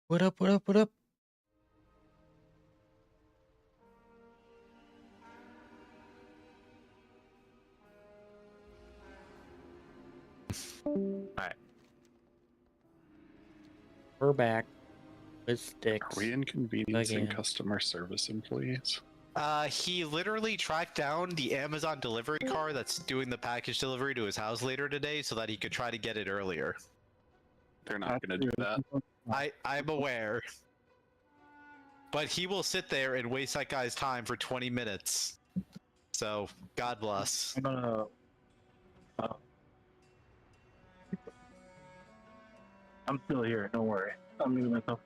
What up, what up, what up? Alright. We're back with sticks. Are we inconveniencing Again. customer service employees? He literally tracked down the Amazon delivery car that's doing the package delivery to his house later today so that he could try to get it earlier. They're not going to do that. I'm aware. But he will sit there and waste that guy's time for 20 minutes. So, God bless. I'm gonna. I'm still here. Don't worry. I'm muting myself.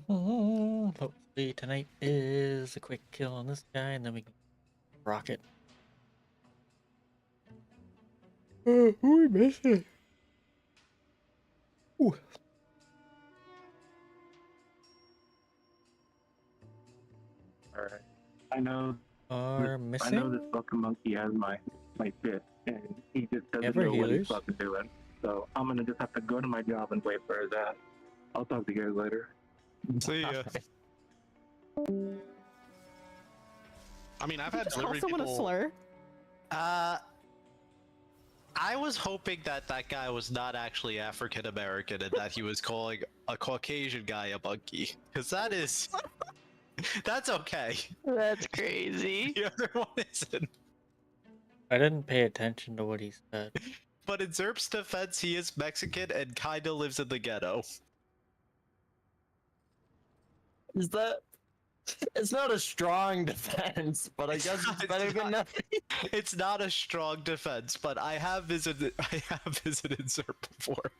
Hopefully tonight is a quick kill on this guy, and then we can rock it. Who we missing? Ooh. All right. I know. Are I missing? know this fucking monkey has my shit, and he just doesn't Ever know what healers? he's fucking doing. So I'm gonna just have to go to my job and wait for his ass. I'll talk to you guys later. See ya. I mean, I've had delivery Also want to people... slur. I was hoping that that guy was not actually African American and that he was calling a Caucasian guy a monkey. Because that is... That's okay. That's crazy. The other one isn't. I didn't pay attention to what he said. But in Zerp's defense, he is Mexican and kinda lives in the ghetto. Is that? It's not a strong defense, but I guess it's better than nothing. It's not a strong defense, but I have visited Zerp before.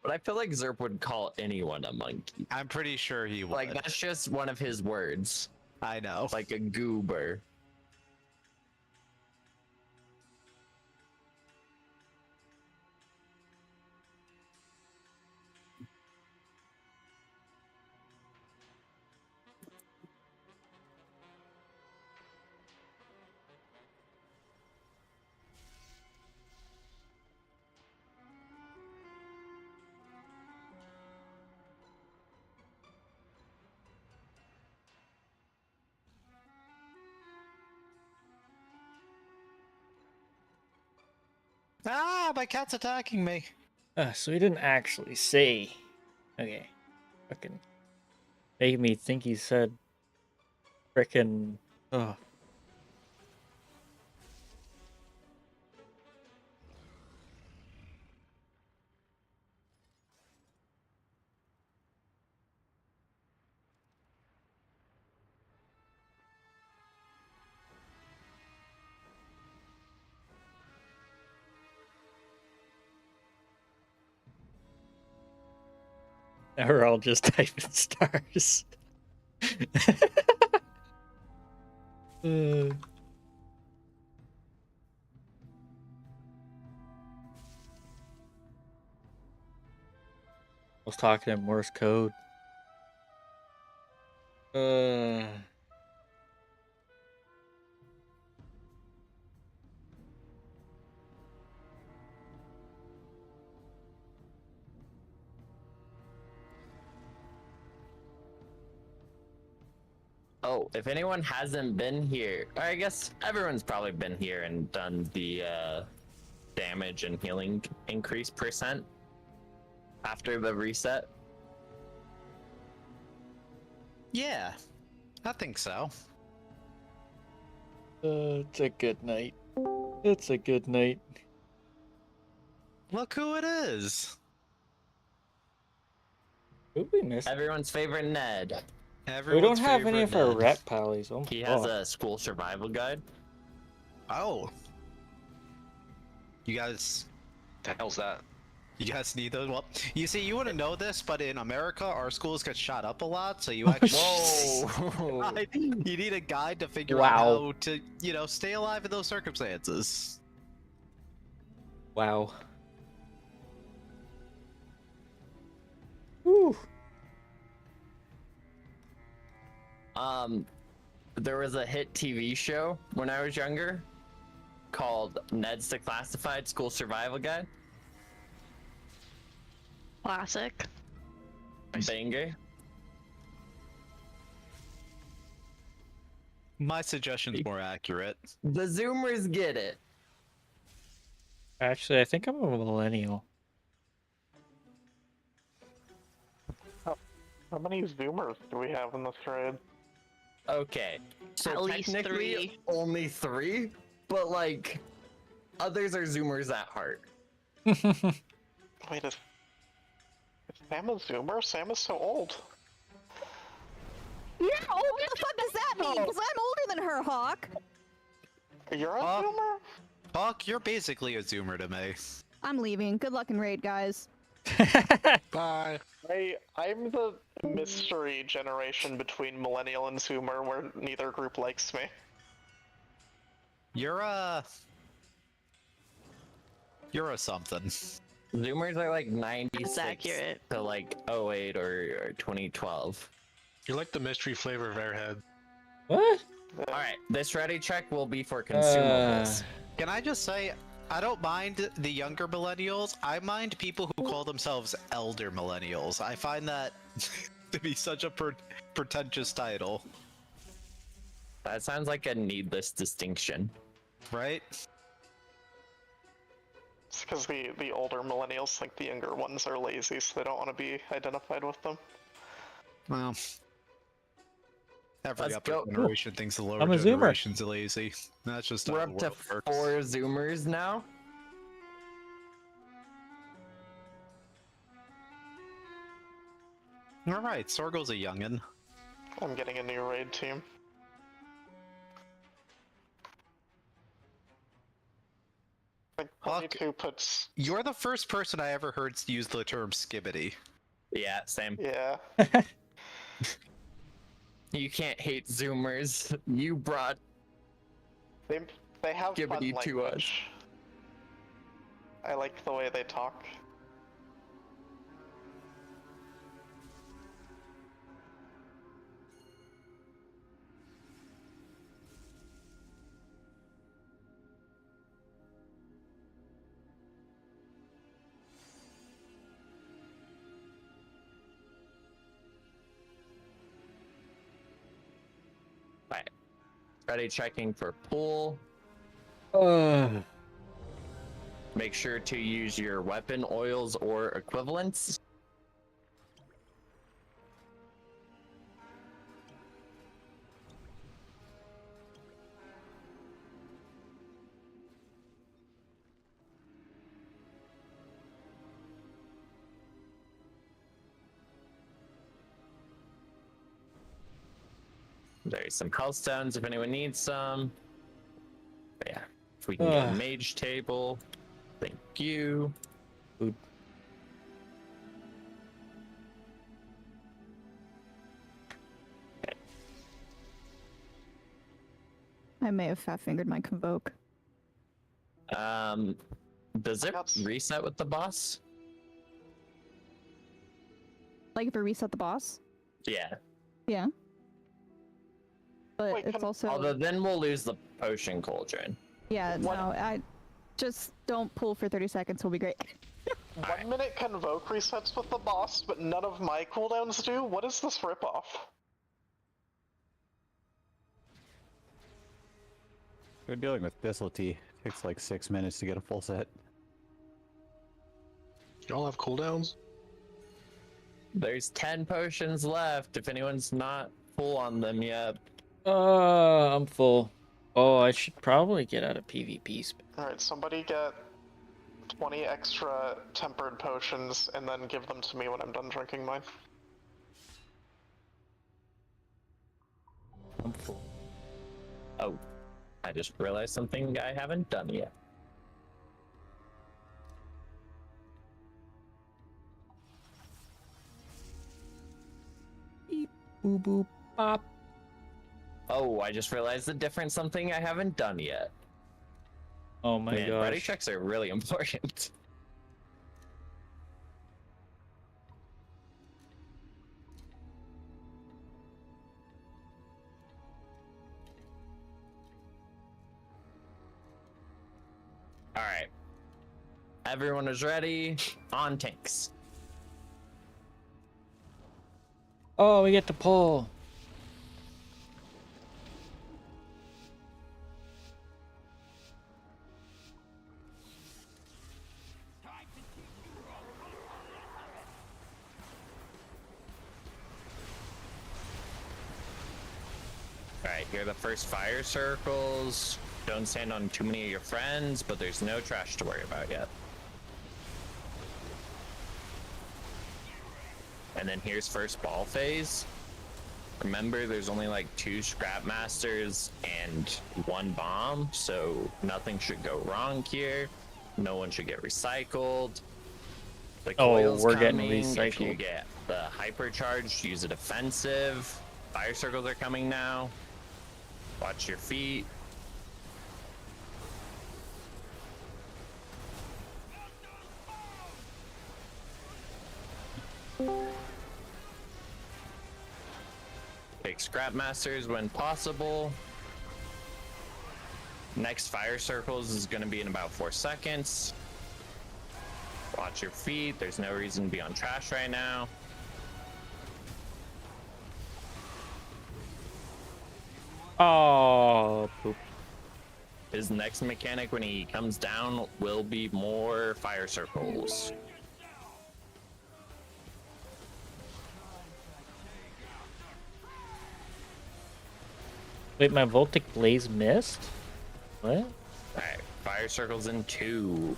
But I feel like Zerp would call anyone a monkey. I'm pretty sure he would. Like, that's just one of his words. I know. Like a goober. Ah, my cat's attacking me. So he didn't actually say. Okay. Fucking making me think he said frickin' oh. Now we're all just typing stars. Uh, I was talking in Morse code. Oh, if anyone hasn't been here, or I guess everyone's probably been here and done the damage and healing increase percent after the reset. Yeah, I think so. It's a good night. It's a good night. Look who it is. Who we missed? Everyone's favorite Ned. We don't Everyone's have any of favorite our Ned. rep pallies. Oh my He has God. a school survival guide. Oh. You guys... The hell's that? You guys need those? Well, you see, you wouldn't know this, but in America, our schools get shot up a lot, so you actually Whoa! you need a guide to figure out Wow. how to, stay alive in those circumstances. Wow. Whew. There was a hit TV show when I was younger called Ned's Declassified School Survival Guide. Classic. Banger. My suggestion's more accurate. The Zoomers get it. Actually, I think I'm a millennial. How many Zoomers do we have in this trade? Okay, so At least technically 3. only 3, but like others are Zoomers at heart. Wait, is Sam a Zoomer? Sam is so old. Yeah, oh, what the fuck does that mean? Because I'm older than her, Hawk. You're a Huh? Zoomer? Hawk, you're basically a Zoomer to me. I'm leaving. Good luck in raid, guys. Bye. I'm the mystery generation between Millennial and Zoomer where neither group likes me. You're a something. Zoomers are like 96 accurate. to like 08 or 2012. You're like the mystery flavor of Airhead. What? All right, this ready check will be for consumables. Can I just say, I don't mind the younger millennials. I mind people who call themselves elder millennials. I find that to be such a pretentious title, That sounds like a needless distinction. right? It's because the older millennials think the younger ones are lazy, so they don't want to be identified with them. Well, every Let's upper go. generation thinks the lower I'm a Zoomer. generation's lazy. That's just how We're the up to world works. 4 Zoomers now. All right, Sorgo's a youngin. I'm getting a new raid team. Like, Fuck. 22 puts... You're the first person I ever heard use the term skibbity. Yeah, same. Yeah. You can't hate Zoomers. You brought They have Give fun it to us. language. I like the way they talk. Right. Ready checking for pool. Make sure to use your weapon oils or equivalents. There's some health stones if anyone needs some. But yeah, if we can get a mage table. Thank you. Food. I may have fat fingered my convoke. Does it That's- reset with the boss? Like if I reset the boss? Yeah. Yeah. But Wait, it's can- also Although then we'll lose the potion cauldron. yeah. What- No, I just don't pull for 30 seconds. Will be great. 1 minute convoke resets with the boss, but none of my cooldowns do? What is this ripoff? We're dealing with Bisselty. Takes like 6 minutes to get a full set. Y'all have cooldowns? There's 10 potions left if anyone's not full on them yet. I'm full. Oh, I should probably get out of PvP. Alright, somebody get 20 extra tempered potions and then give them to me when I'm done drinking mine. I'm full. Oh, I just realized something I haven't done yet. boop, boop, bop. Oh, I just realized the difference. Something I haven't done yet. Oh my Man, ready gosh. checks are really important. All right. Everyone is ready. On tanks. Oh, we get to pull. Alright, here are the first fire circles. Don't stand on too many of your friends, but there's no trash to worry about yet. And then here's first ball phase. Remember, there's only like 2 scrap masters and 1 bomb, so nothing should go wrong here. No one should get recycled. The Oh, coil's we're getting coming. If you recycled. get the hypercharged, use a defensive. Fire circles are coming now. Watch your feet. Take scrap masters when possible. Next fire circles is going to be in about 4 seconds. Watch your feet. There's no reason to be on trash right now. Oh, poop. His next mechanic when he comes down will be more fire circles. Wait, my Voltic Blaze missed? What? Alright, fire circles in 2.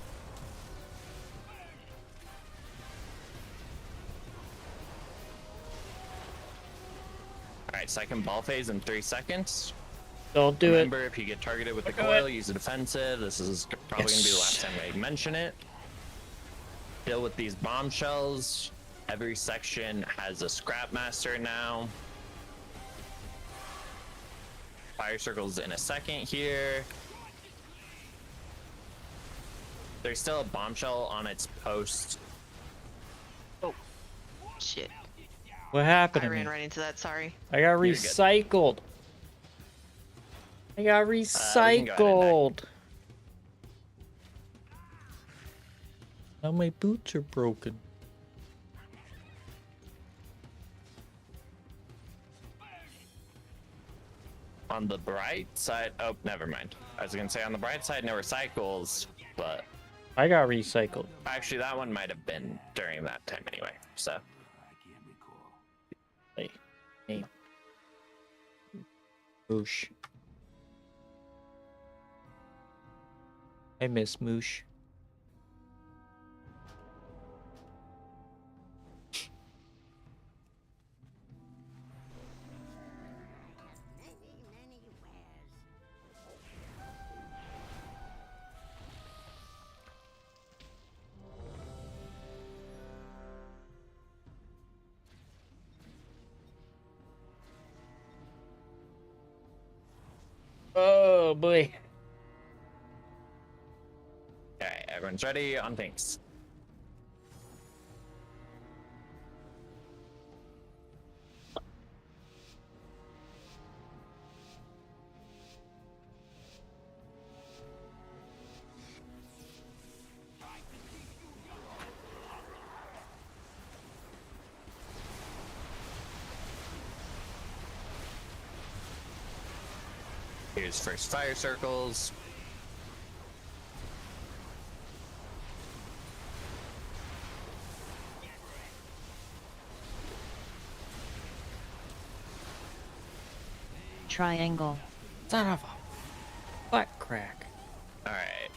Alright, second ball phase in 3 seconds. Don't do Remember, if you get targeted with the Go coil, ahead. use a defensive. This is probably going to be the last time I mention it. Deal with these bombshells. Every section has a scrap master now. Fire circles in a second here. There's still a bombshell on its post. Shit. it. What happened I to me? ran right into that, sorry. I got You're good. recycled. I got go ahead and recycled. Now my boots are broken. On the bright side, oh, never mind. I was gonna say on the bright side, no recycles, but I got recycled. actually that one might have been during that time anyway. So Hey. Moosh. I miss Moosh. Oh boy. okay, everyone's ready on things. Here's first fire circles. Triangle. Son of a butt crack. All right,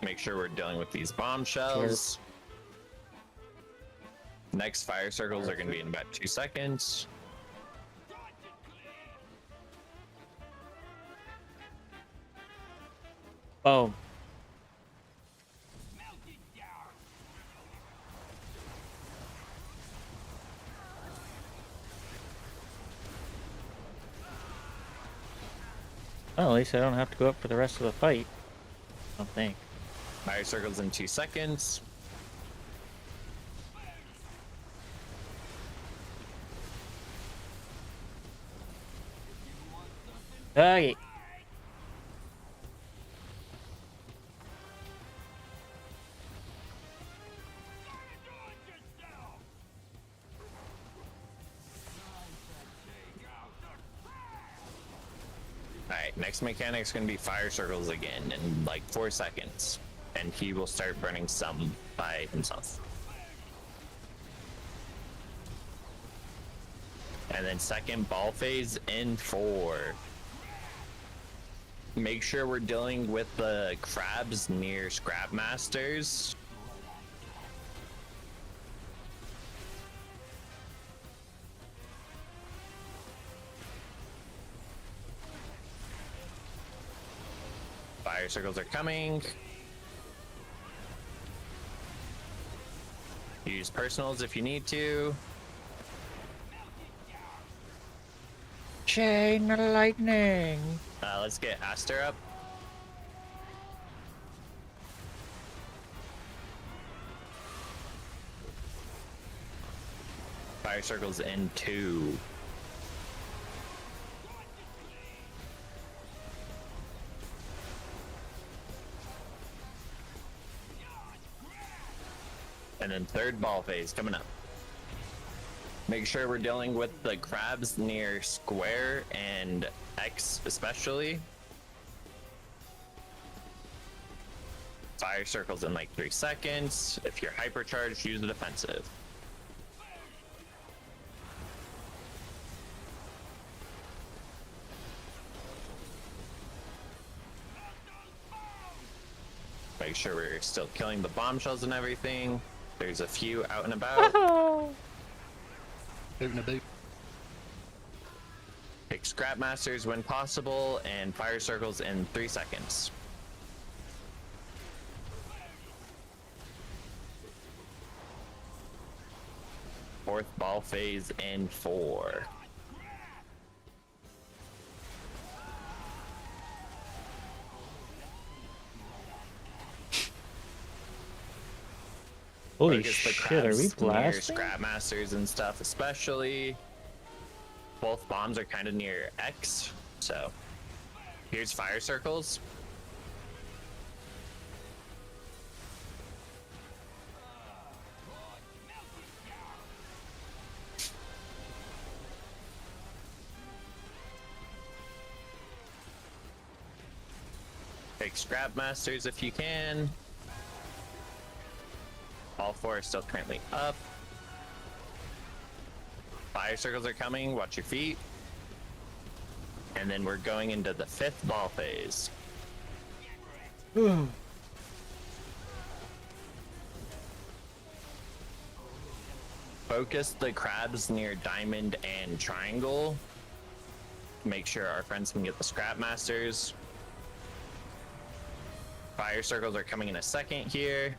make sure we're dealing with these bombshells. Next fire circles are going to be in about 2 seconds. Boom. Well, at least I don't have to go up for the rest of the fight. I don't think. Fire circles in 2 seconds. Okay. Alright, next mechanic's gonna be fire circles again in like 4 seconds. And he will start burning some by himself. And then second ball phase in 4. Make sure we're dealing with the crabs near Scrap Masters. Fire circles are coming. Use personals if you need to. Chain lightning. Let's get Aster up. Fire circles in 2. And then third ball phase coming up. Make sure we're dealing with the crabs near square and X especially. Fire circles in like 3 seconds. If you're hypercharged, use the defensive. Make sure we're still killing the bombshells and everything. There's a few out and about. Pick Scrap Masters when possible, and fire circles in 3 seconds. Fourth ball phase in 4. Holy Focus the shit, are we crabs near blasting? Scrap Masters and stuff, especially. Both bombs are kind of near X, so here's fire circles. Take Scrap Masters if you can. All 4 are still currently up. Fire circles are coming, watch your feet. And then we're going into the 5th ball phase. Focus the crabs near diamond and triangle. Make sure our friends can get the Scrap Masters. Fire circles are coming in a second here.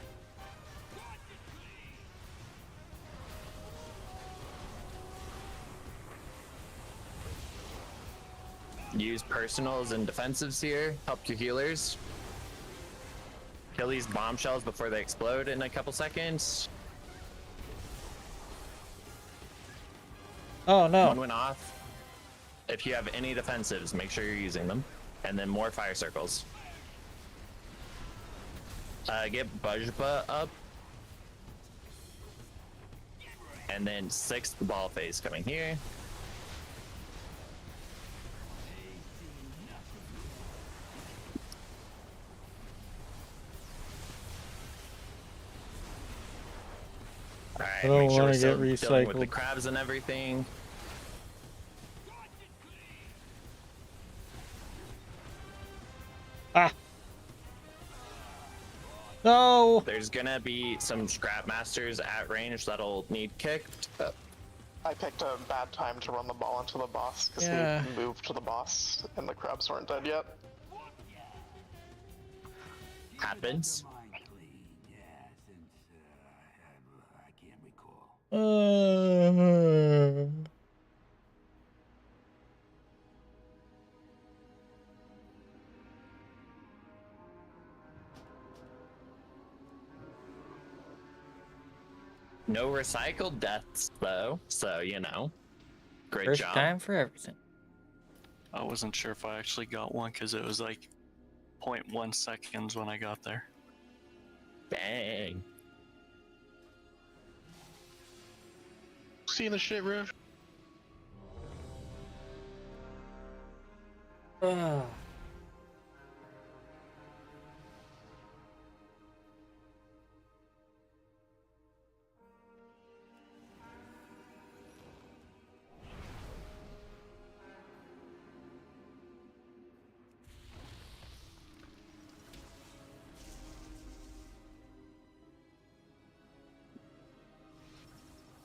Use personals and defensives here. Help your healers. Kill these bombshells before they explode in a couple seconds. Oh no. One went off. If you have any defensives, make sure you're using them. And then more fire circles. Get Bujba up. And then 6th ball phase coming here. Alright, I don't make sure wanna we're still get dealing with the recycled. crabs and everything. Ah. No. There's gonna be some Scrap Masters at range that'll need kicked. I picked a bad time to run the ball into the boss because Yeah. he moved to the boss and the crabs weren't dead yet. Happens. No recycled deaths though, so you know, great First job. time for everything. I wasn't sure if I actually got one because it was like 0.1 seconds when I got there. Dang. Seeing the shit, Riff?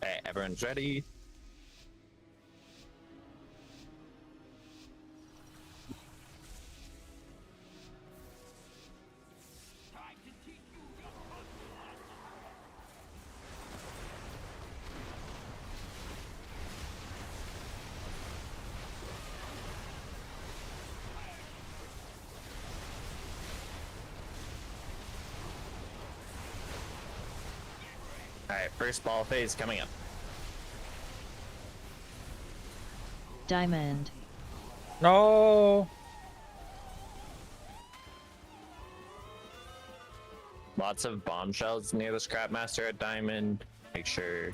Hey, everyone's ready. Alright, first ball phase coming up. Diamond. No. Lots of bombshells near the Scrapmaster at Diamond. Make sure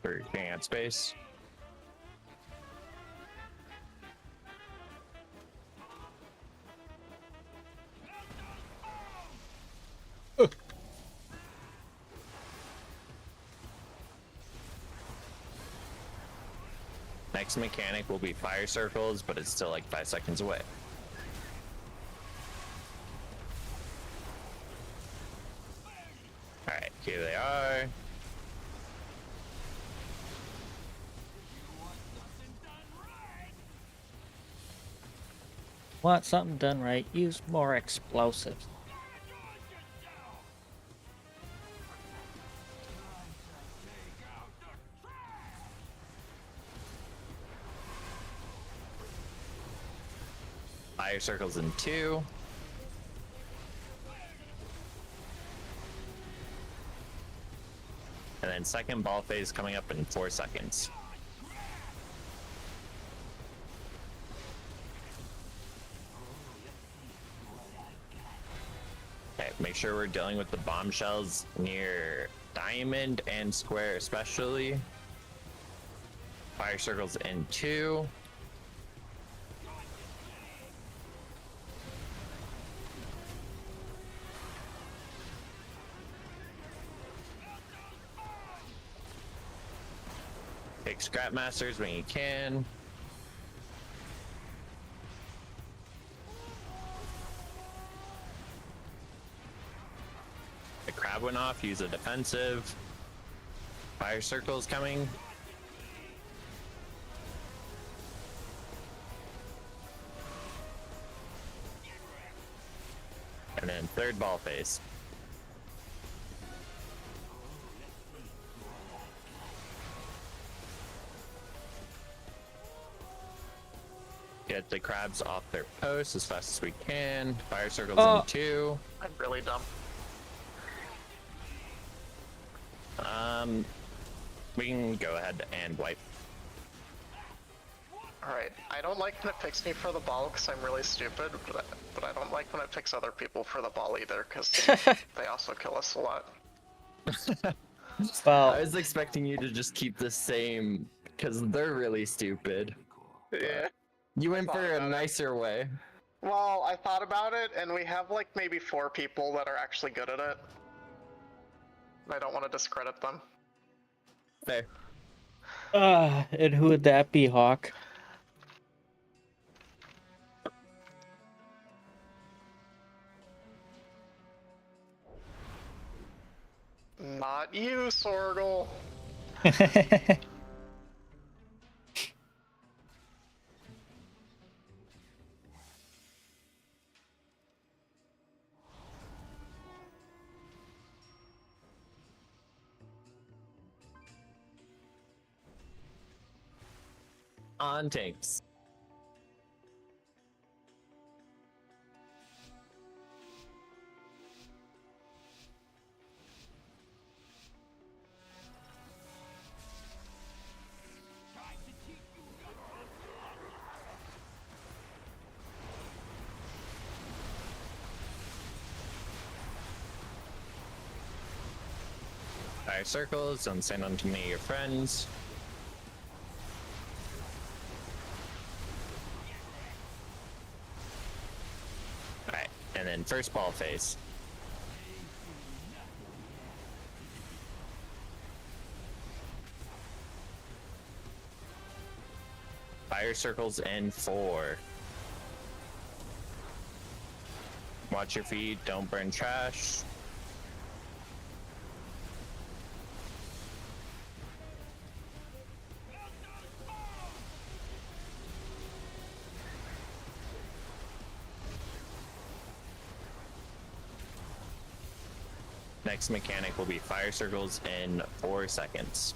we're getting out space. Next mechanic will be fire circles, but it's still like 5 seconds away. Alright, here they are. Want something done right? Use more explosives. Fire circles in 2. And then second ball phase coming up in 4 seconds. Okay, make sure we're dealing with the bombshells near Diamond and Square especially. Fire circles in 2. Pick Scrap Masters when you can. The crab went off, use a defensive. Fire circles coming. And then third ball phase. Get the crabs off their posts as fast as we can. Fire circles in 2. I'm really dumb. We can go ahead and wipe. Alright, I don't like when it picks me for the ball because I'm really stupid, but I don't like when it picks other people for the ball either because they also kill us a lot. Well, I was expecting you to just keep the same because they're really stupid. Yeah. You went thought for a about it. nicer way. Well, I thought about it, and we have like maybe 4 people that are actually good at it. I don't want to discredit them. Fair. and who would that be, Hawk? Not you, Sorgle. On tanks. fire circles. Don't send them to me or your friends. Alright, and then first ball phase. Fire circles in 4. Watch your feet, don't burn trash. Next mechanic will be fire circles in 4 seconds.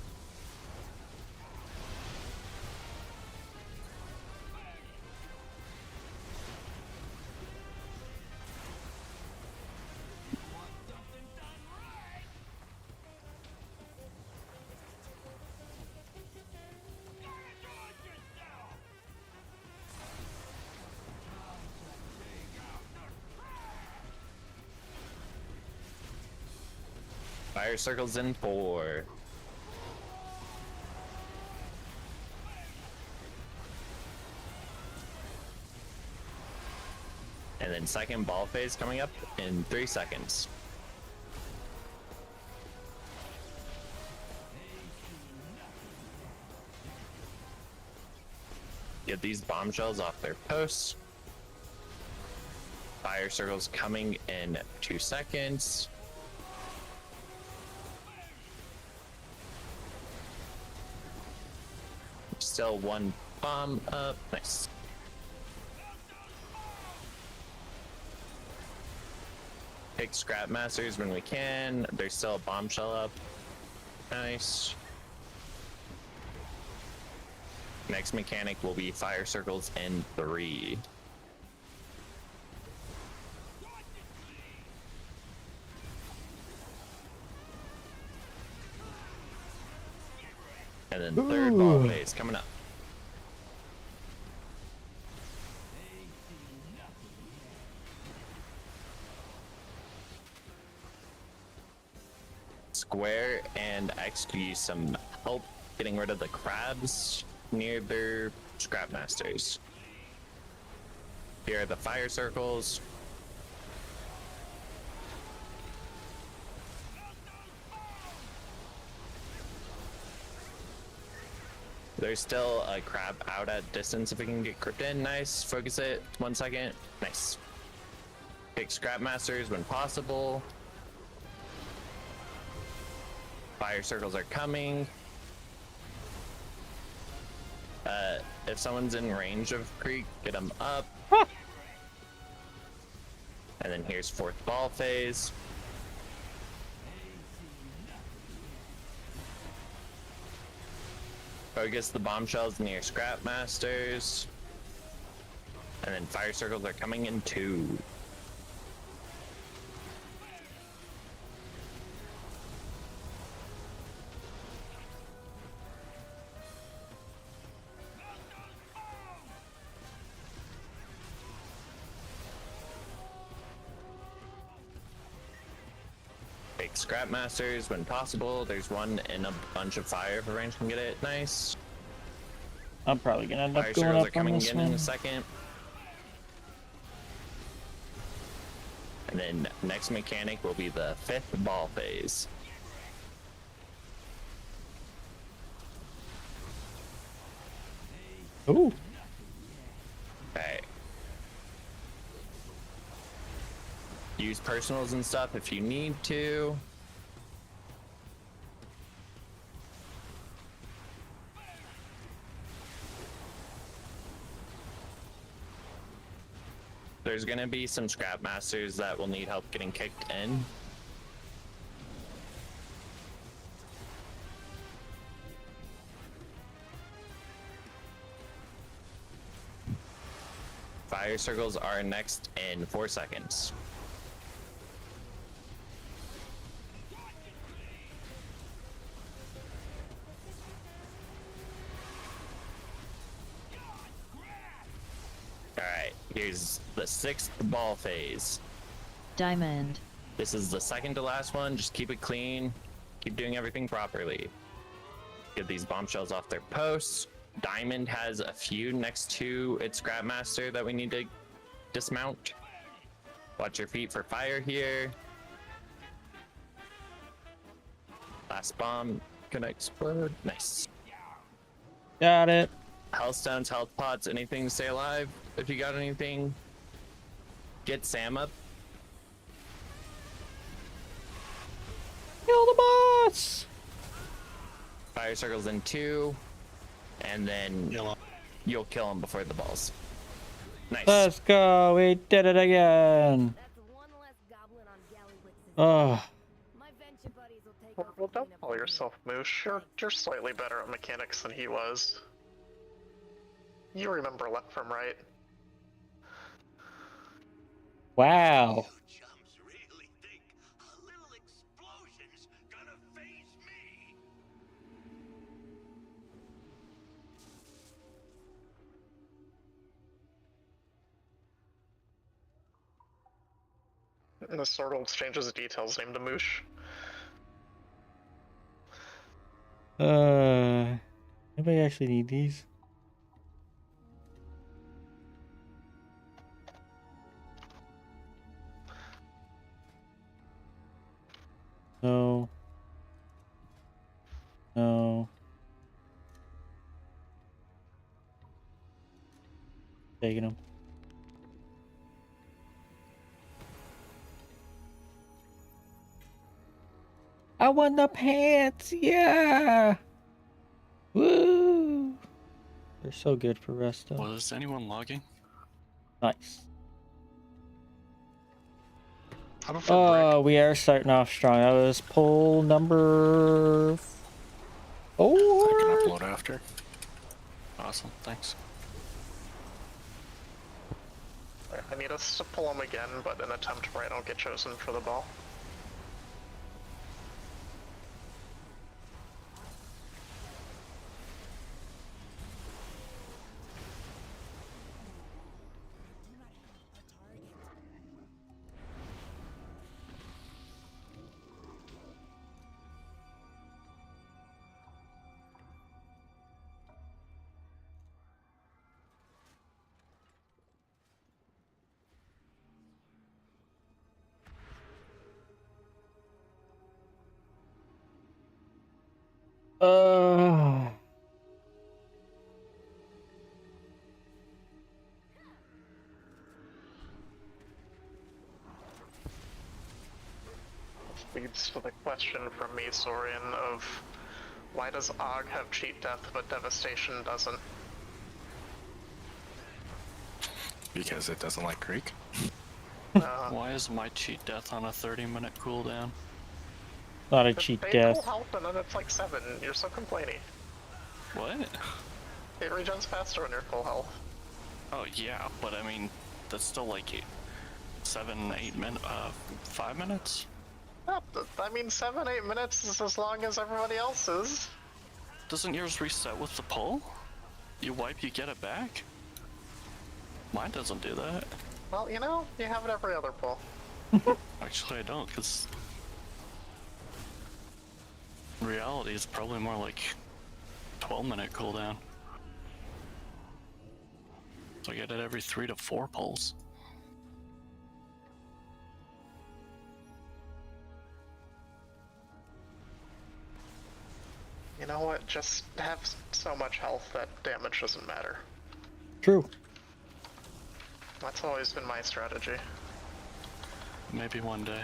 Fire circles in 4. And then second ball phase coming up in 3 seconds. Get these bombshells off their posts. Fire circles coming in 2 seconds. Still 1 bomb up. Nice. Pick scrap masters when we can. There's still a bombshell up. Nice. Next mechanic will be fire circles in 3. And then third ball phase coming up. Square and X could use some help getting rid of the crabs near their scrap masters. Here are the fire circles. There's still a crab out at distance if we can get crypt in. Nice. Focus it. 1 second. Nice. Pick scrap masters when possible. Fire circles are coming. If someone's in range of creek, get them up. And then here's fourth ball phase. Focus the bombshells near scrap masters. And then fire circles are coming in 2. Take scrap masters when possible. There's one in a bunch of fire if a range can get it. Nice. I'm probably gonna end up Fire going circles are up on coming this in a one. second. And then next mechanic will be the 5th ball phase. Ooh. Okay. Use personals and stuff if you need to. There's gonna be some scrap masters that will need help getting kicked in. Fire circles are next in 4 seconds. Alright, here's the 6th ball phase. Diamond. This is the second to last one, just keep it clean. Keep doing everything properly. Get these bombshells off their posts. Diamond has a few next to its Scrapmaster that we need to dismount. Watch your feet for fire here. Last bomb gonna explode. Nice. Got it. Health stones, health pots, anything to stay alive. If you got anything, get Sam up. Kill the boss! Fire circles in 2, and then Yellow. you'll kill him before the balls. Nice. Let's go. We did it again. Oh. Well, don't call yourself Moosh. You're slightly better at mechanics than he was. You remember left from right. Wow. And the sword will changes the details named to Moosh. Anybody actually need these? No. No. Taking them. I won the pants! Yeah! Woo! They're so good for resto. Was anyone logging? Nice. I prefer Oh, we are starting off strong. That was pull number I 4. can upload after. Awesome, thanks. I need us to pull him again, but in an attempt where I don't get chosen for the ball. Uh, Leads to the question from me, Sorian, of why does Og have cheat death but devastation doesn't? Because it doesn't like Greek. Why is my cheat death on a 30-minute cooldown? not a cheat They death. pull health and then it's like 7. You're so complaining. What? It regens faster when you're full health. Oh yeah, but I mean, that's still like 7, 8 minutes, 5 minutes? I mean, 7, 8 minutes is as long as everybody else's. Doesn't yours reset with the pull? You wipe, you get it back? Mine doesn't do that. Well, you know, you have it every other pull. Actually, I don't, because in reality, it's probably more like 12-minute cooldown. So I get it every 3 to 4 pulls. You know what? Just have so much health that damage doesn't matter. True. That's always been my strategy. Maybe one day.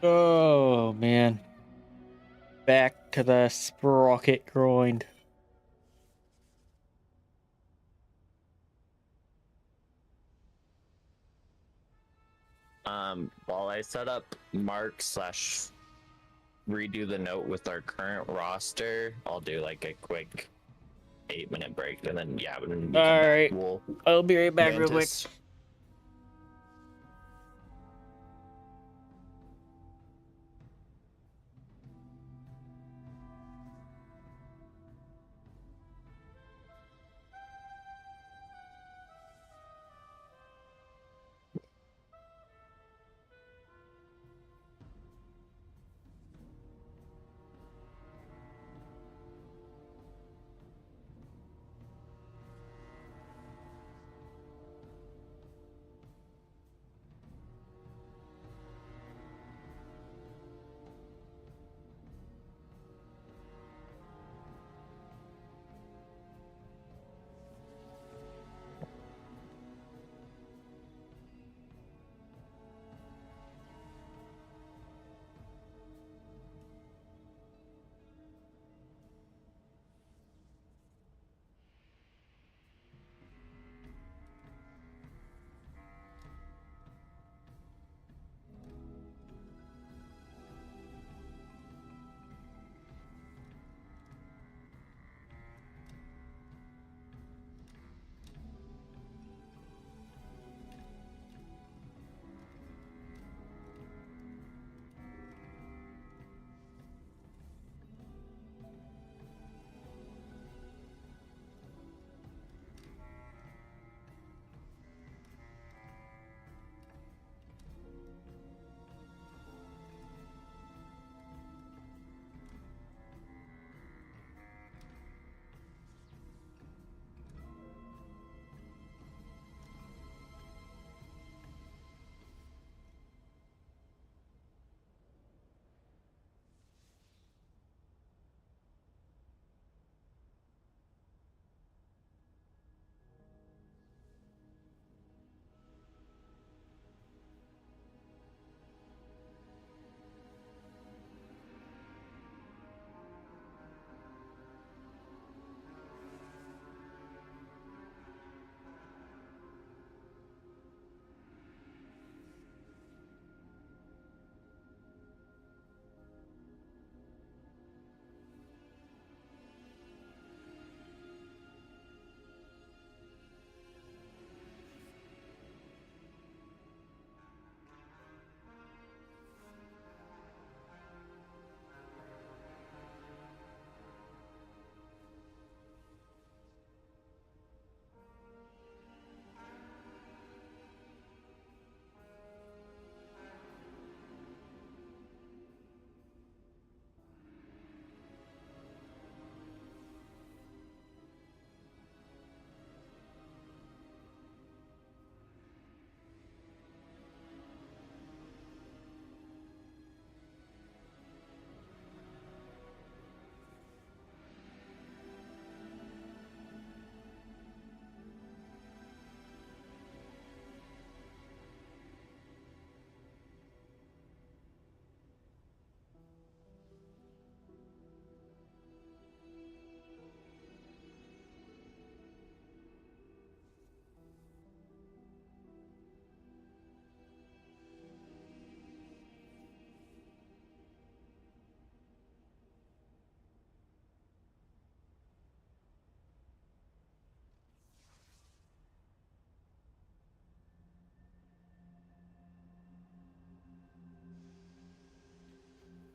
Oh man. Back to the sprocket grind. While I set up mark slash redo the note with our current roster, I'll do like a quick 8-minute break, and then yeah, when we come back, Alright. we'll I'll be right back real quick. Mantis.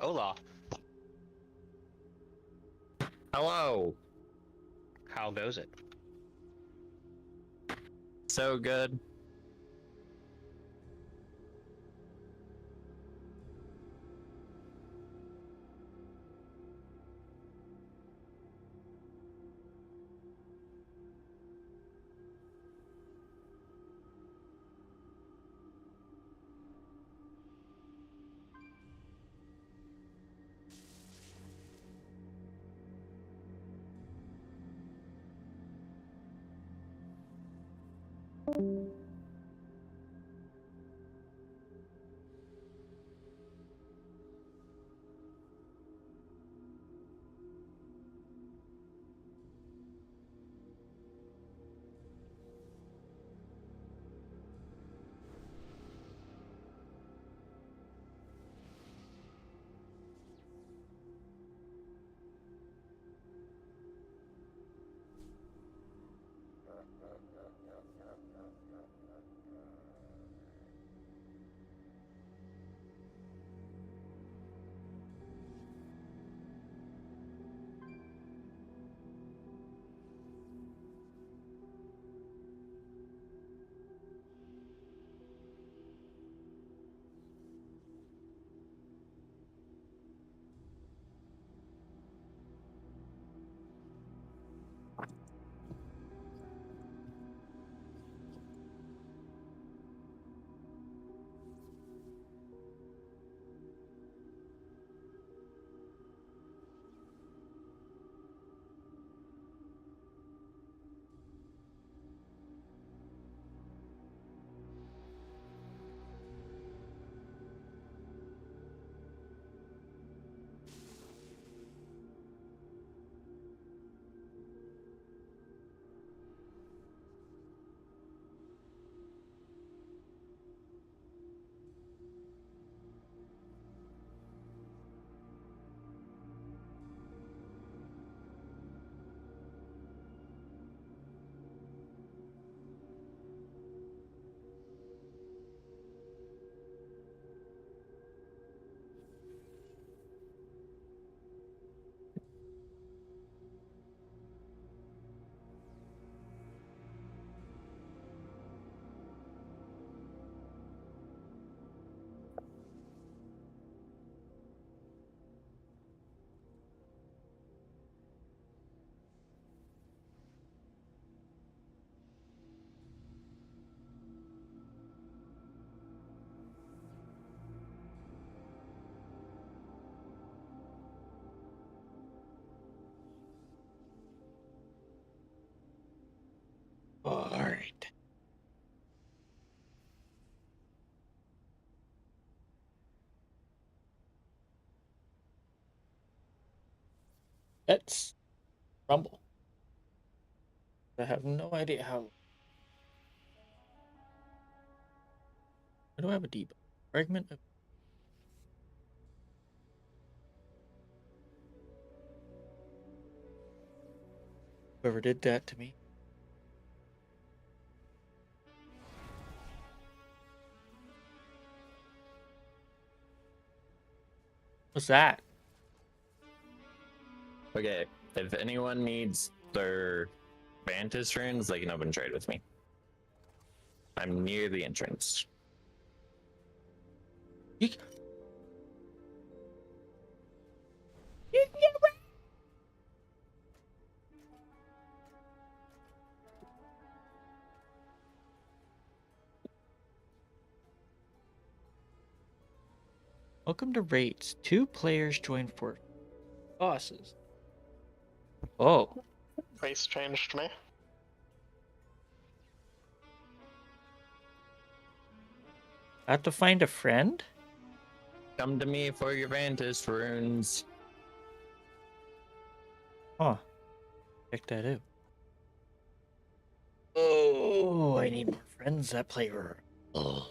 Hola. Hello. How goes it? So good. Let's rumble. I have no idea how. Why do I have a debug? Fragment of. Whoever did that to me. What's that? Okay, if anyone needs their Vantage runes, they can open trade with me. I'm near the entrance. You... Welcome to raids. 2 players join for bosses. Oh. Race changed me. I have to find a friend? Come to me for your Vantage runes. Huh. Check that out. Oh, I need more friends that play her. Oh.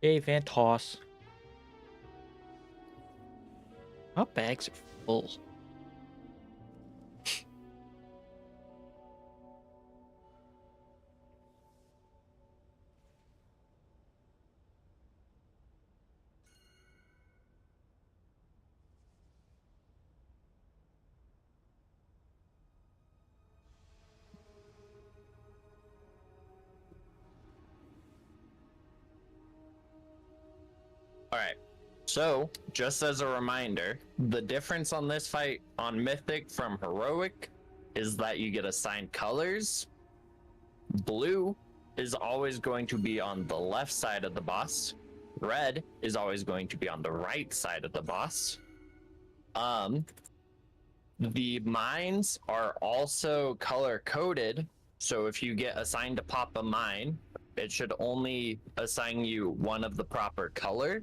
Hey, Vantos. My bags are full. Alright, so just as a reminder, the difference on this fight on Mythic from Heroic is that you get assigned colors. Blue is always going to be on the left side of the boss. Red is always going to be on the right side of the boss. The mines are also color coded, so if you get assigned to pop a mine, it should only assign you one of the proper color.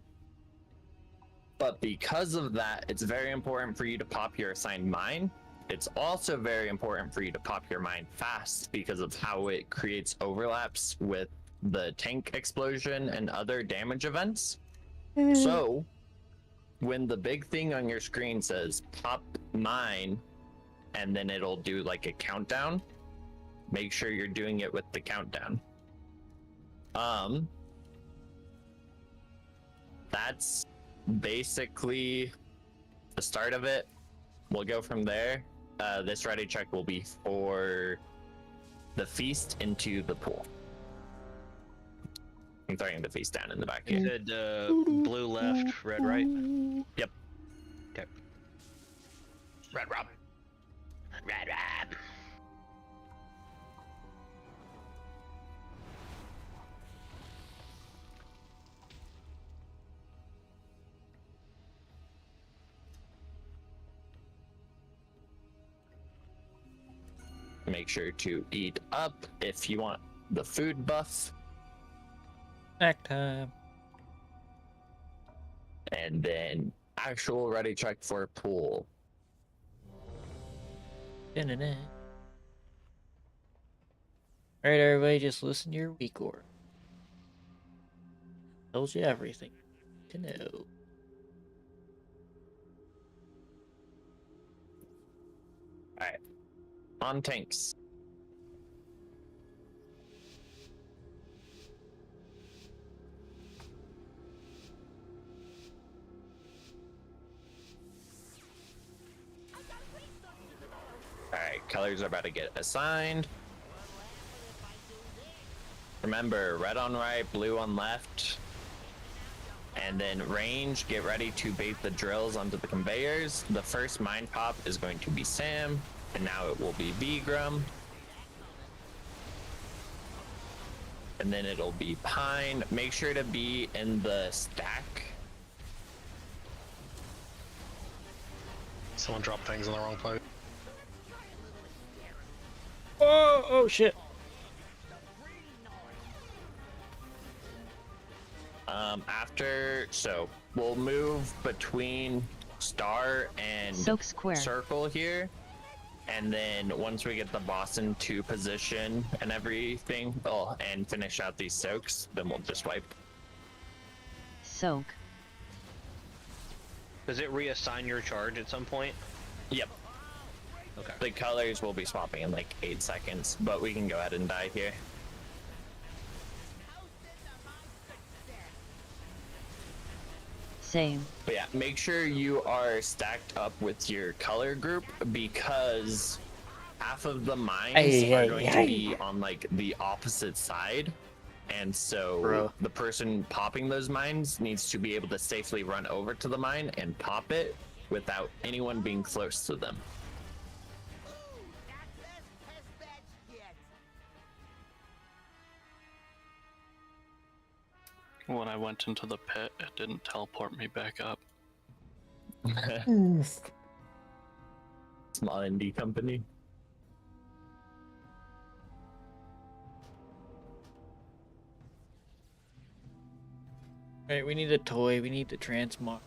But because of that, it's very important for you to pop your assigned mine. It's also very important for you to pop your mine fast because of how it creates overlaps with the tank explosion and other damage events. So, when the big thing on your screen says pop mine, and then it'll do like a countdown, make sure you're doing it with the countdown. That's basically the start of it. We'll go from there. This ready check will be for the feast into the pool. I'm throwing the feast down in the back You here. said blue left, red right? Yep. Okay. Red Rob. Red Rob. Make sure to eat up if you want the food buff. Snack time. And then actual ready check for pool. Da-na-na. Alright, everybody, just listen to your weak order. Tells you everything to know. Alright. On tanks. Alright, colors are about to get assigned. Remember, red on right, blue on left. And then range, get ready to bait the drills onto the conveyors. The first mine pop is going to be Sam, and now it will be Vigrum. And then it'll be Pine. Make sure to be in the stack. Someone dropped things in the wrong place. Oh shit. after, so we'll move between star and Soak square. circle here. And then once we get the boss into position and everything, and finish out these soaks, then we'll just wipe. Soak. Does it reassign your charge at some point? Yep. Okay. The colors will be swapping in like 8 seconds, but we can go ahead and die here. Same. But yeah, make sure you are stacked up with your color group because half of the mines are going to be on like the opposite side. And so the person popping those mines needs to be able to safely run over to the mine and pop it without anyone being close to them. When I went into the pit, it didn't teleport me back up. Small indie company. Alright, we need a toy. We need the transmog.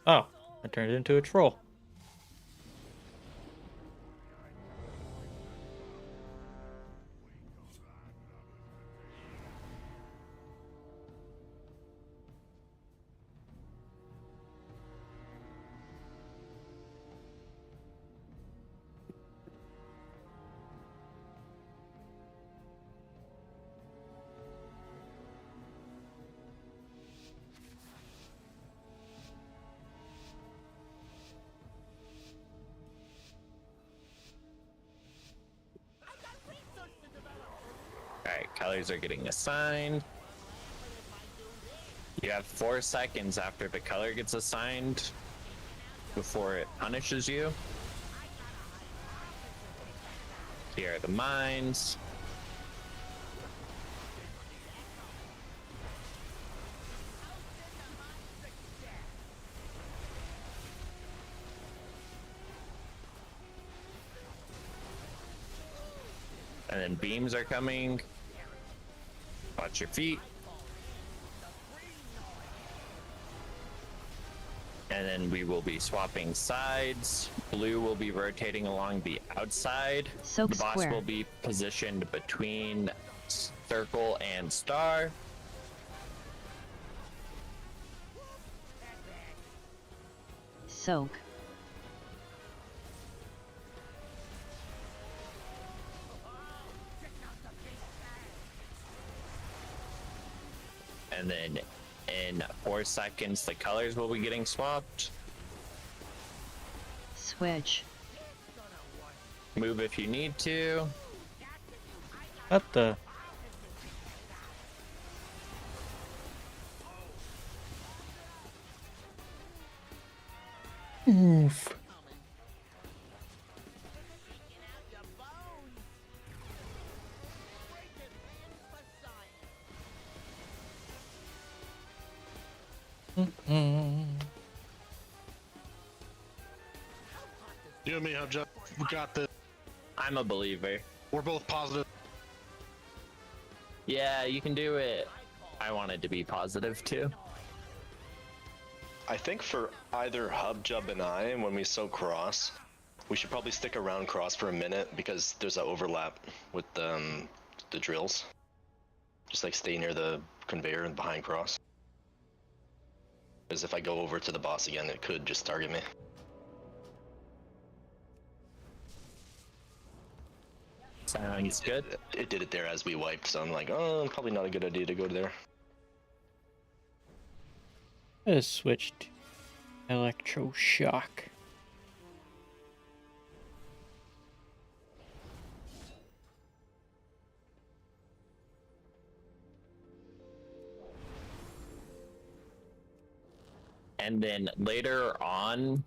Oh, I turned it into a troll. Alright, colors are getting assigned. You have 4 seconds after the color gets assigned before it punishes you. Here are the mines. And then beams are coming. Watch your feet. And then we will be swapping sides. Blue will be rotating along the outside. Soak the boss square. will be positioned between circle and star. Soak. And then in 4 seconds, the colors will be getting swapped. Switch. Move if you need to. What the? Oof. You and me, Hub Jump. We got this. I'm a believer. We're both positive. Yeah, you can do it. I wanted to be positive too. I think for either Hub Jub and I, when we soak cross, we should probably stick around cross for a minute because there's an overlap with the drills. Just like stay near the conveyor and behind cross. Because if I go over to the boss again, it could just target me. Sounds good. It did it there as we wiped, so I'm like, oh, probably not a good idea to go there. I switched electroshock. And then later on,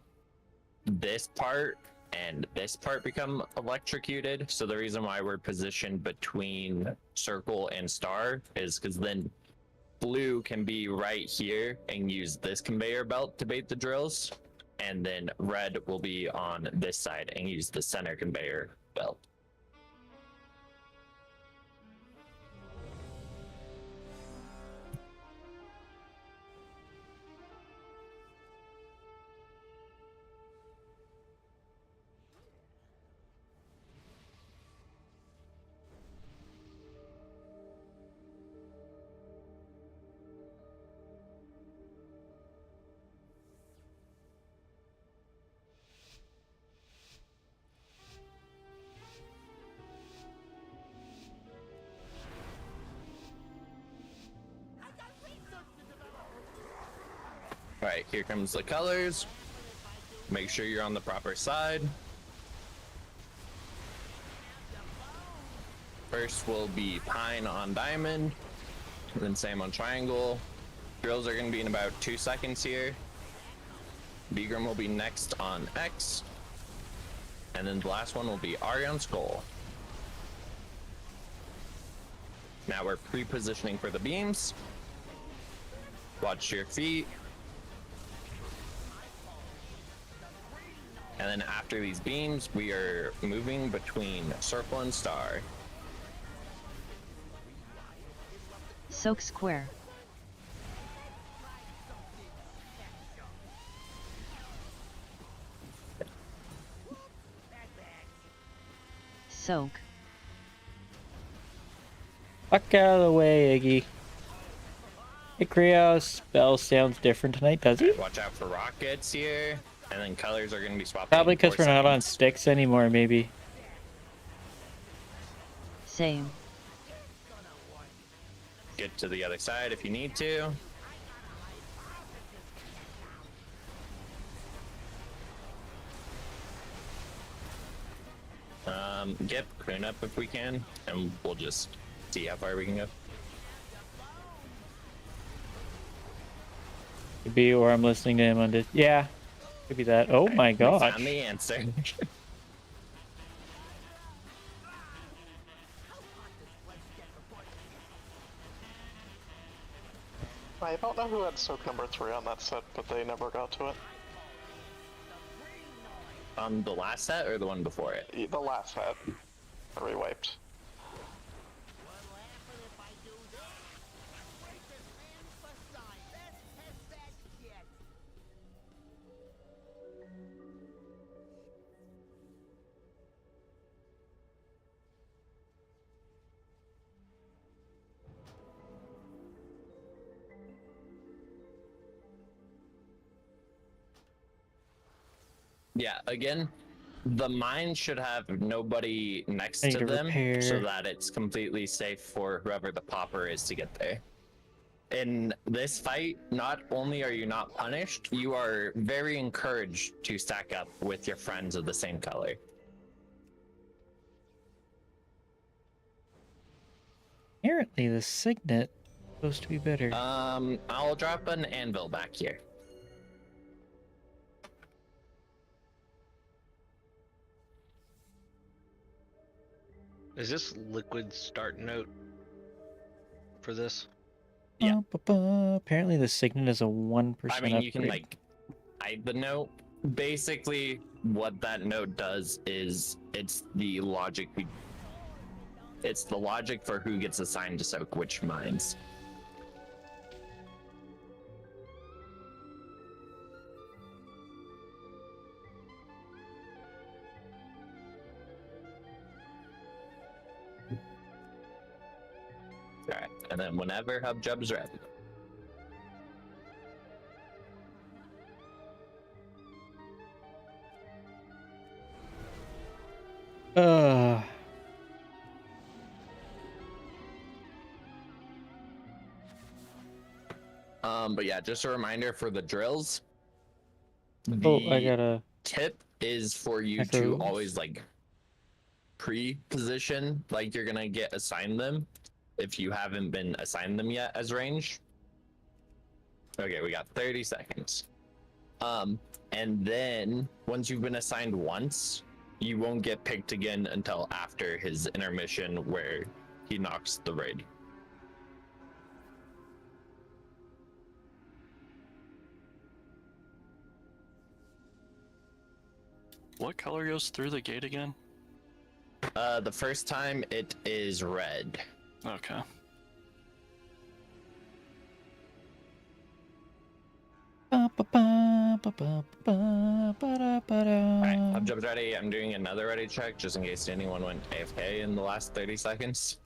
this part and this part become electrocuted. So the reason why we're positioned between circle and star is because then blue can be right here and use this conveyor belt to bait the drills. and then red will be on this side and use the center conveyor belt. All right, here comes the colors. Make sure you're on the proper side. First will be pine on diamond, and then same on triangle. Drills are going to be in about 2 seconds here. Begram will be next on X, and then the last one will be Ari on skull. Now we're pre-positioning for the beams. Watch your feet. And then after these beams, we are moving between circle and star. Soak square. Soak. Fuck out of the way, Iggy. Hey, Krios. Bell sounds different tonight, does he? Watch out for rockets here. And then colors are going to be swapped. Probably because we're not on sticks anymore, maybe. Same. Get to the other side if you need to. Get clean up if we can, and we'll just see how far we can go. Could be, or I'm listening to him on this. Yeah, could be that. Oh my god. Found the answer. I don't know who had soak number 3 on that set, but they never got to it. On the last set or the one before it? The last set. Rewiped. Yeah, again, the mine should have nobody next I to need to them repair. so that it's completely safe for whoever the popper is to get there. In this fight, not only are you not punished, you are very encouraged to stack up with your friends of the same color. Apparently the signet is supposed to be better. I'll drop an anvil back here. Is this liquid start note for this? Yeah. Apparently the signet is a 1% I mean, you can upgrade. like hide the note. Basically, what that note does is it's the logic. It's the logic for who gets assigned to soak which mines. All right, and then whenever hub job's ready. But yeah, just a reminder for the drills. Oh, I gotta. Tip is for you to Echoes. always like pre-position like you're gonna get assigned them if you haven't been assigned them yet as range. Okay, we got 30 seconds. And then once you've been assigned once, you won't get picked again until after his intermission where he knocks the raid. What color goes through the gate again? The first time it is red. Okay. Alright, hub job's ready. I'm doing another ready check just in case anyone went AFK in the last 30 seconds.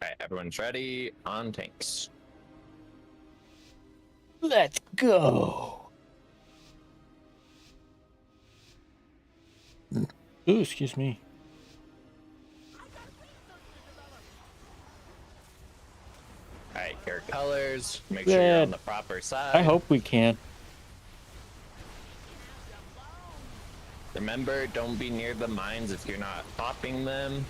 Alright, everyone's ready. On tanks. Let's go. Ooh, excuse me. Alright, your colors. Make sure you're on the proper side. I hope we can. Remember, don't be near the mines if you're not popping them.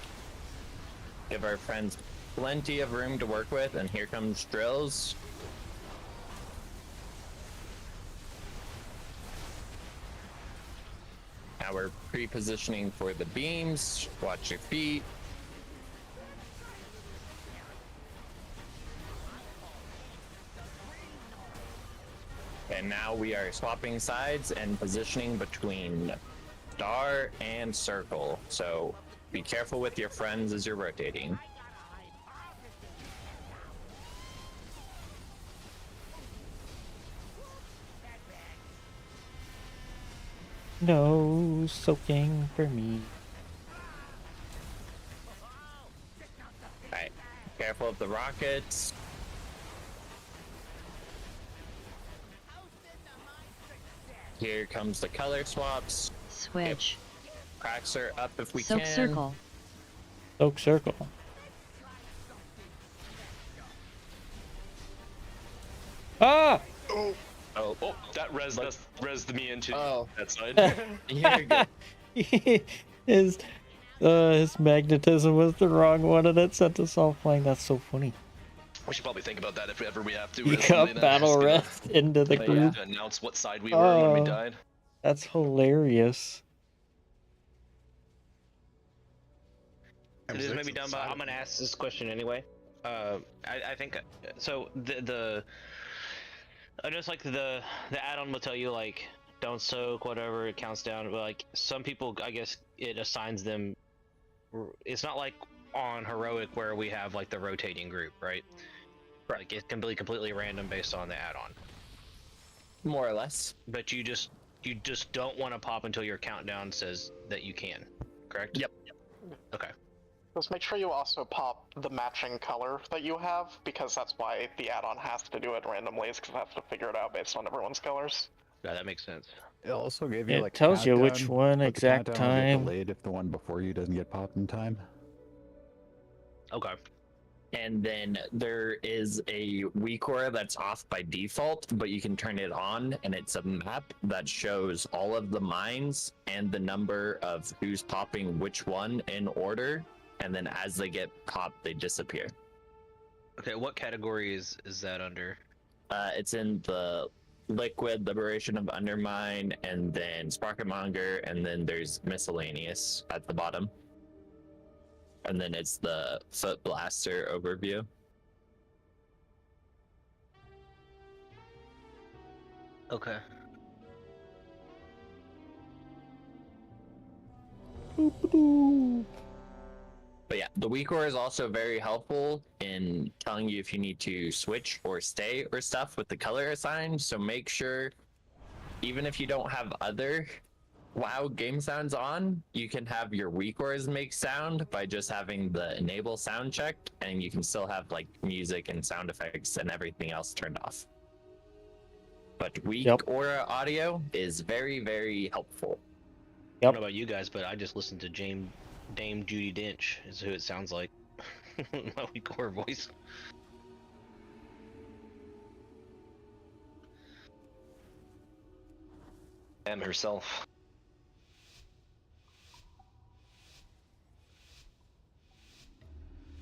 Give our friends plenty of room to work with, and here comes drills. Now we're pre-positioning for the beams. Watch your feet. And now we are swapping sides and positioning between star and circle. So be careful with your friends as you're rotating. No soaking for me. Alright, careful of the rockets. Here comes the color swaps. Switch. Cracks are up if we Soak can. circle. Soak circle. Ah! Oh, that rezzed me into that side. You're good. His magnetism was the wrong one and it sent us all flying. That's so funny. We should probably think about that if ever we have to. You got battle rest into the group. To announce what side we were when we died. That's hilarious. It is maybe dumb, but I'm gonna ask this question anyway. I think so. The just like the add-on will tell you like don't soak, whatever, it counts down. But like some people, I guess it assigns them. It's not like on heroic where we have like the rotating group, right? Like it can be completely random based on the add-on. More or less. But you just don't want to pop until your countdown says that you can, correct? Yep. Okay. Just make sure you also pop the matching color that you have, because that's why the add-on has to do it randomly, is because it has to figure it out based on everyone's colors. Yeah, that makes sense. It also gave you It like a tells you which countdown, one, but the exact countdown will get time. delayed if the one before you doesn't get popped in time. Okay. And then there is a weak aura that's off by default, but you can turn it on, and it's a map that shows all of the mines and the number of who's popping which one in order. And then as they get popped, they disappear. Okay, what category is that under? It's in the liquid, liberation of undermine, and then sparkmonger, and then there's miscellaneous at the bottom. And then it's the foot blaster overview. Okay. But yeah, the weak aura is also very helpful in telling you if you need to switch or stay or stuff with the color assigned. So make sure, even if you don't have other WoW game sounds on, you can have your weak auras make sound by just having the enable sound checked, and you can still have like music and sound effects and everything else turned off. But weak aura audio is very, very helpful. I don't know about you guys, but I just listened to Dame Judi Dench is who it sounds like. My weak aura voice. M herself.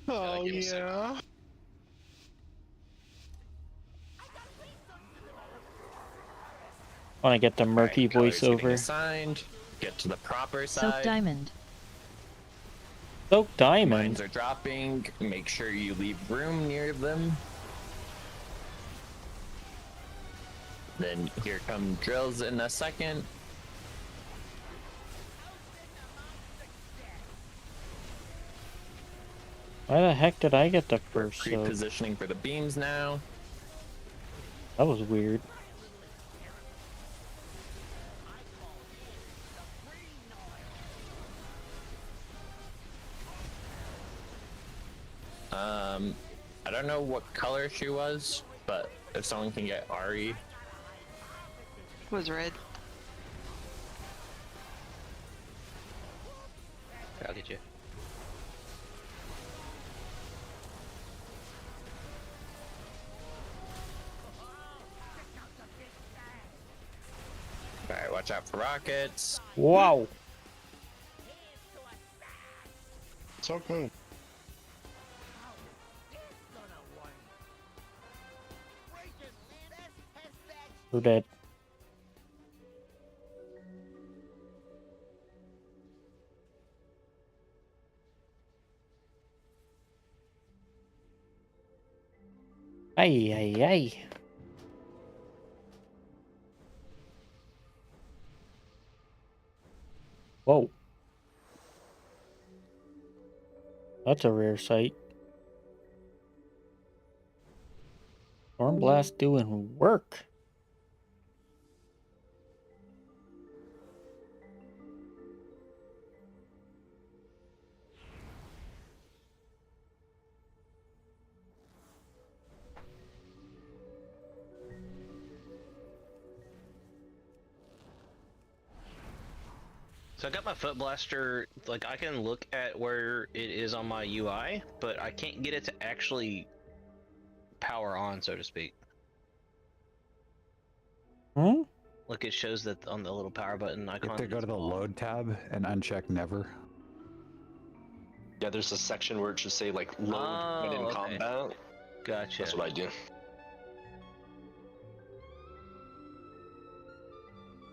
Oh yeah. Want to get the murky Colors getting voiceover. assigned. Get to the proper Soak side. diamond. Soak diamond. Mines are dropping. Make sure you leave room near them. Then here come drills in a second. Why the heck did I get the first soak? Pre-positioning for the beams now. That was weird. I don't know what color she was, but if someone can get Ari. It was red. I'll get you. Alright, watch out for rockets. Wow. So cool. Who dead? Ay, ay, ay. Whoa. That's a rare sight. Stormblast doing work. So I got my foot blaster, like I can look at where it is on my UI, but I can't get it to actually power on, so to speak. Hmm? Like it shows that on the little power button You icon. have to go to the load tab and uncheck never. Yeah, there's a section where it should say like load when in okay. combat. Gotcha. That's what I do.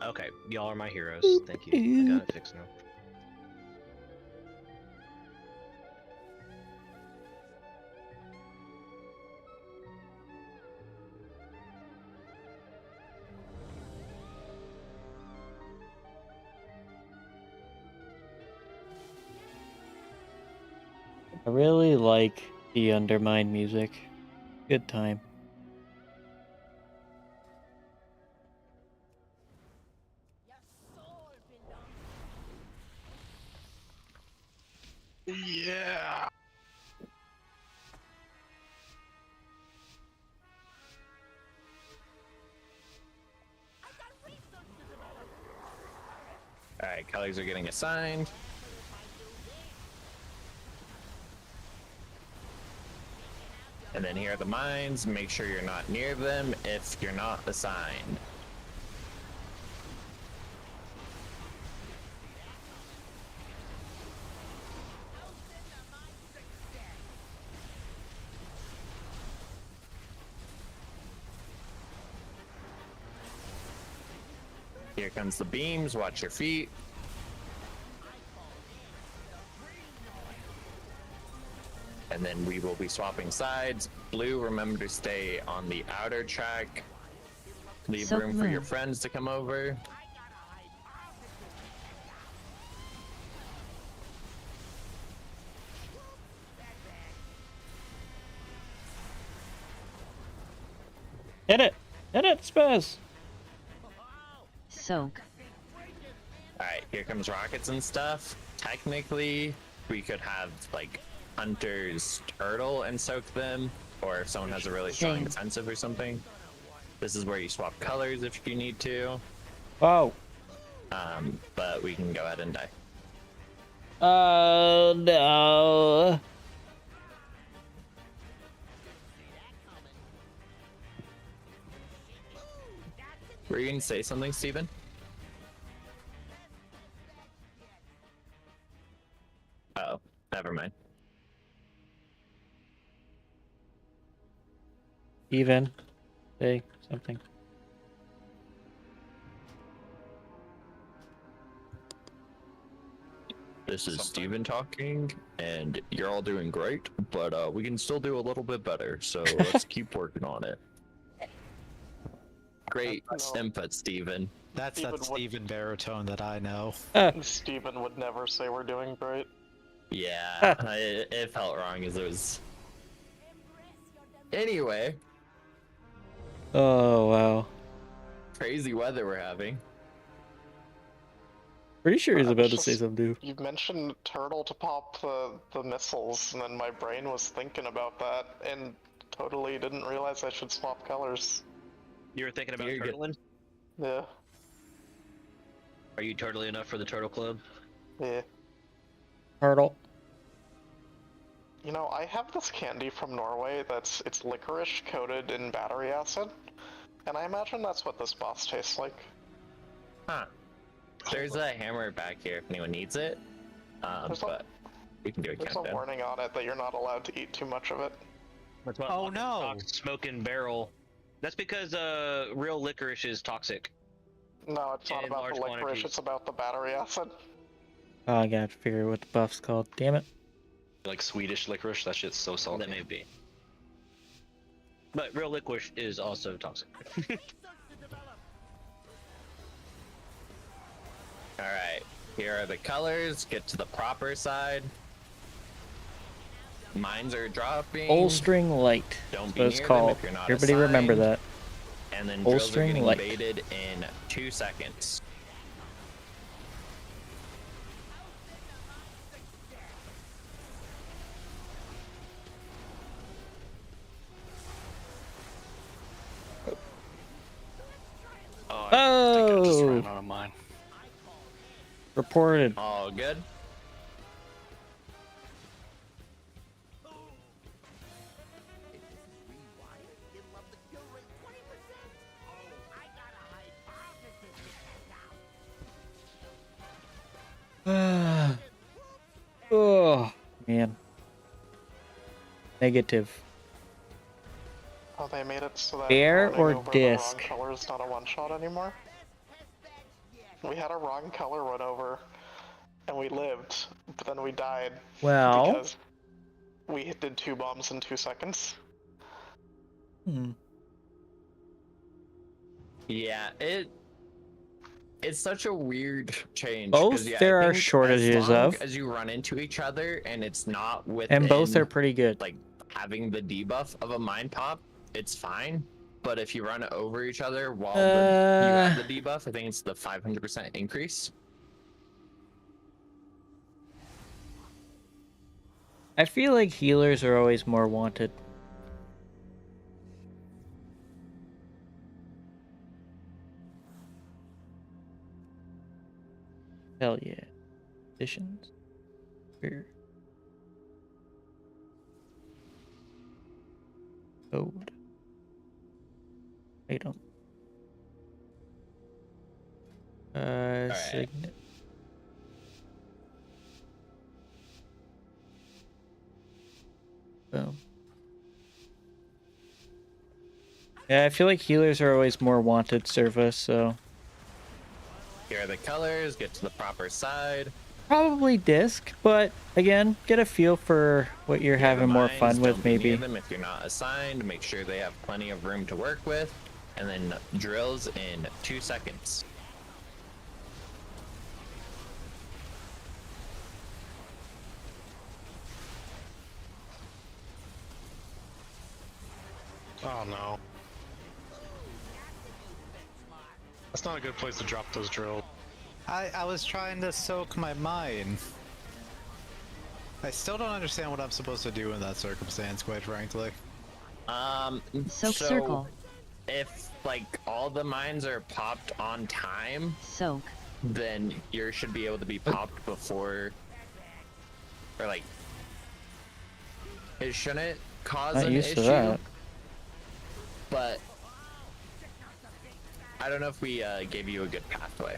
Okay, y'all are my heroes. Thank you. I got it fixed now. I really like the Undermine music. Good time. Yeah. Alright, colors are getting assigned. And then here are the mines. Make sure you're not near them if you're not assigned. Here comes the beams. Watch your feet. And then we will be swapping sides. Blue, remember to stay on the outer track. Leave So room for your blue. friends to come over. Hit it! Hit it, Spaz! Soak. Alright, here comes rockets and stuff. Technically, we could have, like, Hunter's Turtle and soak them, or if someone has a really strong Same. defensive or something. This is where you swap colors if you need to. Wow. But we can go ahead and die. No. Were you gonna say something, Steven? Oh, never mind. Even. Say something. This is Steven talking, and you're all doing great, but we can still do a little bit better, so let's keep working on it. Great input, Steven. That's that Steven baritone that I know. Steven would never say we're doing great. Yeah, it felt wrong as it was. Anyway. Oh, wow. Crazy weather we're having. Pretty sure he's about to say something, dude. You mentioned turtle to pop the missiles, and then my brain was thinking about that, and totally didn't realize I should swap colors. You were thinking about turtling? Yeah. Are you turtly enough for the turtle club? Yeah. Turtle. You know, I have this candy from Norway it's licorice coated in battery acid, and I imagine that's what this boss tastes like. Huh. There's a hammer back here if anyone needs it, but we can do a There's countdown. a warning on it that you're not allowed to eat too much of it. That's what Oh no! Smoking barrel. That's because real licorice is toxic. No, it's not In about large the licorice, quantities. it's about the battery acid. Oh, I gotta figure out what the buff's called. Damn it. Like Swedish licorice, that shit's so salty. That may be. But real licorice is also toxic. Alright, here are the colors. Get to the proper side. Mines are dropping. Bolstering light. Don't That's be what it's near them called. if you're not Everybody remember assigned. that. And then drills are Bolstering getting light. invaded in 2 seconds. Oh, I think I just Oh! ran out of mine. Reported. All good. Oh, man. Negative. Oh, they made it so that Bear running or over disc? the wrong color is not a one-shot anymore. We had a wrong color run over, and we lived, but then we died Well. because we did 2 bombs in 2 seconds. Yeah, it's such a weird change. Both 'cause, yeah, there I are think shortages as long of. as you run into each other and it's not with And both are pretty good. Like having the debuff of a mine pop, it's fine. But if you run over each other while you have the debuff, I think it's the 500% increase. I feel like healers are always more wanted. Hell yeah. Additions. Here. Code. Item. Signet. Boom. Yeah, I feel like healers are always more wanted service, so Here are the colors, get to the proper side. probably disc, but again, get a feel for what you're Here are the having more mines, fun with don't be near maybe. them if you're not assigned, make sure they have plenty of room to work with. And then drills in 2 seconds. Oh no. That's not a good place to drop those drills. I was trying to soak my mine. I still don't understand what I'm supposed to do in that circumstance, quite frankly. Soak so circle. if like all the mines are popped on time, Soak. then yours should be able to be popped before, or like, it shouldn't cause Not an used to issue. that. But I don't know if we gave you a good pathway.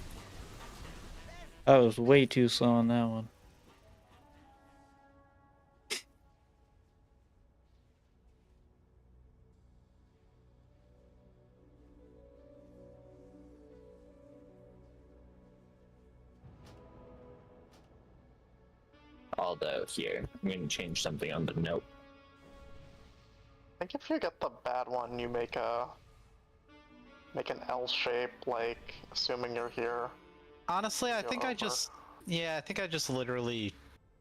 I was way too slow on that one. Although here, I'm going to change something on the note. I think if you get the bad one, you make an L shape, like assuming you're here. Honestly, I Go think I over. just literally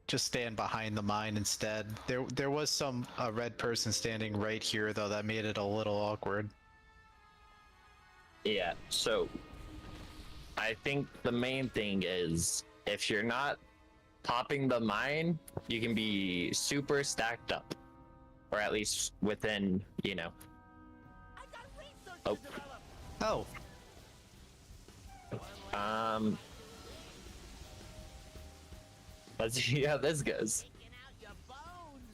just stand behind the mine instead. There was some red person standing right here though that made it a little awkward. Yeah, so I think the main thing is if you're not popping the mine, you can be super stacked up. Or at least within, you know. Oh. Oh. Let's see how this goes.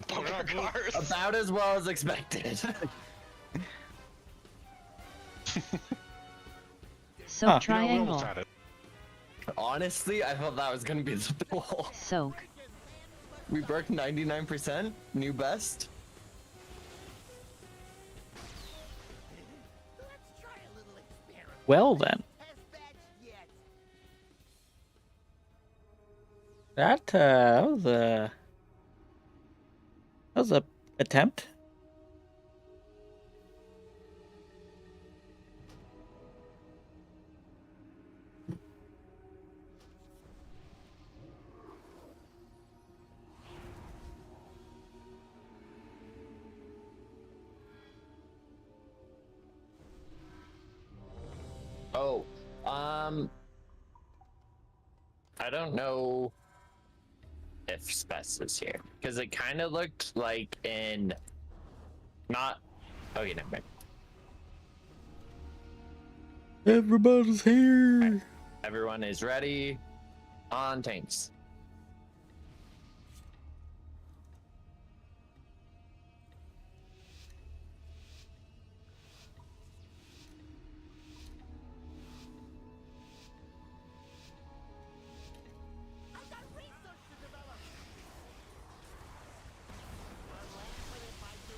Bumper cars. About as well as expected. You So know, we triangle. almost had it. Honestly, I thought that was gonna be the goal. Soak. We broke 99%, new best. Well then. That was a attempt. Oh, I don't know if Spess is here because it kind of looked like in not. Okay, never mind. Everybody's here. Right. Everyone is ready. On tanks.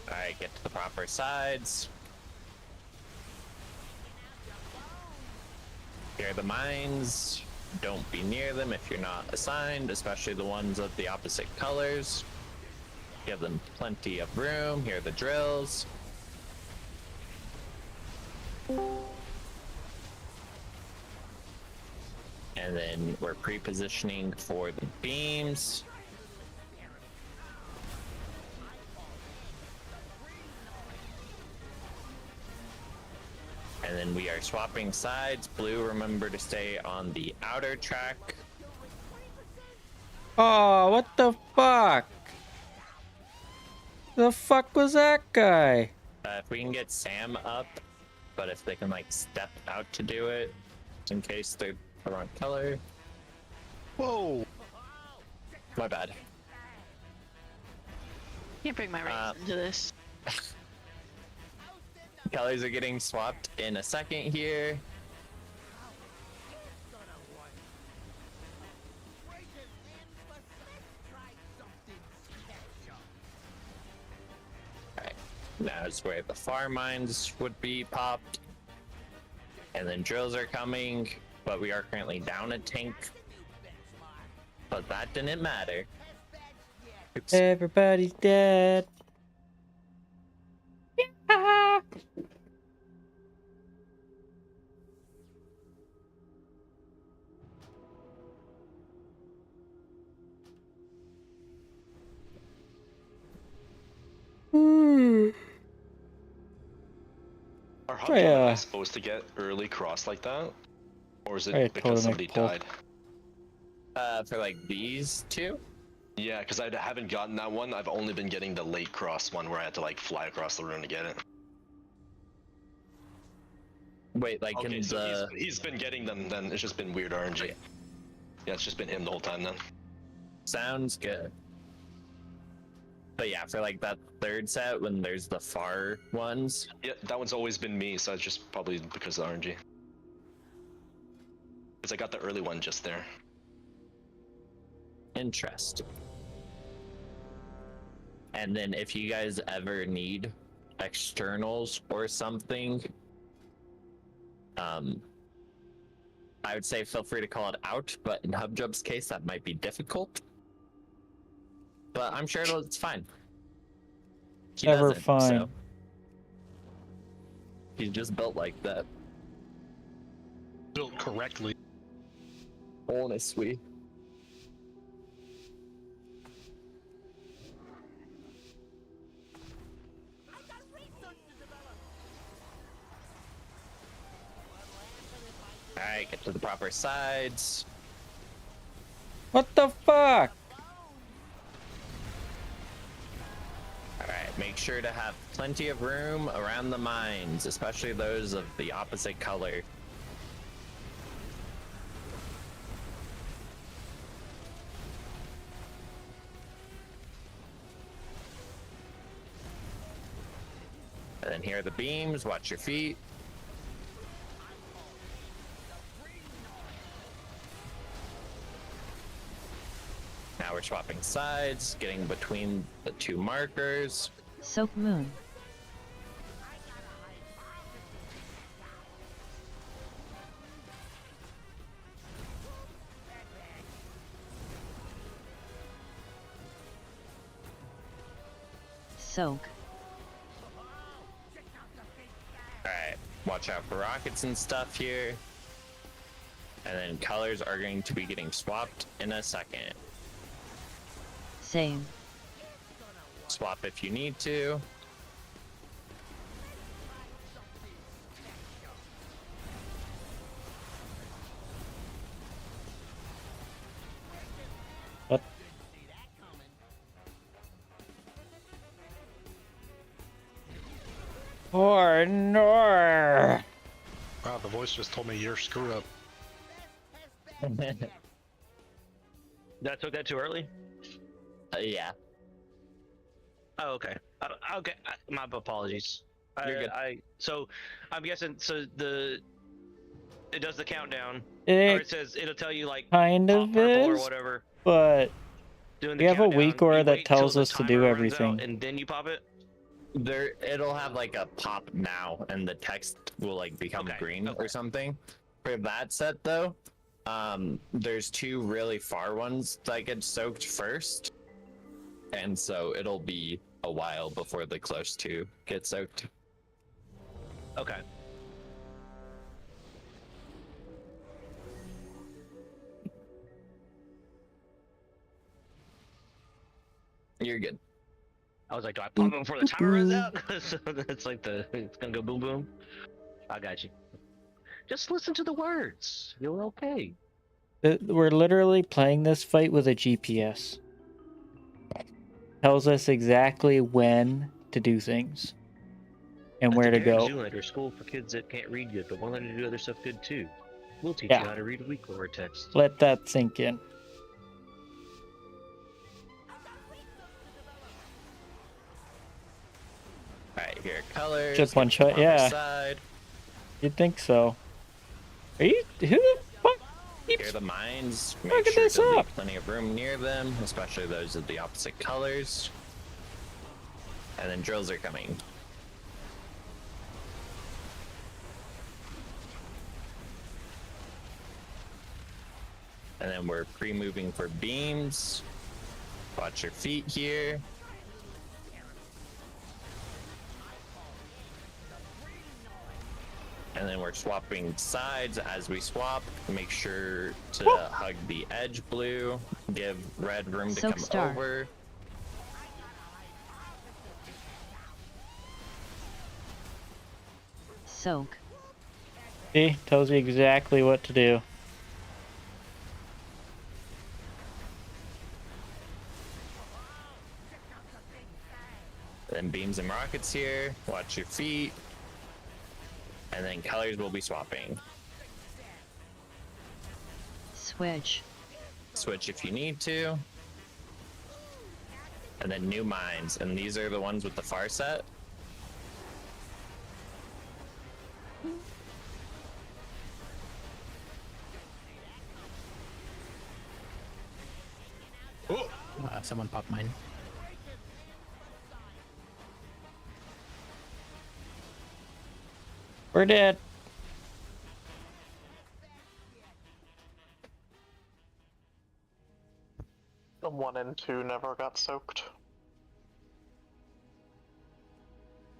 Alright, get to the proper sides. Here are the mines. Don't be near them if you're not assigned, especially the ones of the opposite colors. Give them plenty of room. Here are the drills. And then we're pre-positioning for the beams. And then we are swapping sides. Blue, remember to stay on the outer track. Oh, what the fuck? The fuck was that guy? If we can get Sam up, but if they can like step out to do it, in case they're the wrong color. Whoa! My bad. Can't bring my race into this. Colors are getting swapped in a second here. Alright, now is where the farm mines would be popped. And then drills are coming, but we are currently down a tank. But that didn't matter. Oops. Everybody's dead. Yeah. Are hub Try, Gemini supposed to get early cross like that? Or is Try a it because somebody totem died? For like these two? Yeah, because I haven't gotten that one. I've only been getting the late cross one where I had to like fly across the room to get it. Wait, like Okay, in so the... he's been getting them then. It's just been weird RNG. Okay. Yeah, it's just been him the whole time then. Sounds good. But yeah, for like that third set, when there's the far ones. Yeah, that one's always been me, so it's just probably because of RNG. Because I got the early one just there. Interesting. And then if you guys ever need externals or something, I would say feel free to call it out, but in HubJub's case, that might be difficult. but I'm sure it's fine. He Never doesn't, fine. so he's just built like that. Built correctly. Honestly. Alright, get to the proper sides. What the fuck? Alright, make sure to have plenty of room around the mines, especially those of the opposite color. And then here are the beams, watch your feet. Now we're swapping sides, getting between the two markers. Soak moon. Soak. Alright, watch out for rockets and stuff here. And then colors are going to be getting swapped in a second. Same. Swap if you need to. What? Or nor. Wow, the voice just told me you're screwed up. Did I took that too early? Yeah. Oh, okay. Okay. My apologies. You're good. So I'm guessing. So it does the countdown, or It it says it'll tell you like kind pop of purple or is, whatever. but Doing the we have a countdown, week order you that wait till tells the us to timer do runs everything. out, and then you pop it. It'll have like a pop now, and the text will like become green or something. For that set though, there's two really far ones that get soaked first, and so it'll be a while before the close two get soaked. Okay. You're good. I was like, do I pop it before the timer runs out? So it's like it's gonna go boom boom. I got you. Just listen to the words. You're okay. We're literally playing this fight with a GPS. Tells us exactly when to do things and where to go. Zoolander, school for kids that can't read good, but want to learn to do other stuff good too. We'll teach Yeah. you how to read a week word text. Let that sink in. Alright, here are colors. Just one get to the shot, proper yeah. Side. You'd think so. Are you? Who the fuck? Here are the mines. Make Look at sure this to leave up. plenty of room near them, especially those of the opposite colors. And then drills are coming. And then we're pre-moving for beams. Watch your feet here. And then we're swapping sides. As we swap, make sure to hug the edge blue. Give red room to Soak come star. over. Soak. See, tells you exactly what to do. Then beams and rockets here. Watch your feet. And then colors will be swapping. Switch. Switch if you need to. And then new mines. And these are the ones with the far set. Someone popped mine. We're dead. 1 and 2 never got soaked.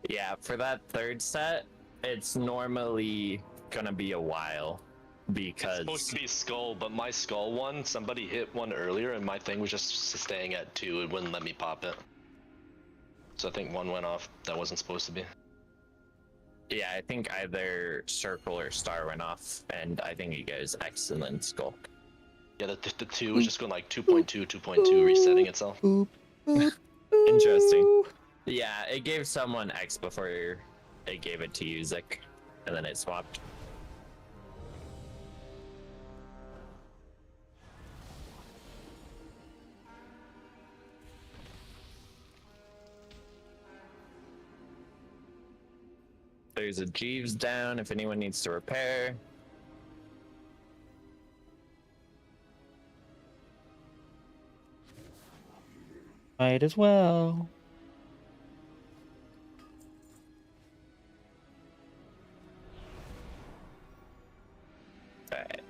Yeah, for that third set, it's normally gonna be a while because It's supposed to be skull, but my skull one, somebody hit one earlier, and my thing was just staying at 2. It wouldn't let me pop it. So I think one went off that wasn't supposed to be. yeah, I think either circle or star went off, and I think you guys X and then skull. Yeah, the 2 was just going like 2.2, 2.2, resetting itself. Interesting. Yeah, it gave someone X before it gave it to you, Zik, and then it swapped. There's a Jeeves down if anyone needs to repair. Might as well. Alright.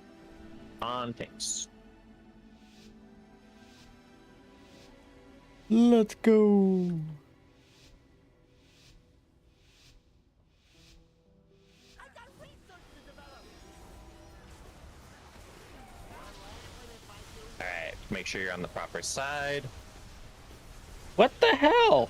On things. Let's go. Alright, make sure you're on the proper side. What the hell?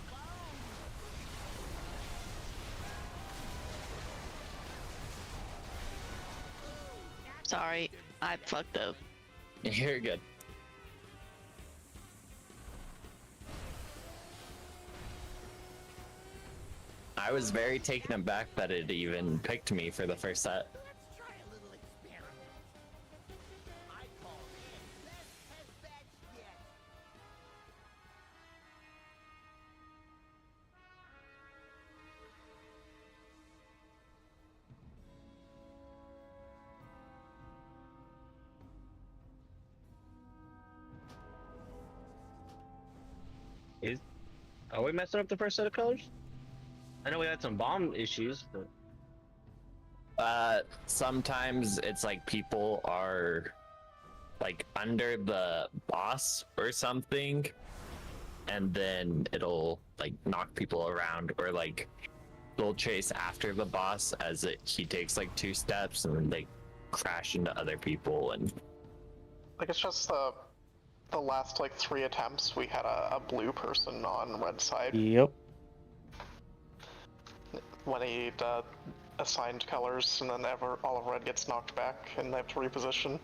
Sorry, I fucked up. You're good. I was very taken aback that it even picked me for the first set. Are we messing up the first set of colors? I know we had some bomb issues, but Sometimes it's like people are like under the boss or something, and then it'll like knock people around, or like they'll chase after the boss as he takes like 2 steps and then they crash into other people. And Like, it's just the last, like, 3 attempts, we had a blue person on red side. Yep. When he assigned colors, and then all of red gets knocked back, and they have to reposition.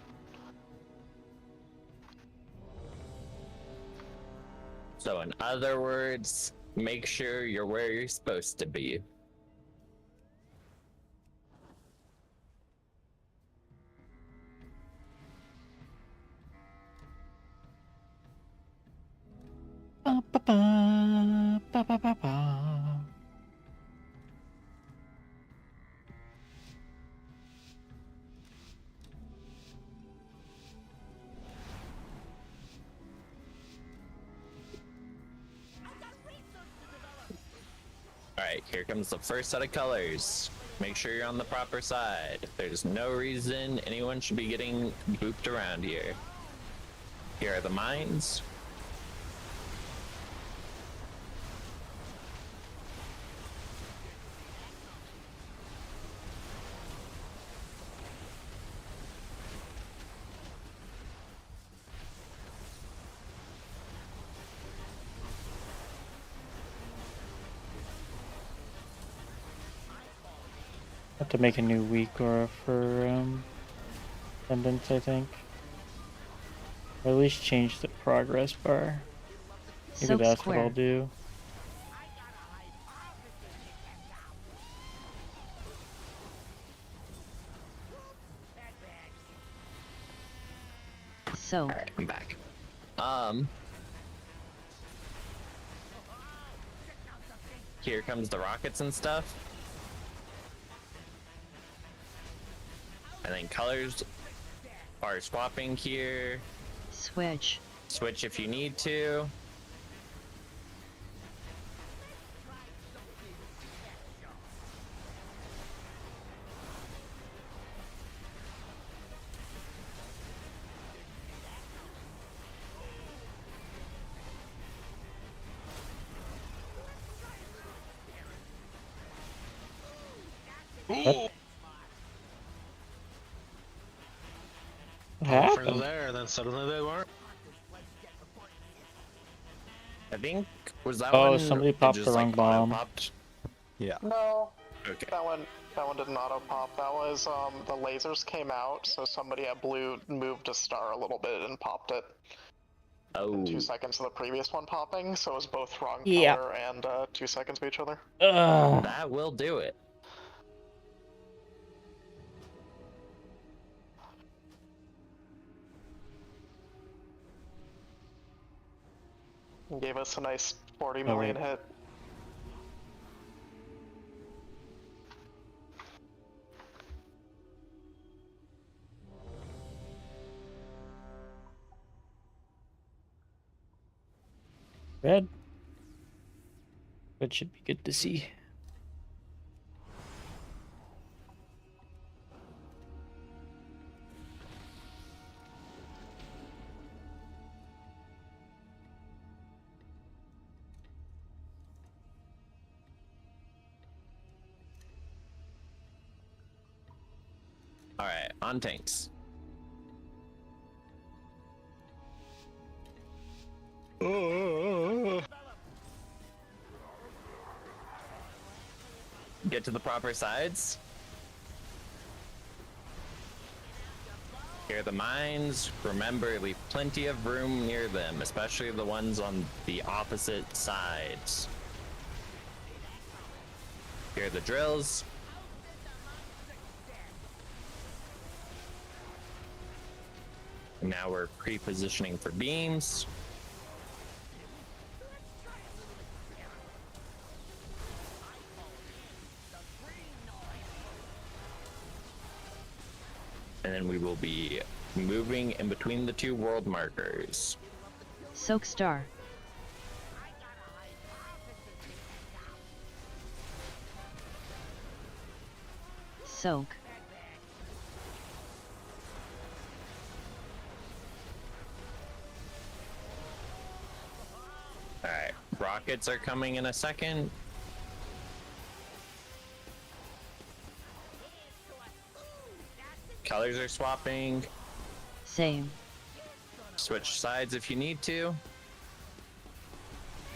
so in other words, make sure you're where you're supposed to be. Ba, ba, ba, ba, ba, ba, ba. Alright, here comes the first set of colors. Make sure you're on the proper side. There's no reason anyone should be getting booped around here. Here are the mines. Have to make a new week or for attendance, I think. Or at least change the progress bar. Maybe Silk that's Square. what I'll do. So. Alright, I'm back. Here comes the rockets and stuff. And then colors are swapping here. Switch. Switch if you need to. Ooh! What All the friends were happened? there, and then suddenly they weren't. I think was that Oh, one somebody it popped just the wrong like auto bomb. popped? Yeah. No, Okay. that one didn't auto pop. That was the lasers came out, so somebody at blue moved a star a little bit and popped it. In 2 Oh. seconds of the previous one popping, so it was both wrong Yeah. color and 2 seconds of each other. That will do it. Gave us a nice 40 Oh, million wait. hit. Red. Red should be good to see. All right, on tanks. Get to the proper sides. Clear the mines. Remember, leave plenty of room near them, especially the ones on the opposite sides. Clear the drills. Now we're pre-positioning for beams. And then we will be moving in between the two world markers. Soak star. Soak. Alright, rockets are coming in a second. Colors are swapping. Same. Switch sides if you need to.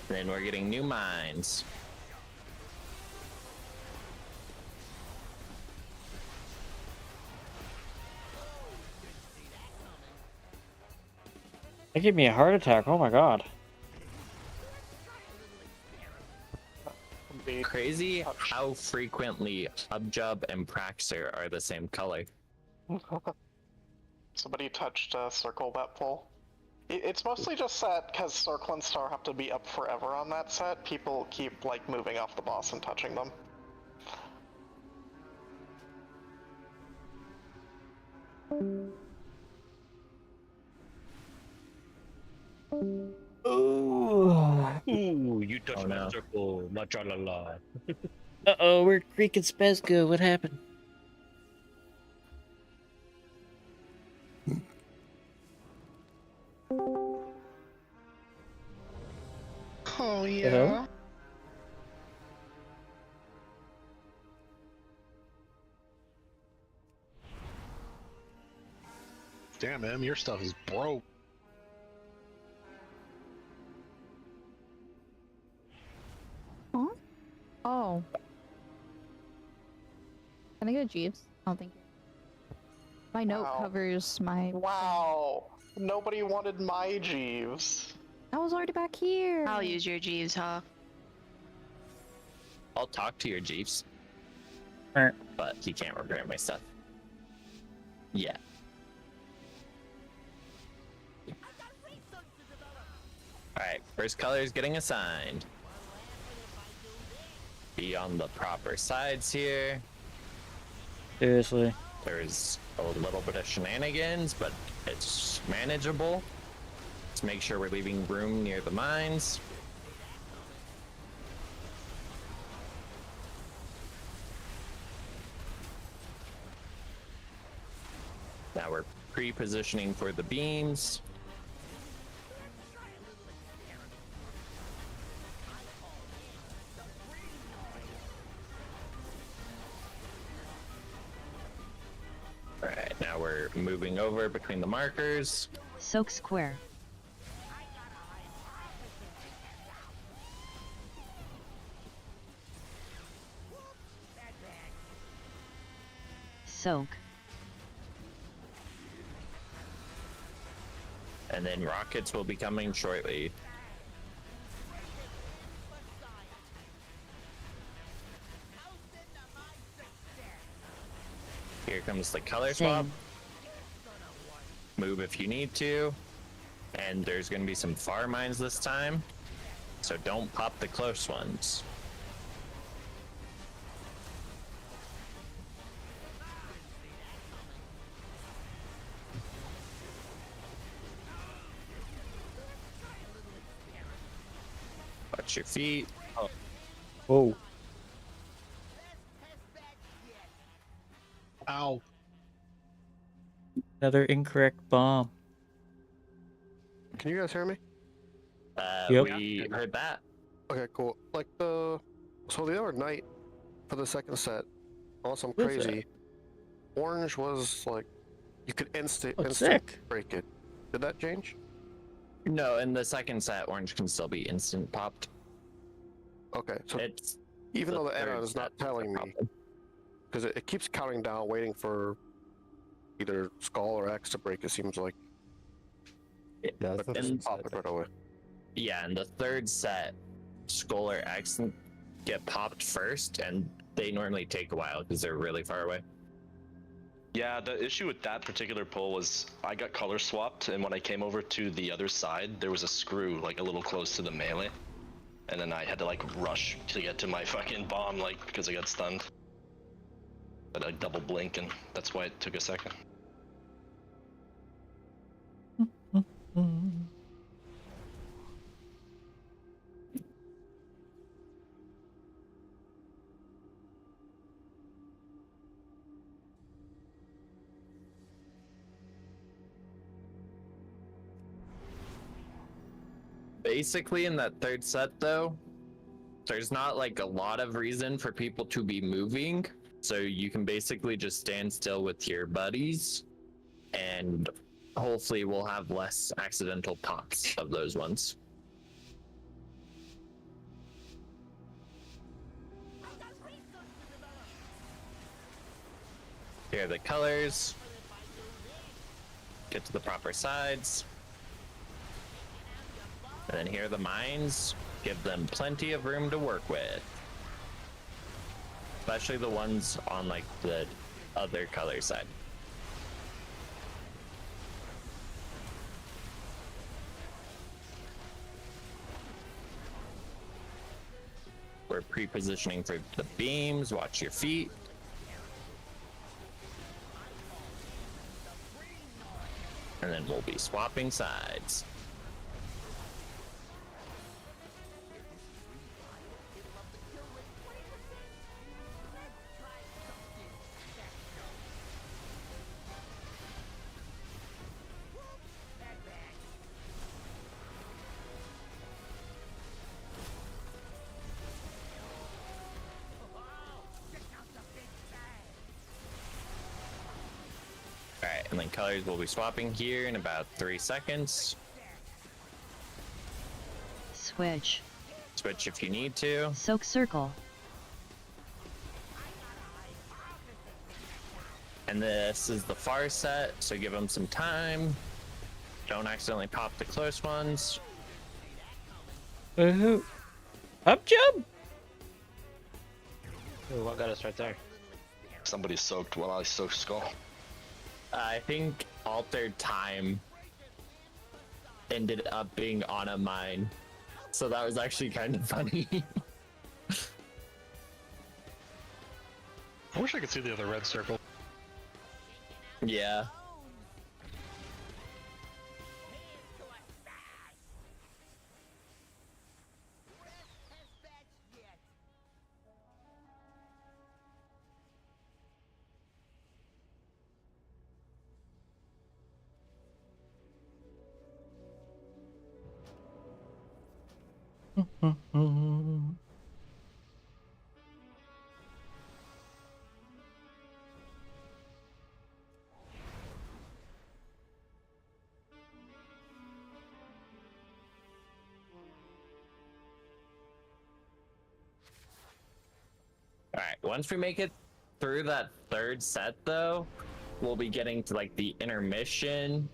Then we're getting new mines. That gave me a heart attack. Oh my god. Crazy how frequently Hubjub and Praxer are the same color. Somebody touched circle that pole. It's mostly just that because Circle and Star have to be up forever on that set, people keep like moving off the boss and touching them. Ooh, you touched Oh, my no. circle, machalala. Uh-oh, we're Greek and Spezco. What happened? Oh yeah. Damn, Em, your stuff is broke. Huh? Oh. Can I get a Jeeves? I don't think. My note Wow. covers my. Wow! Nobody wanted my Jeeves. I was already back here. I'll use your Jeeves, huh? I'll talk to your Jeeves. Alright. But he can't repair my stuff. Yeah. Alright, first color is getting assigned. Be on the proper sides here. Seriously. There's a little bit of shenanigans, but it's manageable. Let's make sure we're leaving room near the mines. Now we're pre-positioning for the beams. start moving over between the markers. Soak square. Soak. And then rockets will be coming shortly. Here comes the color swap. Move if you need to. And there's going to be some far mines this time. So don't pop the close ones. Watch your feet. Oh. Whoa. Ow. Another incorrect bomb. Can you guys hear me? Yep. We heard that. Okay, cool. Like so the other night for the second set, unless I'm What is crazy, orange was like you could instant sick. break it. Did that change? No, in the second set, orange can still be instant popped. Okay, so It's even though the third error is not set that's telling the me, because it keeps counting down, waiting for either skull or X to break. It seems like. Yeah, But just pop it right away. Yeah, in the third set, Skull or X get popped first, and they normally take a while because they're really far away. Yeah, the issue with that particular pull was I got color swapped, and when I came over to the other side, there was a screw like a little close to the melee, and then I had to like rush to get to my fucking bomb, like because I got stunned. But I double blink, and that's why it took a second. Basically, in that third set, though, there's not like a lot of reason for people to be moving, so you can basically just stand still with your buddies, and hopefully we'll have less accidental pops of those ones. Here are the colors. Get to the proper sides. And then here are the mines. Give them plenty of room to work with. Especially the ones on like the other color side. We're pre-positioning for the beams. Watch your feet. And then we'll be swapping sides. Alright, and then colors will be swapping here in about 3 seconds. Switch. Switch if you need to. Soak circle. And this is the far set, so give them some time. Don't accidentally pop the close ones. Up jump! Ooh, what got us right there? Somebody soaked while I soaked skull. I think altered time ended up being on a mine. So that was actually kind of funny. I wish I could see the other red circle. Yeah. Alright, once we make it through that third set, though, we'll be getting to, like, the intermission,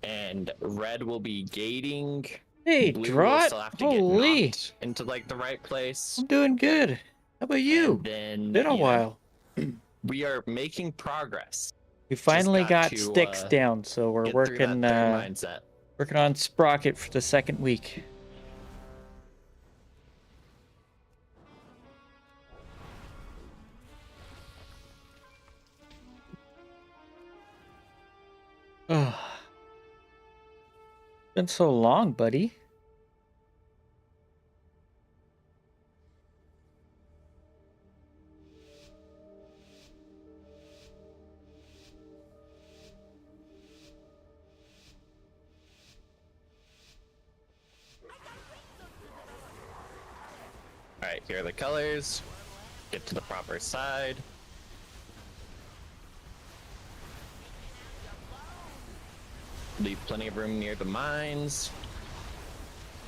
and red will be gating. Hey, Blue will Draught! still have to Holy! get knocked into, like, the right place. I'm doing good. How about you? And then, Been a you know, while. we are making progress. We finally got to, sticks down, so we're get through working that third mindset. working on Sprocket for the second week. Oh. Been so long, buddy. Alright, here are the colors. Get to the proper side. Leave plenty of room near the mines.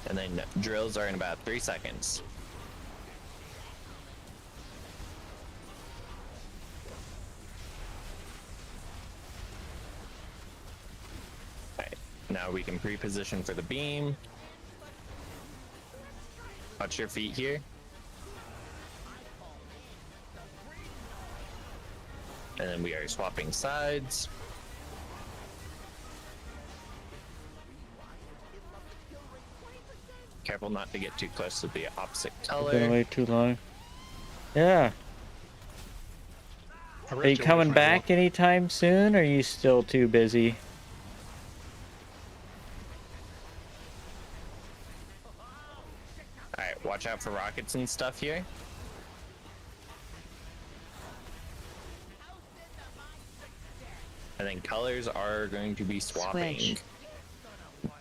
And then drills are in about 3 seconds. Alright, now we can pre-position for the beam. Watch your feet here. And then we are swapping sides. Careful not to get too close to the opposite color. Been away too long. Yeah. Are you coming back anytime soon, or are you still too busy? Alright, watch out for rockets and stuff here. And then colors are going to be swapping.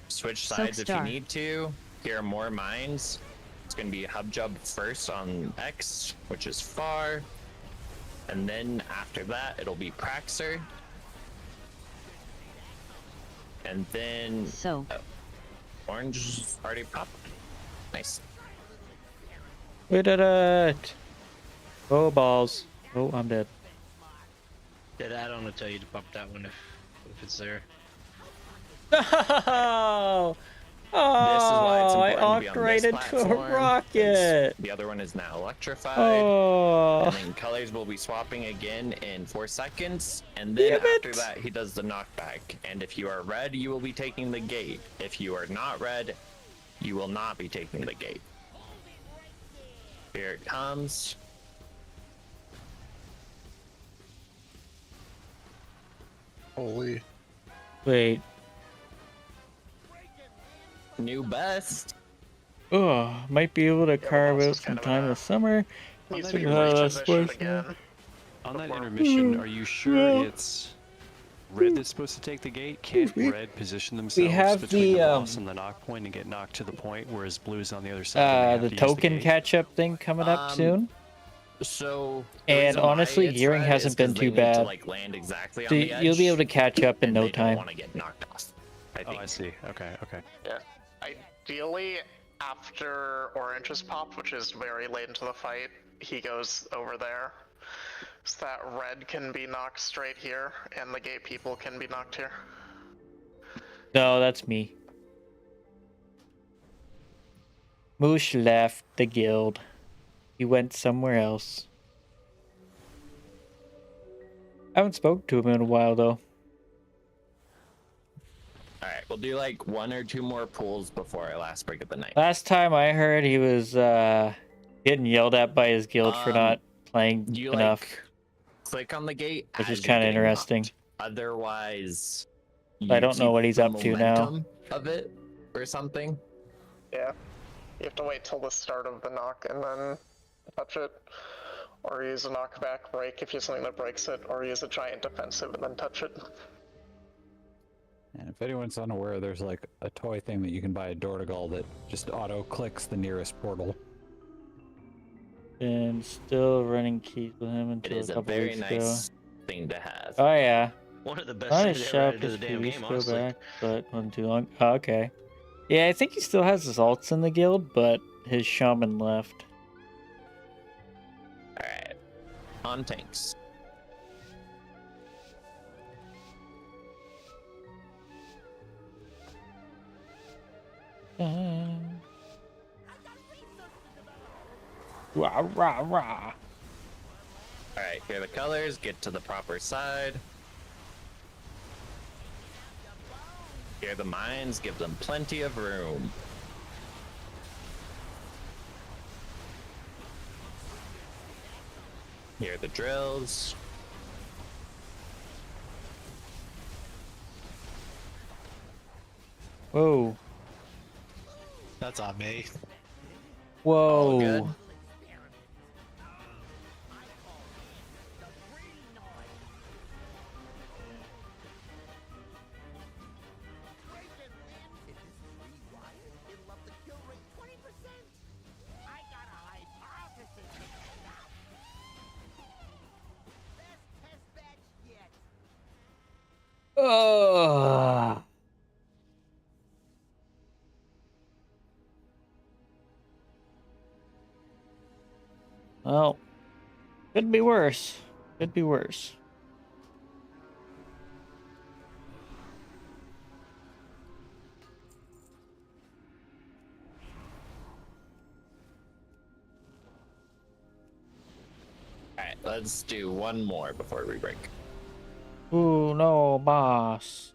Switch sides if you need to. Here are more mines. It's going to be hub jump first on X, which is far. And then after that, it'll be Praxer. And then... orange is already popped. Nice. We did it! Oh, balls. Oh, I'm dead. Did I don't tell you to pump that one if it's there. Oh! This is why it's I important to be on right this into a platform, rocket. The other one is now electrified. Oh. And then colors will be swapping again in 4 seconds. And then after that, he does the knockback. And if you are red, you will be taking the gate. If you are not red, you will not be taking the gate. Here it comes. Holy. Wait. New best. Oh, might be able to carve out some time this summer. On that Figure out how to intermission, split on that intermission, are you sure it's red that's supposed to take the gate? Can't red position themselves have between the, the boss and the knock point and get knocked to the point, whereas blue's on the other side? and they have the to use token gate? catch-up thing coming up soon. So And honestly, gearing hasn't been too bad. To, like, land exactly So on the edge, you'll be able to catch up in no time. want to get knocked off. Oh, I see. Okay, okay. Yeah. Ideally, after orange is popped, which is very late into the fight, he goes over there. So that red can be knocked straight here, and the gate people can be knocked here. No, that's me. Moosh left the guild. He went somewhere else. I haven't spoken to him in a while, though. Alright, we'll do like 1 or 2 more pulls before our last break of the night. Last time I heard, he was getting yelled at by his guild for not playing you enough. Like, click on the gate, which is as you're kind of getting interesting. knocked. Otherwise, I don't know what he's up to now. momentum of it or something. Yeah. You have to wait till the start of the knock and then touch it. Or use a knockback break if you have something that breaks it, or use a giant defensive and then touch it. And if anyone's unaware, there's like a toy thing that you can buy at Dortigal that just auto-clicks the nearest portal. And still running keys with him It until is a a couple very weeks nice ago. thing to have. Oh yeah. One of the best Not as things ever sharp added to as the damn previous, game, go honestly. back, but wasn't too long. Oh, okay. Yeah, I think he still has his alts in the guild, but his shaman left. on tanks. Rah, rah, rah. Alright, here are the colors. Get to the proper side. Here are the mines. Give them plenty of room. Here are the drills. Whoa. That's on me. All good. Whoa. Ugh. Well, could be worse. Could be worse. Alright, let's do one more before we break. Ooh, no, boss.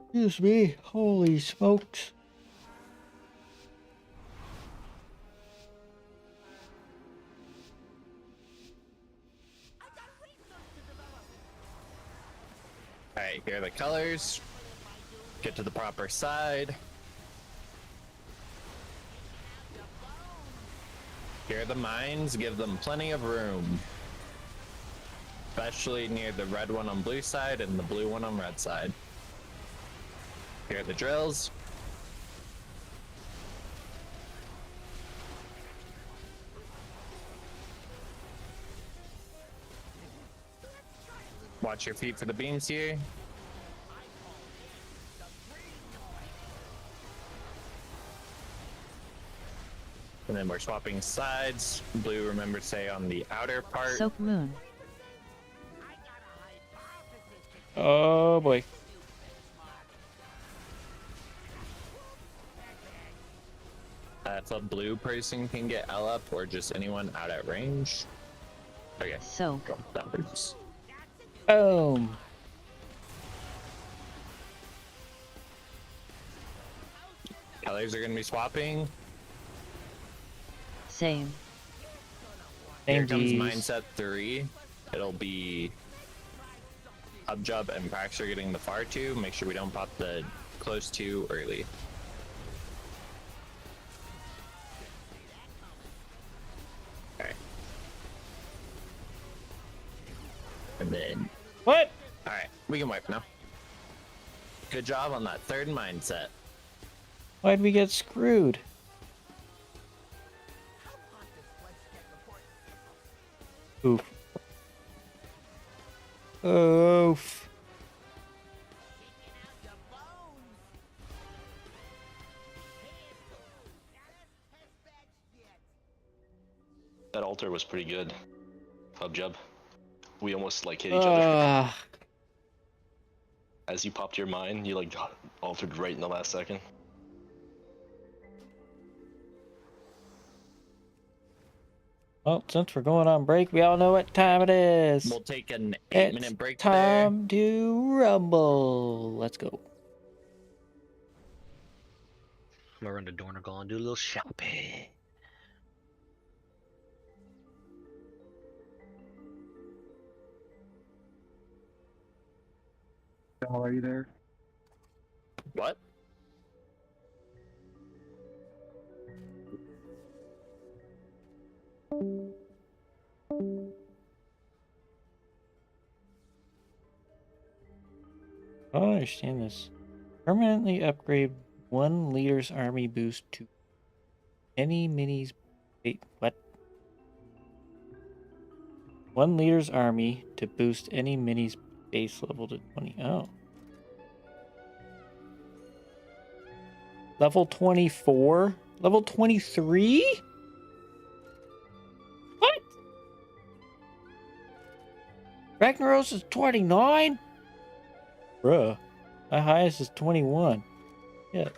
Excuse me. Holy smokes. Alright, here are the colors. Get to the proper side. Here are the mines. Give them plenty of room. Especially near the red one on blue side and the blue one on red side. Here are the drills. Watch your feet for the beams here. And then we're swapping sides. Blue, remember to stay on the outer part. Soak Moon. Oh boy. If a blue person can get L up or just anyone out at range. Okay. Soak. Go. That works. Boom. Colors are going to be swapping. Same. Here Same comes Ds. Mindset 3. It'll be Hub Jub and Praxer getting the far 2. Make sure we don't pop the close 2 early. Okay. And then... What? Alright, we can wipe now. Good job on that third mindset. Why'd we get screwed? Oof. Oof. That altar was pretty good. Hub Jub. We almost like hit each other. As you popped your mine, you like altered right in the last second. Well, since we're going on break, we all know what time it is. We'll take an 8 It's minute break time to rumble. Let's go. I'm gonna run to Dornagal and do a little shopping. How are you there? What? I don't understand this. Permanently upgrade one leader's army boost to any minis. Wait, what? One leader's army to boost any mini's base level to 20. Oh. Level 24? Level 23? What? Ragnaros is 29? Bruh. My highest is 21. Yeah.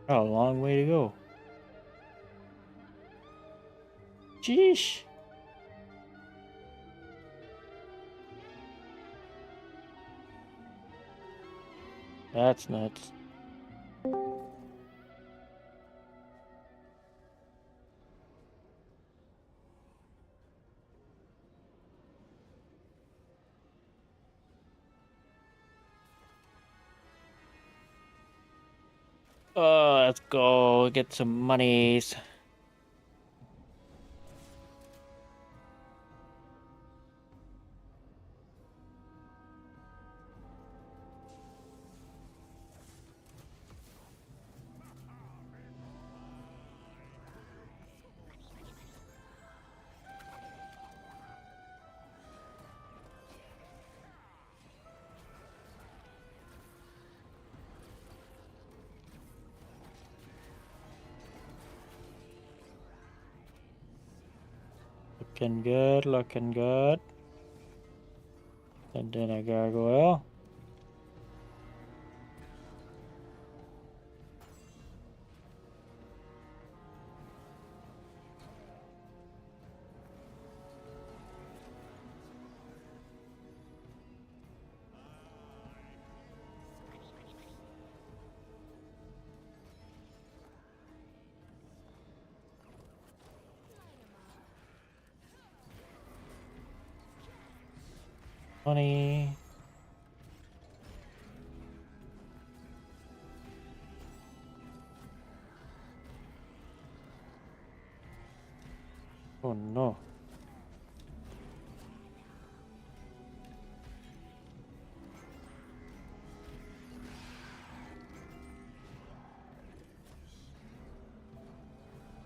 Got a long way to go. Jeesh. That's nuts. Oh, let's go get some monies. Looking good, looking good. And then a gargoyle. Money. Oh no.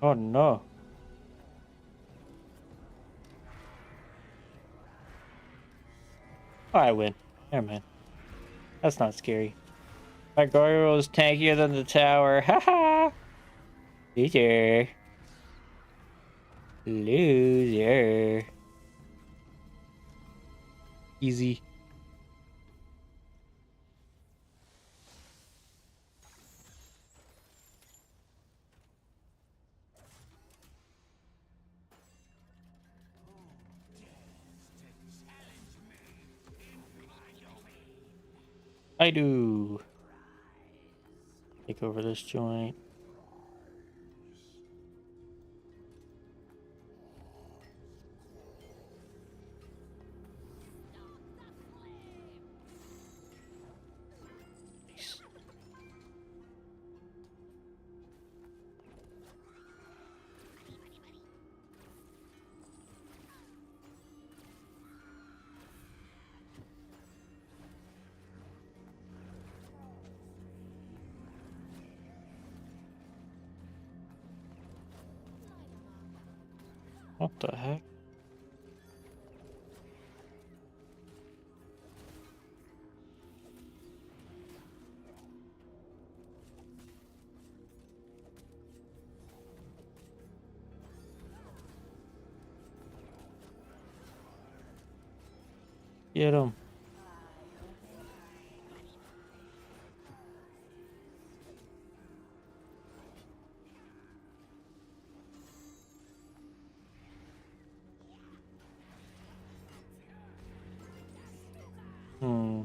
Oh no. Oh, I win. Never mind. That's not scary. My gargoyle is tankier than the tower. Haha. Loser. Loser. Easy. I do. Take over this joint. What the heck? Get him. Hmm.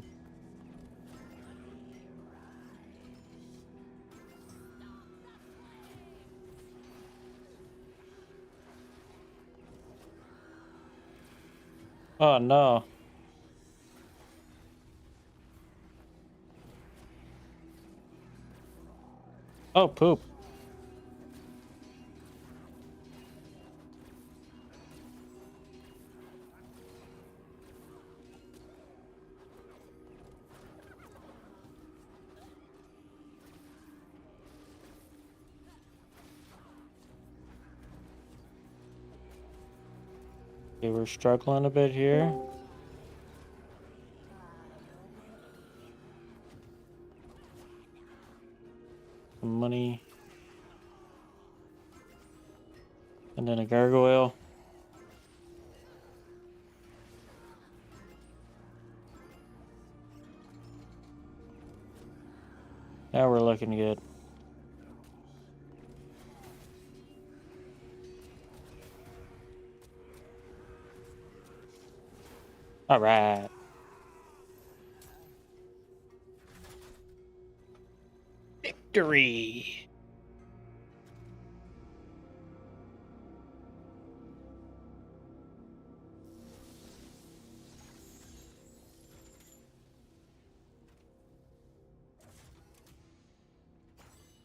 Oh no. Oh poop. Okay, we're struggling a bit here. Some money. And then a gargoyle. Now we're looking good. All right. Victory.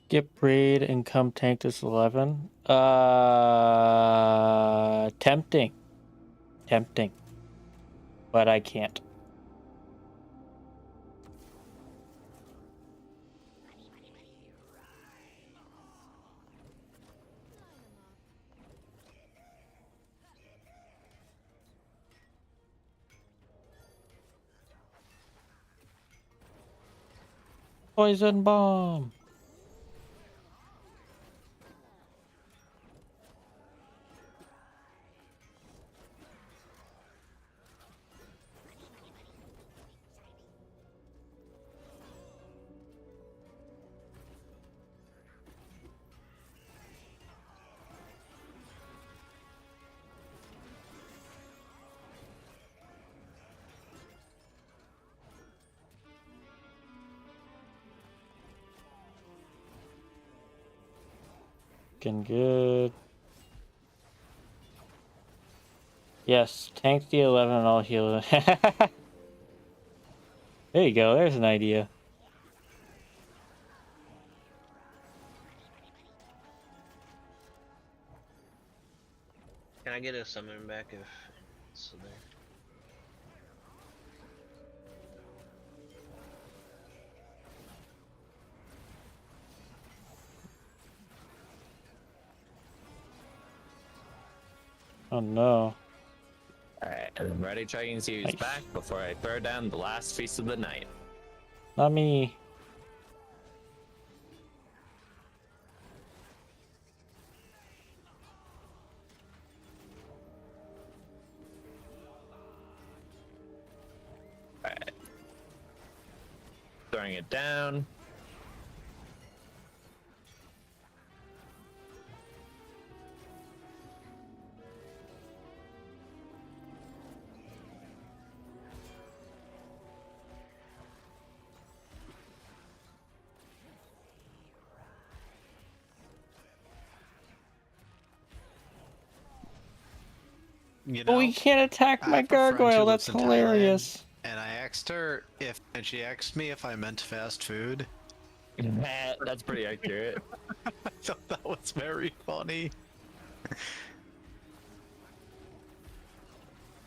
Skip raid and come tank this 11. Tempting. Tempting. But I can't. Poison bomb. Looking good. Yes, tank the 11 and I'll heal it. There you go, there's an idea. Can I get a summon back if it's there? Oh no. Alright, I'm ready checking to see who's Nice. back before I throw down the last feast of the night. Not me. Alright. Throwing it down. You Oh, know, you can't attack I my have a friend who gargoyle. lives That's in hilarious. Thailand, and I asked her if, and she asked me if I meant fast food. That's pretty accurate. I thought that was very funny.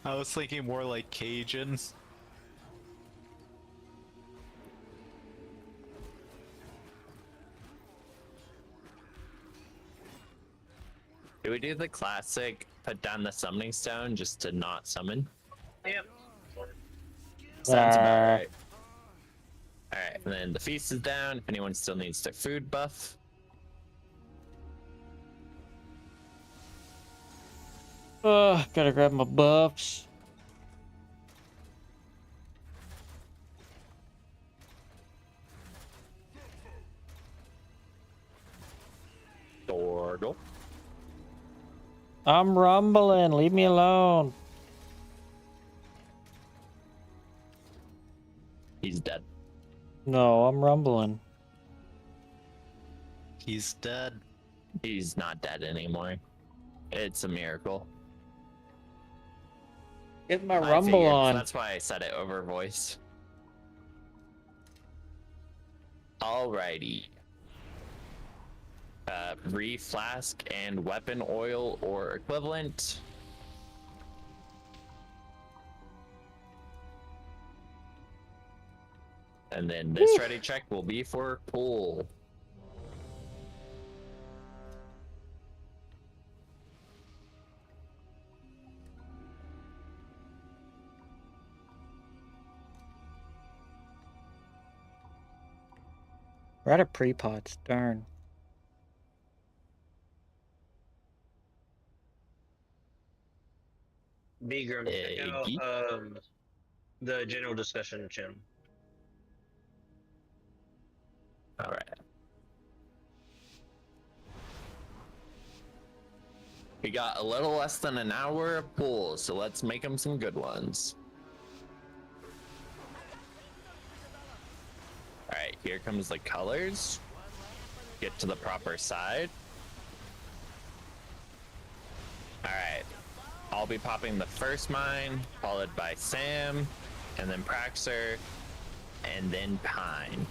I was thinking more like Cajun. Do we do the classic put down the summoning stone just to not summon? Yep. Sounds about right. Alright, and then the feast is down if anyone still needs their food buff. Gotta grab my buffs. Dorgle. I'm rumbling. Leave me alone. He's dead. No, I'm rumbling. He's dead. He's not dead anymore. It's a miracle. Get my I rumble figured, so on. that's why I said it over voice. Alrighty. Flask and weapon oil or equivalent. And then this ready check will be for pool. We're out of pre-pots, darn. Begram, check out the general discussion channel. All right. We got a little less than an hour of pools, so let's make them some good ones. All right, here comes the colors. Get to the proper side. All right, I'll be popping the first mine, followed by Sam, and then Praxer, and then Pine.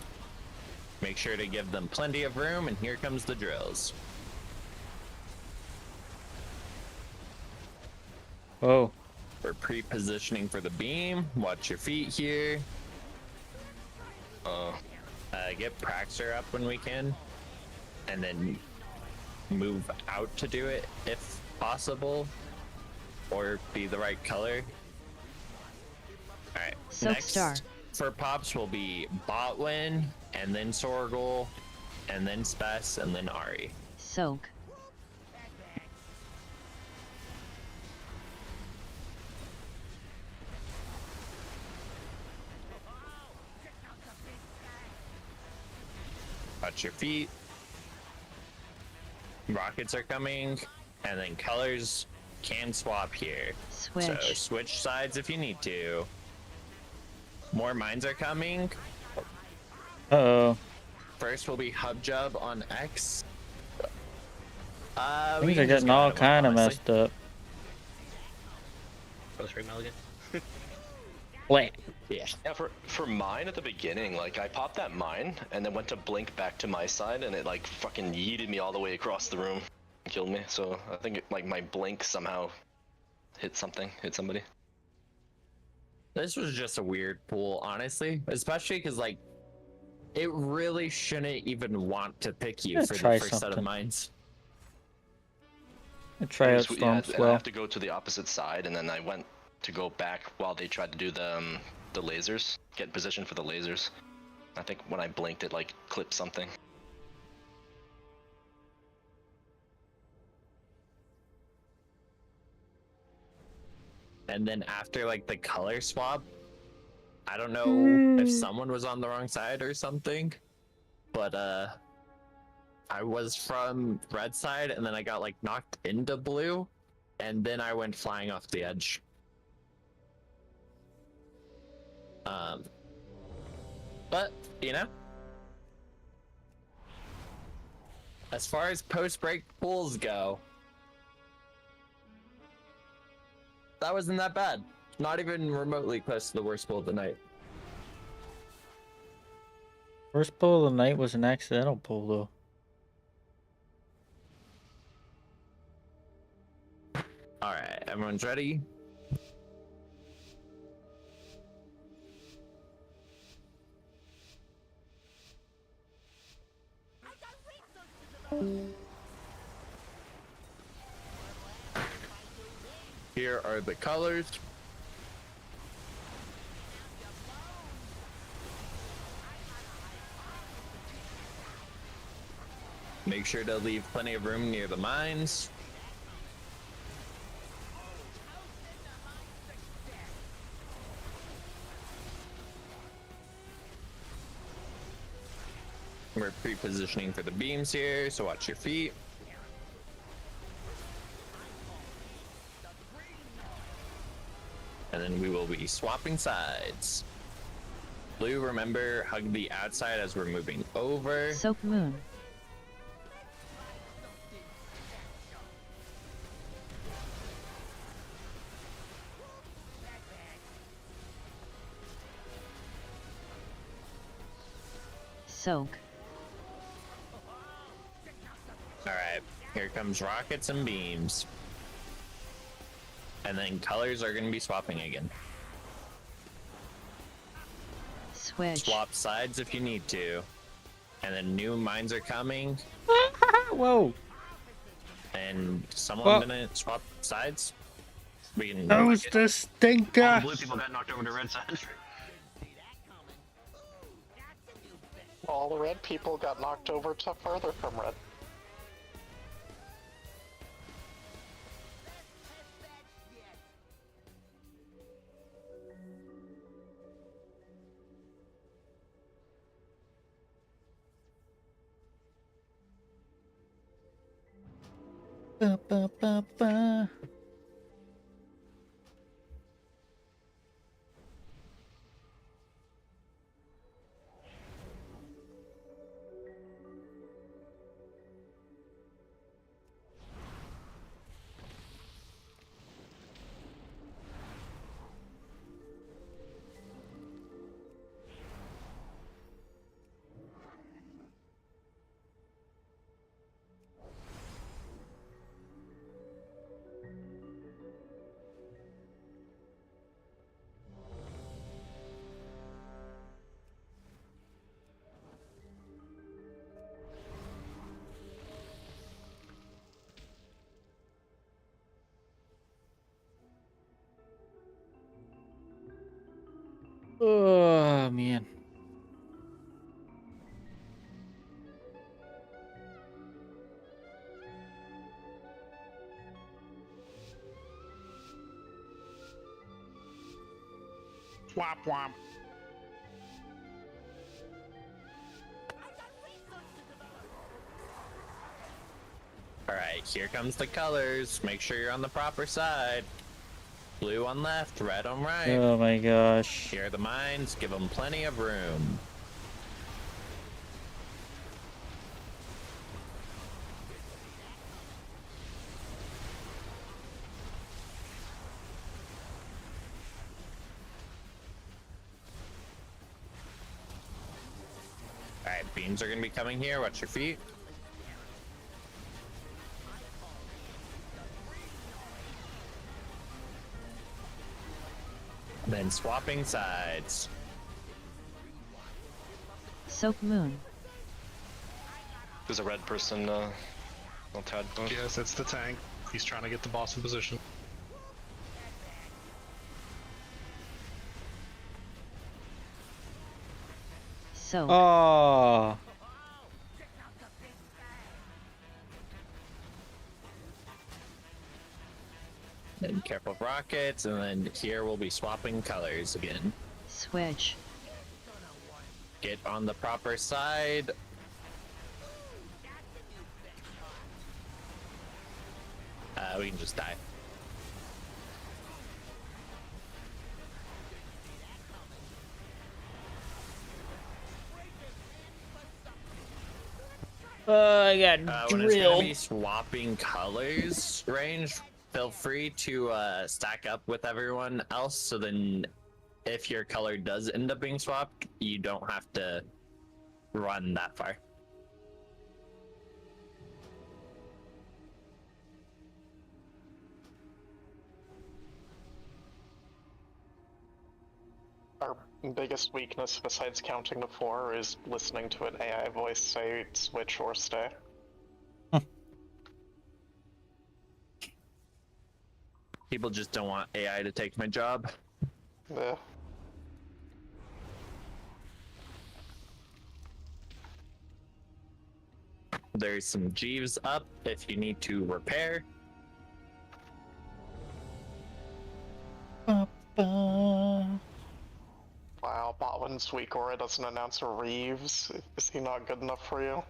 Make sure to give them plenty of room, and here comes the drills. Whoa. We're pre-positioning for the beam. Watch your feet here. Get Praxer up when we can, and then move out to do it if possible, or be the right color. All right. Next for pops will be Botwin, and then Sorgel, and then Spess, and then Ari. Soak. Watch your feet. Rockets are coming, and then colors can swap here. Switch. So switch sides if you need to. More mines are coming. Uh-oh. First will be Hub Jub on X. Things are getting all kind of messed up. Post ring mulligan. Wait. Yeah. Yeah, for mine at the beginning, like I popped that mine and then went to blink back to my side and it like fucking yeeted me all the way across the room and killed me. So I think like my blink somehow hit somebody. This was just a weird pool, honestly. Especially because like it really shouldn't even want to pick you for the first set of mines. Try out Yeah, Storm and I Swell. have to go to the opposite side and then I went to go back while they tried to do the lasers, get position for the lasers. I think when I blinked it like clipped something. And then after like the color swap, I don't know if someone was on the wrong side or something, but I was from red side and then I got like knocked into blue and then I went flying off the edge. But you know, as far as post-break pools go, that wasn't that bad. Not even remotely close to the worst pool of the night. First pull of the night was an accidental pull, though. Alright, everyone's ready? Here are the colors. Make sure to leave plenty of room near the mines. We're pre-positioning for the beams here, so watch your feet. And then we will be swapping sides. Blue, remember, hug the outside as we're moving over. Soak Moon. Soak. Alright, here comes rockets and beams. And then colors are going to be swapping again. Switch. Swap sides if you need to. And then new mines are coming. Whoa. And someone gonna swap sides? We can. Who's the stinker? All the blue people got knocked over to red side. All the red people got knocked over to further from red. Ba, ba, ba, ba. Oh man. Womp womp. Alright, here comes the colors. Make sure you're on the proper side. Blue on left, red on right. Oh my gosh. Here are the mines. Give them plenty of room. Alright, beams are going to be coming here. Watch your feet. Then swapping sides. Soak Moon. There's a red person, Tad. Yes, it's the tank. He's trying to get the boss in position. Soak. Oh. And careful of rockets, and then here we'll be swapping colors again. Switch. Get on the proper side. We can just die. I got When it's gonna drilled. be swapping colors range, feel free to stack up with everyone else, so then if your color does end up being swapped, you don't have to run that far. Our biggest weakness besides counting to 4 is listening to an AI voice say switch or stay. People just don't want AI to take my job. Yeah. There's some Jeeves up if you need to repair. Ba, ba. Wow, Botwin's weak aura doesn't announce a Reeves. Is he not good enough for you?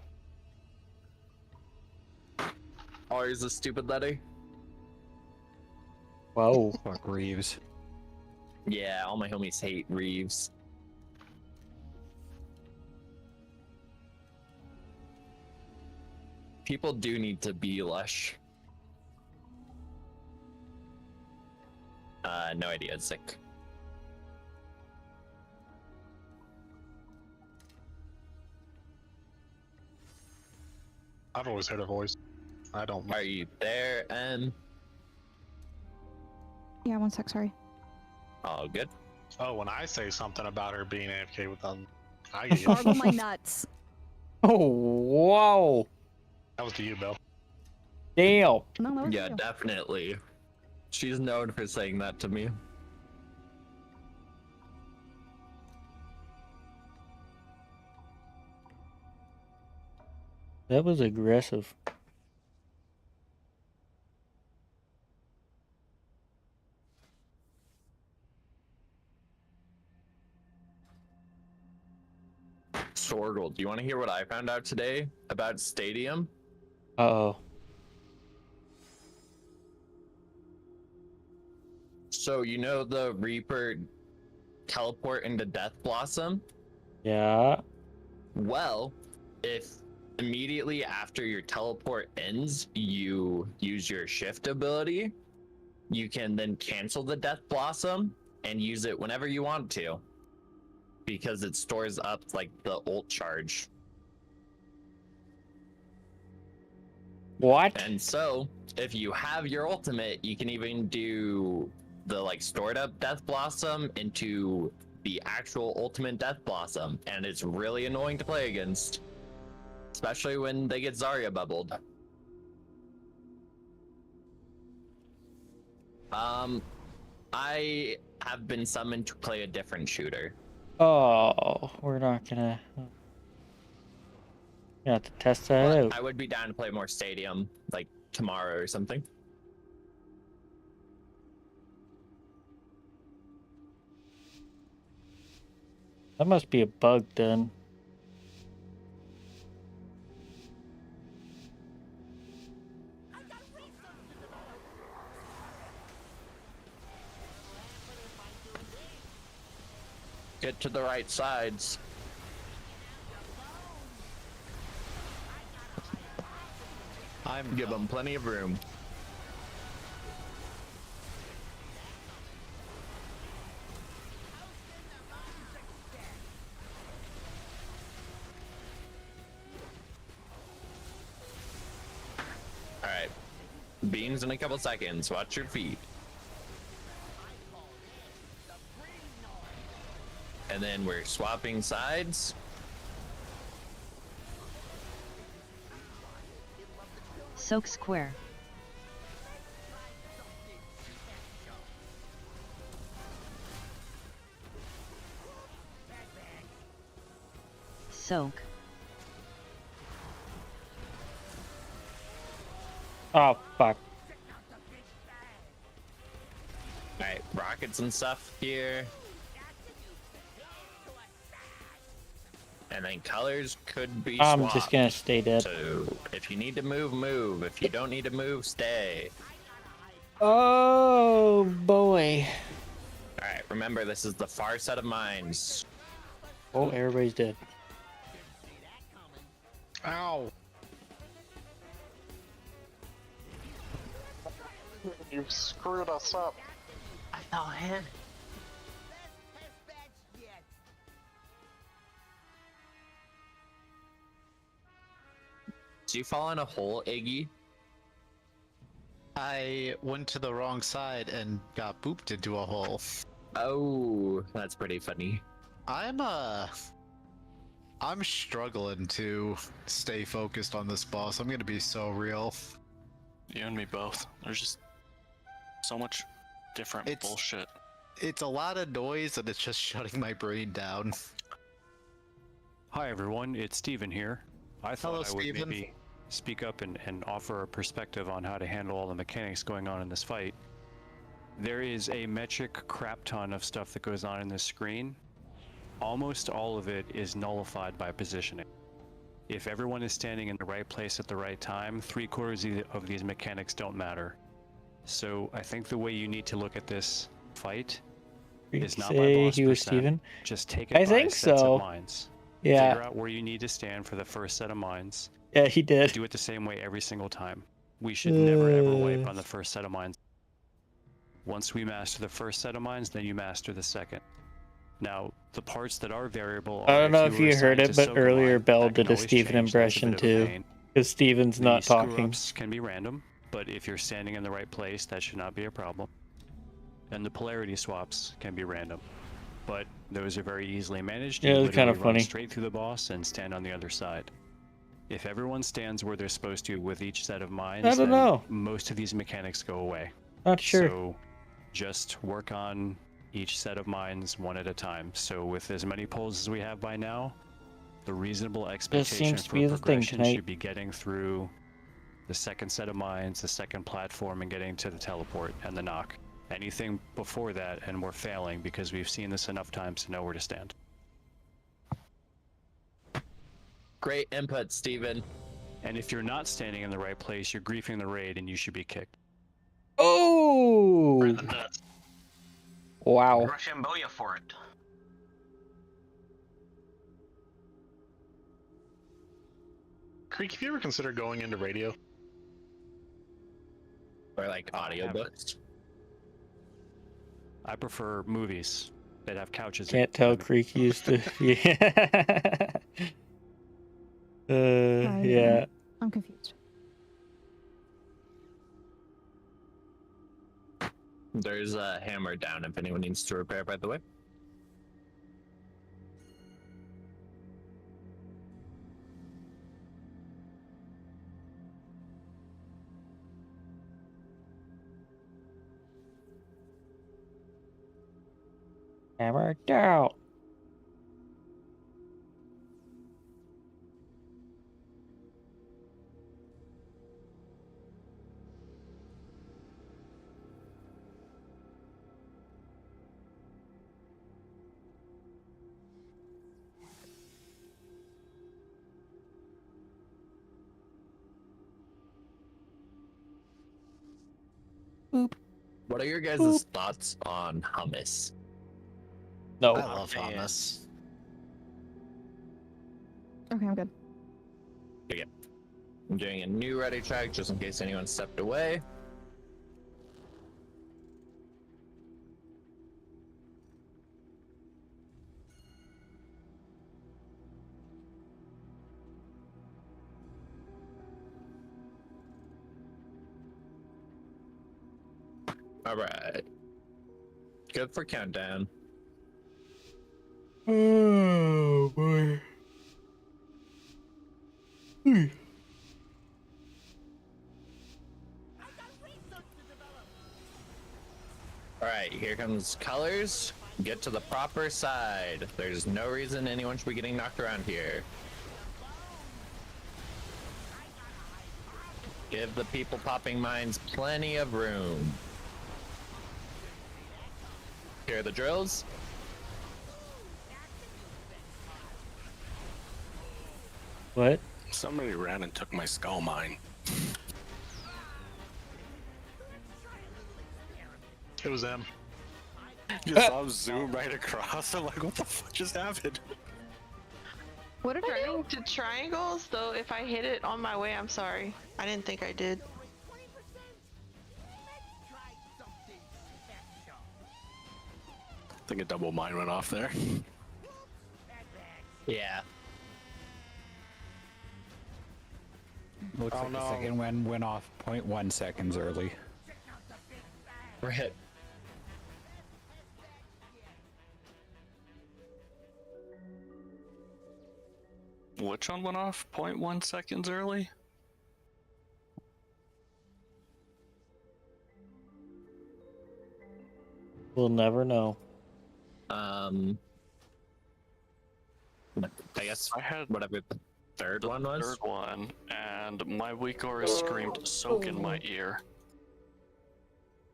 R is a stupid letter. Whoa. Fuck Reeves. Yeah, all my homies hate Reeves. People do need to be lush. No idea, sick. I've always heard a voice. I don't. Are you there, Em? Yeah, 1 sec, sorry. All good. Oh, when I say something about her being AFK with them, I get Gargle my nuts. Oh, whoa. That was to you, Bill. Damn. No, that was Yeah, you. definitely. She's known for saying that to me. That was aggressive. Sorgle, do you want to hear what I found out today about Stadium? Uh-oh. So you know the Reaper teleport into Death Blossom? Yeah. Well, if immediately after your teleport ends, you use your shift ability, you can then cancel the Death Blossom and use it whenever you want to. Because it stores up like the ult charge. What? And so, if you have your ultimate, you can even do the like stored up Death Blossom into the actual ultimate Death Blossom, and it's really annoying to play against, especially when they get Zarya bubbled. I have been summoned to play a different shooter. Oh, we're not gonna. You have to test that But out. I would be down to play more Stadium, like tomorrow or something. That must be a bug then. Get to the right sides. Give them plenty of room. All right, beans in a couple seconds. Watch your feet. And then we're swapping sides. Soak square. Soak. Oh, fuck. Alright, rockets and stuff here. And then colors could be I'm swapped. just gonna stay dead. So if you need to move, move. If you don't need to move, stay. Oh, boy. Alright, remember this is the far set of mines. Oh, everybody's dead. Ow! You've screwed us up. I fell in. Did you fall in a hole, Iggy? I went to the wrong side and got booped into a hole. Oh, that's pretty funny. I'm struggling to stay focused on this boss. I'm gonna be so real. You and me both. There's just so much different bullshit. It's a lot of noise and it's just shutting my brain down. Hi everyone, it's Steven here. I thought Hello, I would Steven. maybe speak up and offer a perspective on how to handle all the mechanics going on in this fight. There is a metric crap ton of stuff that goes on in this screen. Almost all of it is nullified by positioning. If everyone is standing in the right place at the right time, 3/4 of these mechanics don't matter. So I think the way you need to look at this fight is not by Say boss he was percent, Steven? just take it I by think sets so. of mines. Yeah. Figure out where you need to stand for the first set of mines. Yeah, he did. Do it the same way every single time. We should never ever wipe Uh. on the first set of mines. Once we master the first set of mines, then you master the second. Now, the parts that are variable I are don't know if you were you heard assigned it, to but soak a earlier mine, Bell that can did a always Steven change. That's a impression bit of a too. pain. Because Steven's The not talking. screw-ups can be random, but if you're standing in the right place, that should not be a problem. And the polarity swaps can be random, but those are very easily managed. Yeah, You it was kinda literally run funny. straight through the boss and stand on the other side. If everyone stands where they're supposed to with each set of mines, I don't then know. most of these mechanics go away. Not sure. So just work on each set of mines one at a time. So with as many pulls as we have by now, The reasonable expectation seems to for be the thing progression tonight. should be getting through the second set of mines, the second platform, and getting to the teleport and the knock. Anything before that, and we're failing because we've seen this enough times to know where to stand. Great input, Steven. And if you're not standing in the right place, you're griefing the raid and you should be kicked. Oh! Wow. Rochambeau for it. Creek, have you ever considered going into radio? Or like audiobooks? I prefer movies that have couches. Can't tell Creek used to. Yeah. Yeah. I'm confused. There's a hammer down if anyone needs to repair, by the way. Hammer down. What are your guys' thoughts on hummus? No. I love hummus. Okay, I'm good. Okay. I'm doing a new ready check just in case anyone stepped away. Alright. Good for countdown. Oh boy. Alright, here comes colors. Get to the proper side. There's no reason anyone should be getting knocked around here. Give the people popping mines plenty of room. Here are the drills. What? Somebody ran and took my skull mine. It was them. You saw him zoom right across. I'm like, what the fuck just happened? What did I do? Turning to triangles, though, if I hit it on my way, I'm sorry. I didn't think I did. I think a double mine went off there. Yeah. Looks like the second one went off 0.1 seconds early. Right. Which one went off 0.1 seconds early? We'll never know. I guess I had whatever the third one was. Third one, and my weak aura screamed "soak" in my ear.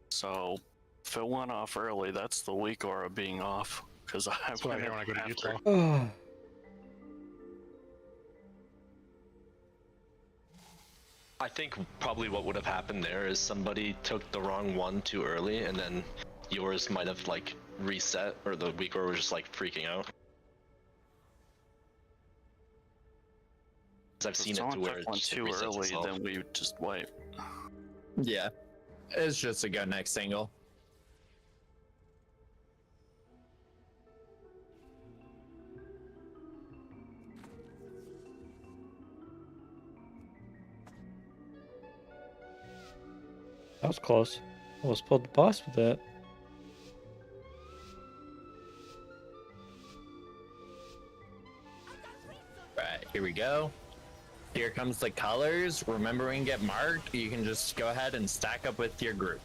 So, if it went off early, that's the weak aura being off. Because I went hear when I go to after. Utah. I think probably what would have happened there is somebody took the wrong one too early, and then yours might have like reset, or the weaker was just like freaking out. 'Cause I've seen If it to someone where took it one just too resets early, itself. then we just wipe. Yeah. It's just a go next single. That was close. Almost pulled the boss with that. Right, here we go. Here comes the colors. Remember, when you get marked, you can just go ahead and stack up with your group.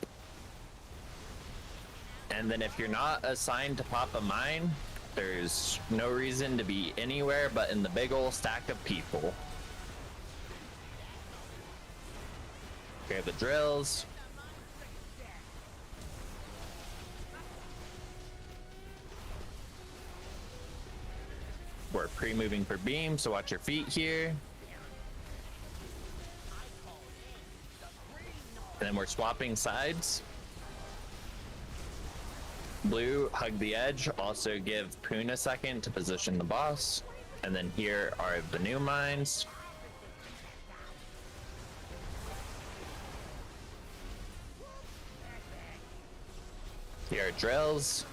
And then if you're not assigned to pop a mine, There's no reason to be anywhere but in the big ol' stack of people. Here are the drills. We're pre-moving for beam, so watch your feet here. And then we're swapping sides. Blue, hug the edge. Also give Poon a second to position the boss. And then here are the new mines. Here are drills.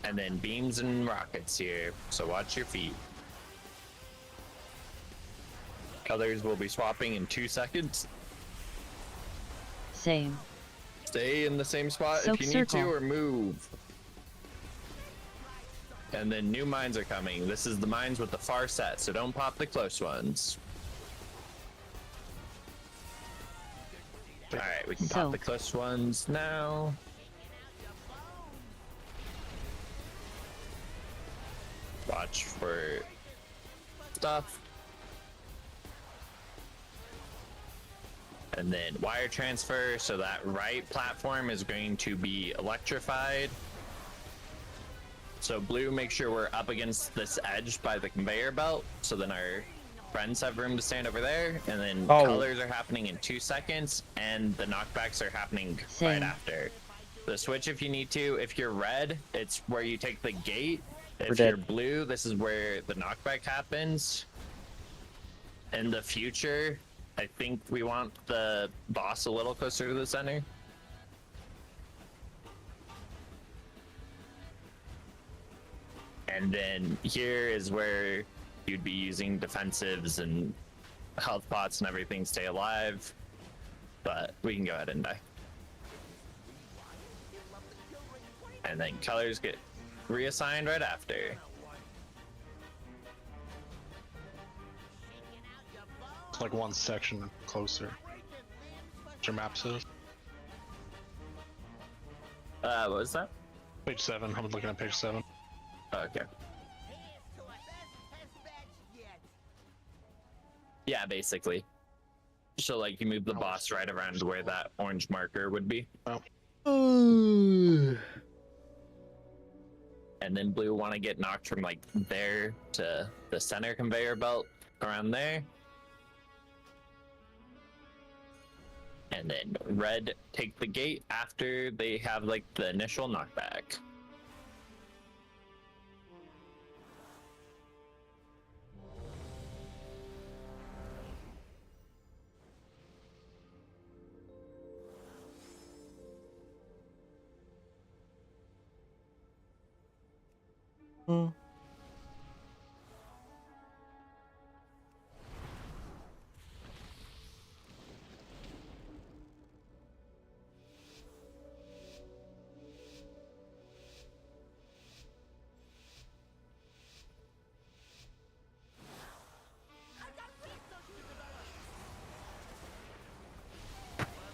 And then beams and rockets here, so watch your feet. Colors will be swapping in 2 seconds. Same. Stay in the same spot Soak if you need circle. to, or move. And then new mines are coming. This is the mines with the far set, so don't pop the close ones. Alright, we can pop the close ones now. Watch for stuff. And then wire transfer, so that right platform is going to be electrified. So blue, make sure we're up against this edge by the conveyor belt, so then our friends have room to stand over there. And then colors are happening in 2 seconds, and the knockbacks are happening right after. The switch if you need to. If you're red, it's where you take the gate. If you're blue, this is where the knockback happens. In the future, I think we want the boss a little closer to the center. And then here is where you'd be using defensives and health pots and everything stay alive. But we can go ahead and die. And then colors get reassigned right after. It's like one section closer. What's your map says? What was that? Page 7. I'm looking at page 7. Okay. Yeah, basically. So like you move the boss right around where that orange marker would be. Oh. And then blue want to get knocked from like there to the center conveyor belt around there. And then red take the gate after they have like the initial knockback.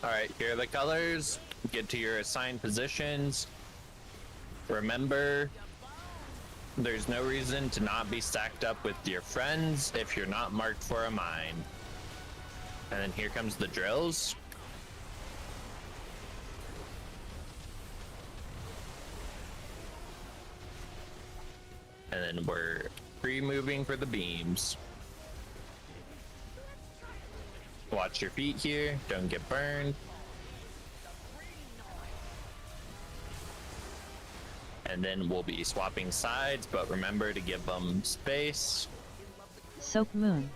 Alright, here are the colors. Get to your assigned positions. Remember, there's no reason to not be stacked up with your friends if you're not marked for a mine. And then here comes the drills. And then we're pre-moving for the beams. Watch your feet here, don't get burned. And then we'll be swapping sides, but remember to give them space. Soak moon.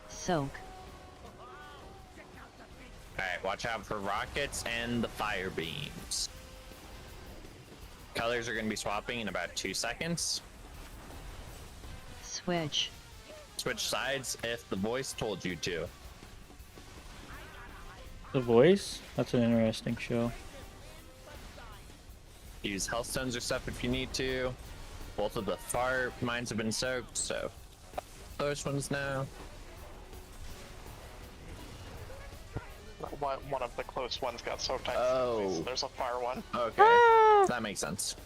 Soak. Alright, watch out for rockets and the fire beams. Colors are going to be swapping in about 2 seconds. Switch. Switch sides if the voice told you to. The Voice? That's an interesting show. use healthstones or stuff if you need to. Both of the far mines have been soaked, so those ones now. One of the close ones got soaked. Oh. There's a fire one. Okay, that makes sense.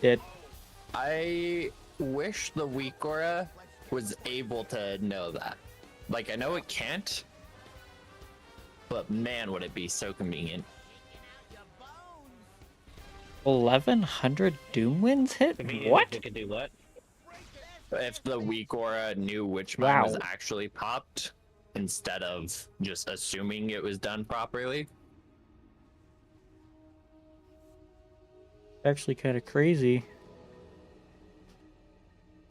Did. I wish the weak aura was able to know that. Like, I know it can't, but man, would it be so convenient. 1100 Doom Winds hit? What? You could do what? If the weak aura knew which mine was Wow. actually popped, instead of just assuming it was done properly. Actually kind of crazy.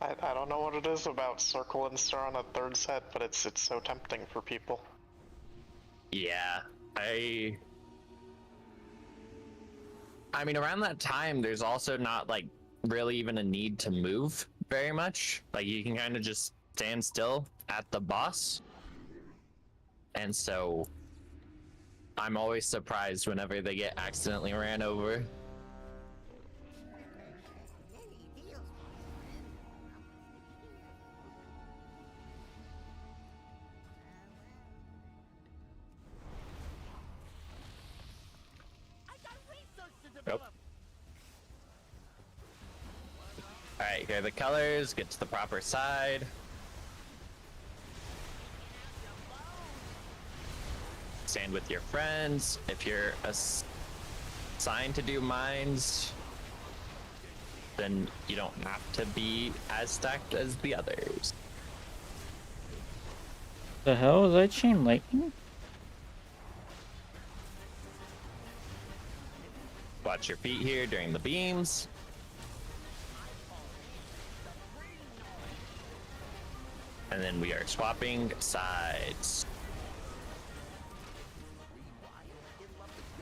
I don't know what it is about Circle and Star on a third set, but it's so tempting for people. Yeah, I mean, around that time, there's also not, like, really even a need to move very much. Like, you can kind of just stand still at the boss. And so, I'm always surprised whenever they get accidentally ran over. Nope. Alright, here are the colors, get to the proper side. Stand with your friends. If you're assigned to do mines, then you don't have to be as stacked as the others. The hell is that chain lightning? Watch your feet here during the beams. And then we are swapping sides.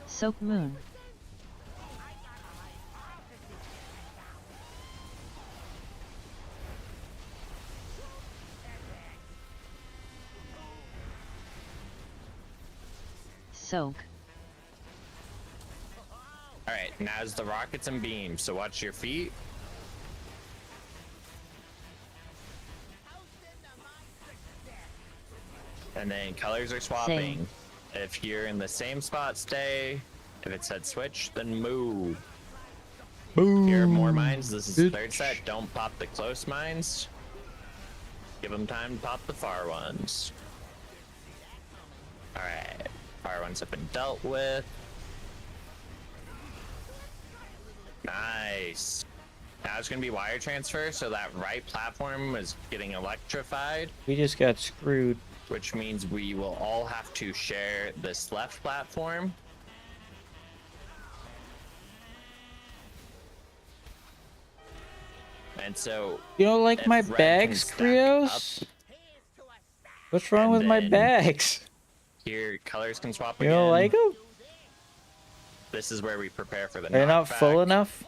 Soak Moon. Soak. Alright, now's the rockets and beams, so watch your feet. And then colors are swapping. Same. If you're in the same spot, stay. If it said switch, then move. Boom. If you're more mines, this is the third set. Don't pop the close mines. Give them time to pop the far ones. Alright, far ones have been dealt with. Nice. Now it's going to be wire transfer, so that right platform is getting electrified. We just got screwed. Which means we will all have to share this left platform. And so... You don't like if my red can bags, stack Krios? up, What's wrong and with my then bags? Here, colors can swap You again. don't like them? This is where we prepare for the They're not full knockback, enough?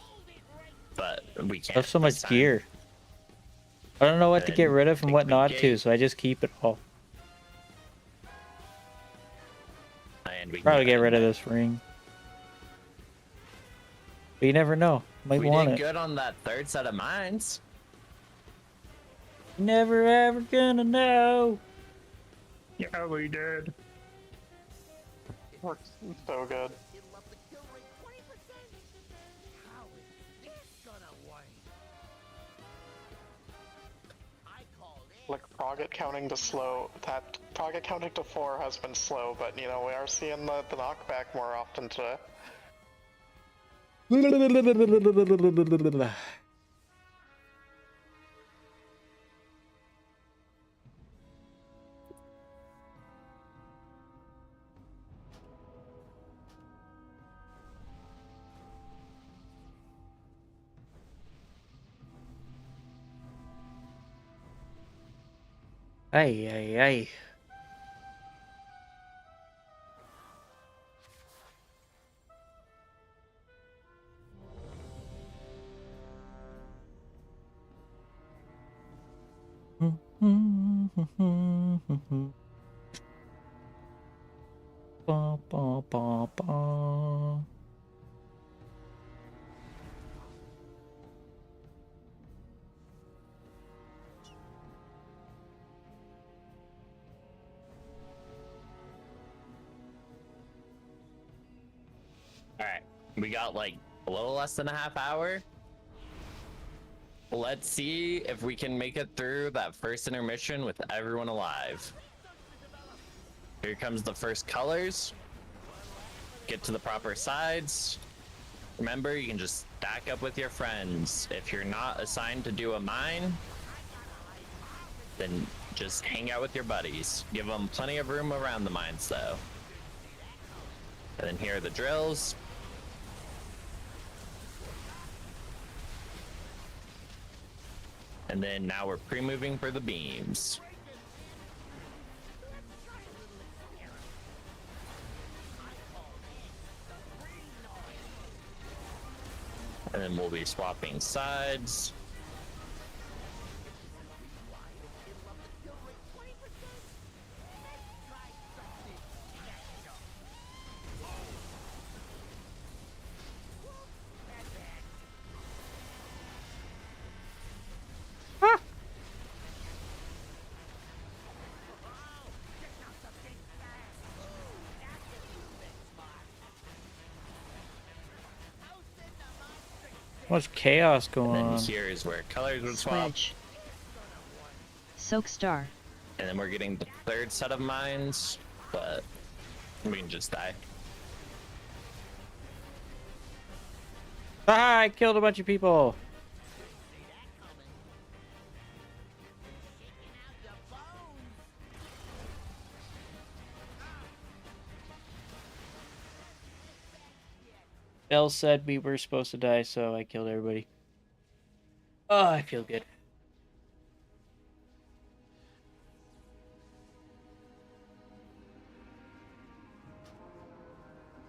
but we I can't. have so this much time. gear. I don't know what to get Then rid of and take what the not to, gate. so I just keep it all. And we can Probably get that rid in of there. this ring. But you never know. Might We want did it. good on that third set of mines. Never ever gonna know. Yeah, we did. Works so good. Like target counting to slow, that target counting to 4 has been slow, but you know, we are seeing the knockback more often today. Ay, ay, ay. Ba, ba, ba, ba. We got like a little less than a half hour. Let's see if we can make it through that first intermission with everyone alive. Here comes the first colors. Get to the proper sides. Remember, you can just stack up with your friends. If you're not assigned to do a mine, then just hang out with your buddies. Give them plenty of room around the mines, though. And then here are the drills. And then now we're pre-moving for the beams. And then we'll be swapping sides. Much chaos going And then on. here is where colors would swap. Switch. Soak Star. And then we're getting the third set of mines, but we can just die. Ah, I killed a bunch of people. Bell said we were supposed to die, so I killed everybody. Oh, I feel good.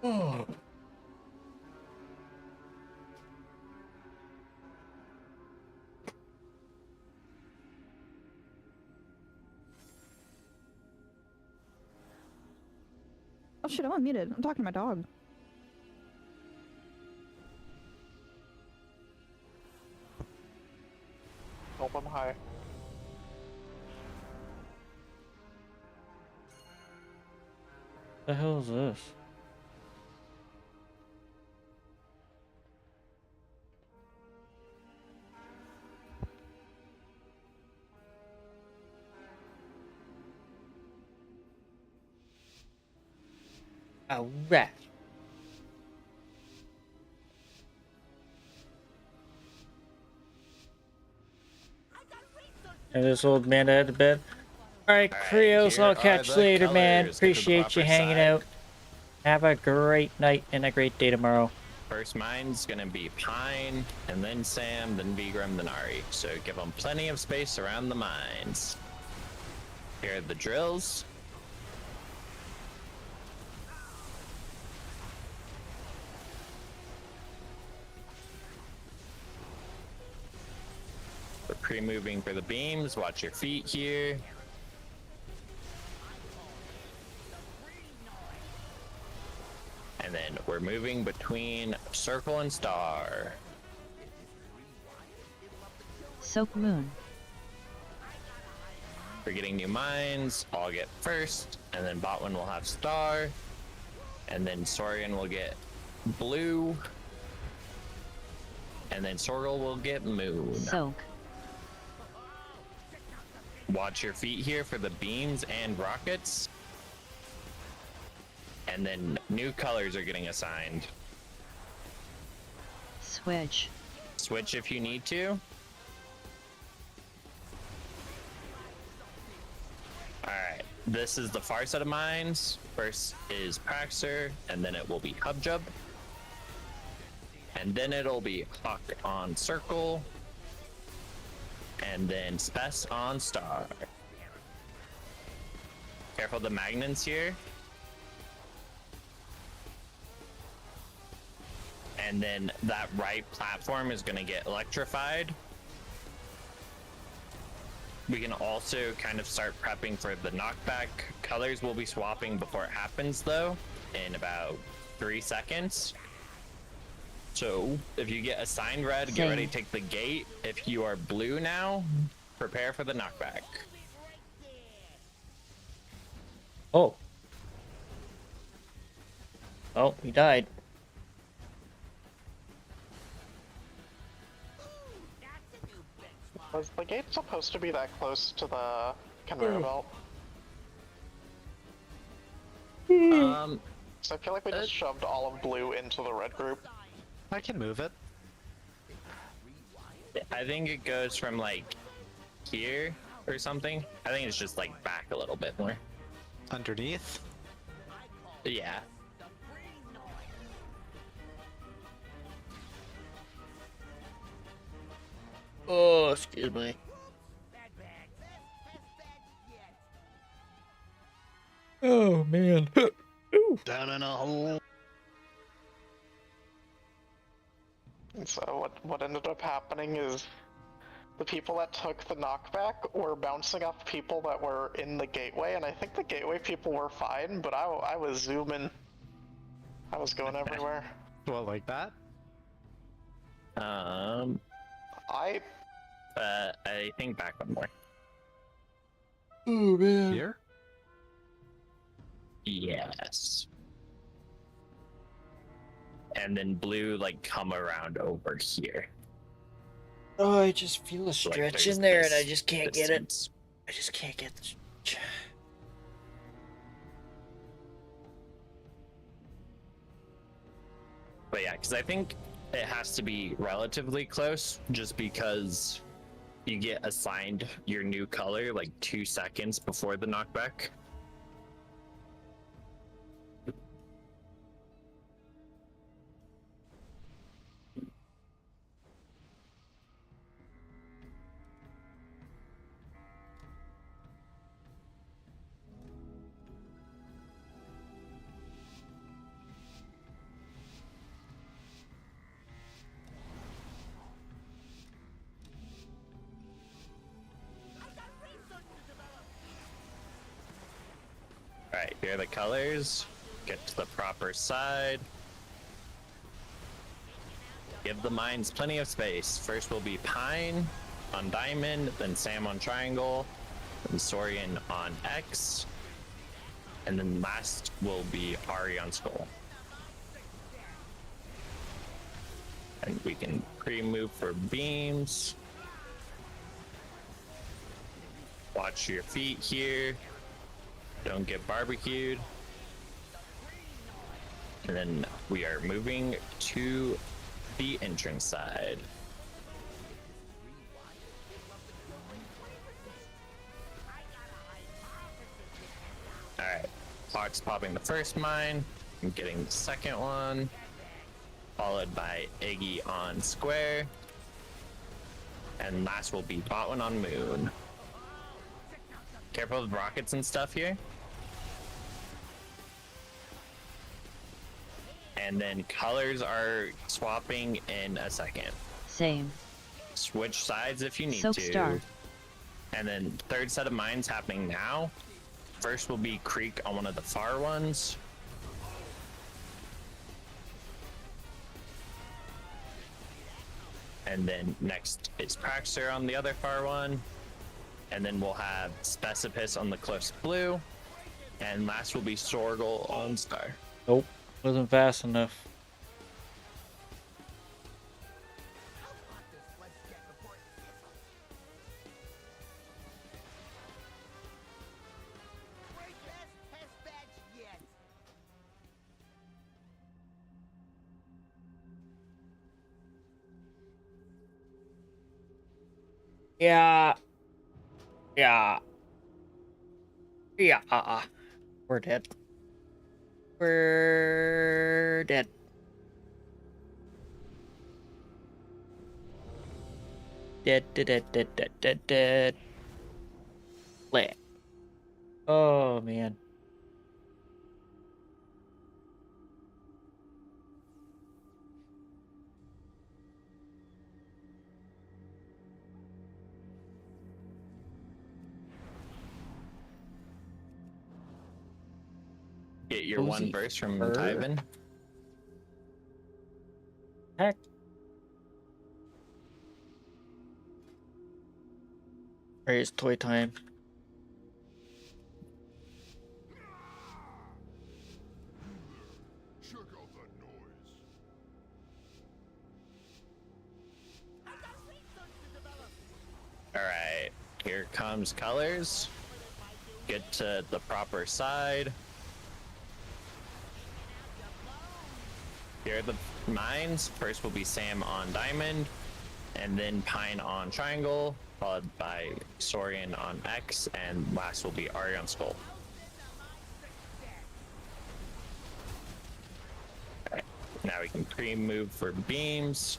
Oh. Oh shit, I'm unmuted. I'm talking to my dog. Open high. The hell is this? A rat. And this old man head to bed. Alright, Krios, I'll catch you later, man. Appreciate you hanging out. Have a great night and a great day tomorrow. First mine's gonna be Pine, and then Sam, then Vigram, then Ari. So give them plenty of space around the mines. Here are the drills. We're pre-moving for the beams. Watch your feet here. And then we're moving between circle and star. Soak Moon. We're getting new mines. I'll get first, and then Botwin will have star, and then Saurian will get blue, and then Sorgal will get moon. Soak. Watch your feet here for the beams and rockets. And then new colors are getting assigned. Switch. Switch if you need to. Alright, this is the far set of mines. First is Praxer, and then it will be Hubjub. And then it'll be Hawk on Circle. And then Spess on Star. Careful the magnets here. And then that right platform is going to get electrified. We can also kind of start prepping for the knockback. Colors will be swapping before it happens, though, in about 3 seconds. So if you get assigned red, get ready to take the gate. If you are blue now, prepare for the knockback. Oh. Oh, he died. Was the gate supposed to be that close to the conveyor belt? So I feel like we just shoved all of blue into the red group. I can move it. I think it goes from like here or something. I think it's just like back a little bit more. Underneath? Yeah. Oh, excuse me. Oh man. Down in a hole. And so what ended up happening is the people that took the knockback were bouncing off people that were in the gateway, and I think the gateway people were fine, but I was zooming. I was going everywhere. Well, like that? I think back one more. Oh man. Here? Yes. And then blue like come around over here. Oh, I just feel a stretch in there, and I just can't get it. I just can't get the. But yeah, because I think it has to be relatively close, just because you get assigned your new color like 2 seconds before the knockback. Alright, here are the colors. Get to the proper side. Give the mines plenty of space. First will be Pine on Diamond, then Sam on Triangle, then Saurian on X, and then last will be Ari on Skull. And we can pre-move for beams. Watch your feet here. Don't get barbecued. And then we are moving to the entrance side. Alright, Clock's popping the first mine. I'm getting the second one. Followed by Iggy on Square. And last will be Botwin on Moon. Careful with rockets and stuff here. And then colors are swapping in a second. Same. Switch sides if you need Soap to. Star. And then third set of mines happening now. First will be Creek on one of the far ones. And then next is Praxter on the other far one. And then we'll have Specipus on the closest blue. And last will be Sorgal on Star. Nope, wasn't fast enough. Yeah. Yeah. Yeah. We're dead. We're dead. Dead. Lit. Oh, man. Get your one verse from Tyven. Heck. Alright, it's toy time. Alright, here comes colors. Get to the proper side. Here are the mines. First will be Sam on diamond, and then Pine on triangle, followed by Saurian on X, and last will be Ari on skull. Alright, now we can pre-move for beams.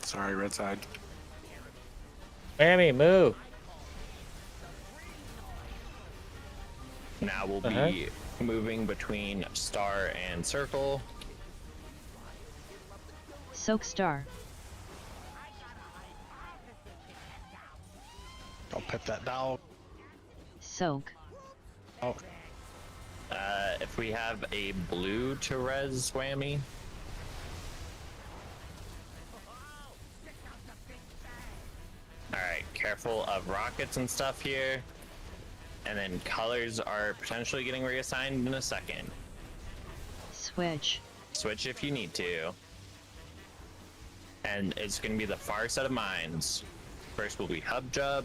Sorry, red side. Whammy, move. Now we'll be moving between star and circle. Soak star. Don't pet that dog. Soak. Oh. If we have a blue to res whammy. Alright, careful of rockets and stuff here. And then colors are potentially getting reassigned in a second. Switch. Switch if you need to. And it's going to be the far set of mines. First will be Hub Jub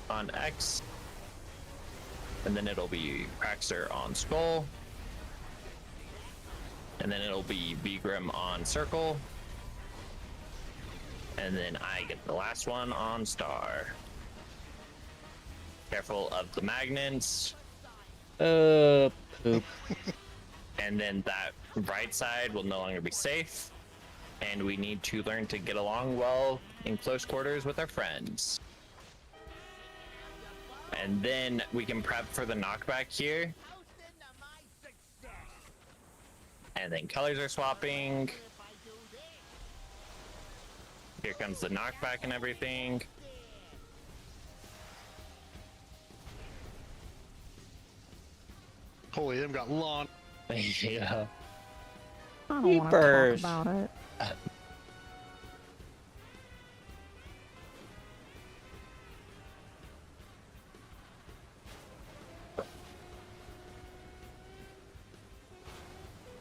on X. And then it'll be Praxter on Skull. And then it'll be Vigrim on Circle. And then I get the last one on Star. Careful of the magnets. Poop. And then that right side will no longer be safe. And we need to learn to get along well in close quarters with our friends. And then we can prep for the knockback here. And then colors are swapping. Here comes the knockback and everything. Holy, them got lawn. Yeah. I don't want to talk about it.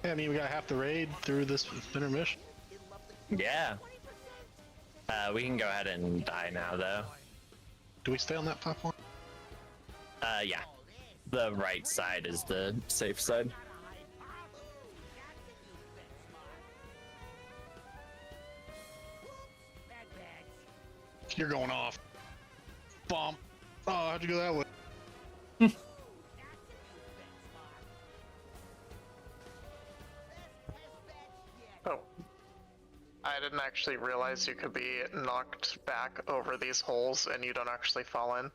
Yeah, I mean, we got half the raid through this intermission. Yeah. We can go ahead and die now, though. Do we stay on that platform? Yeah. The right side is the safe side. You're going off. Bomb. Oh, how'd you go that way? Oh. I didn't actually realize you could be knocked back over these holes and you don't actually fall in.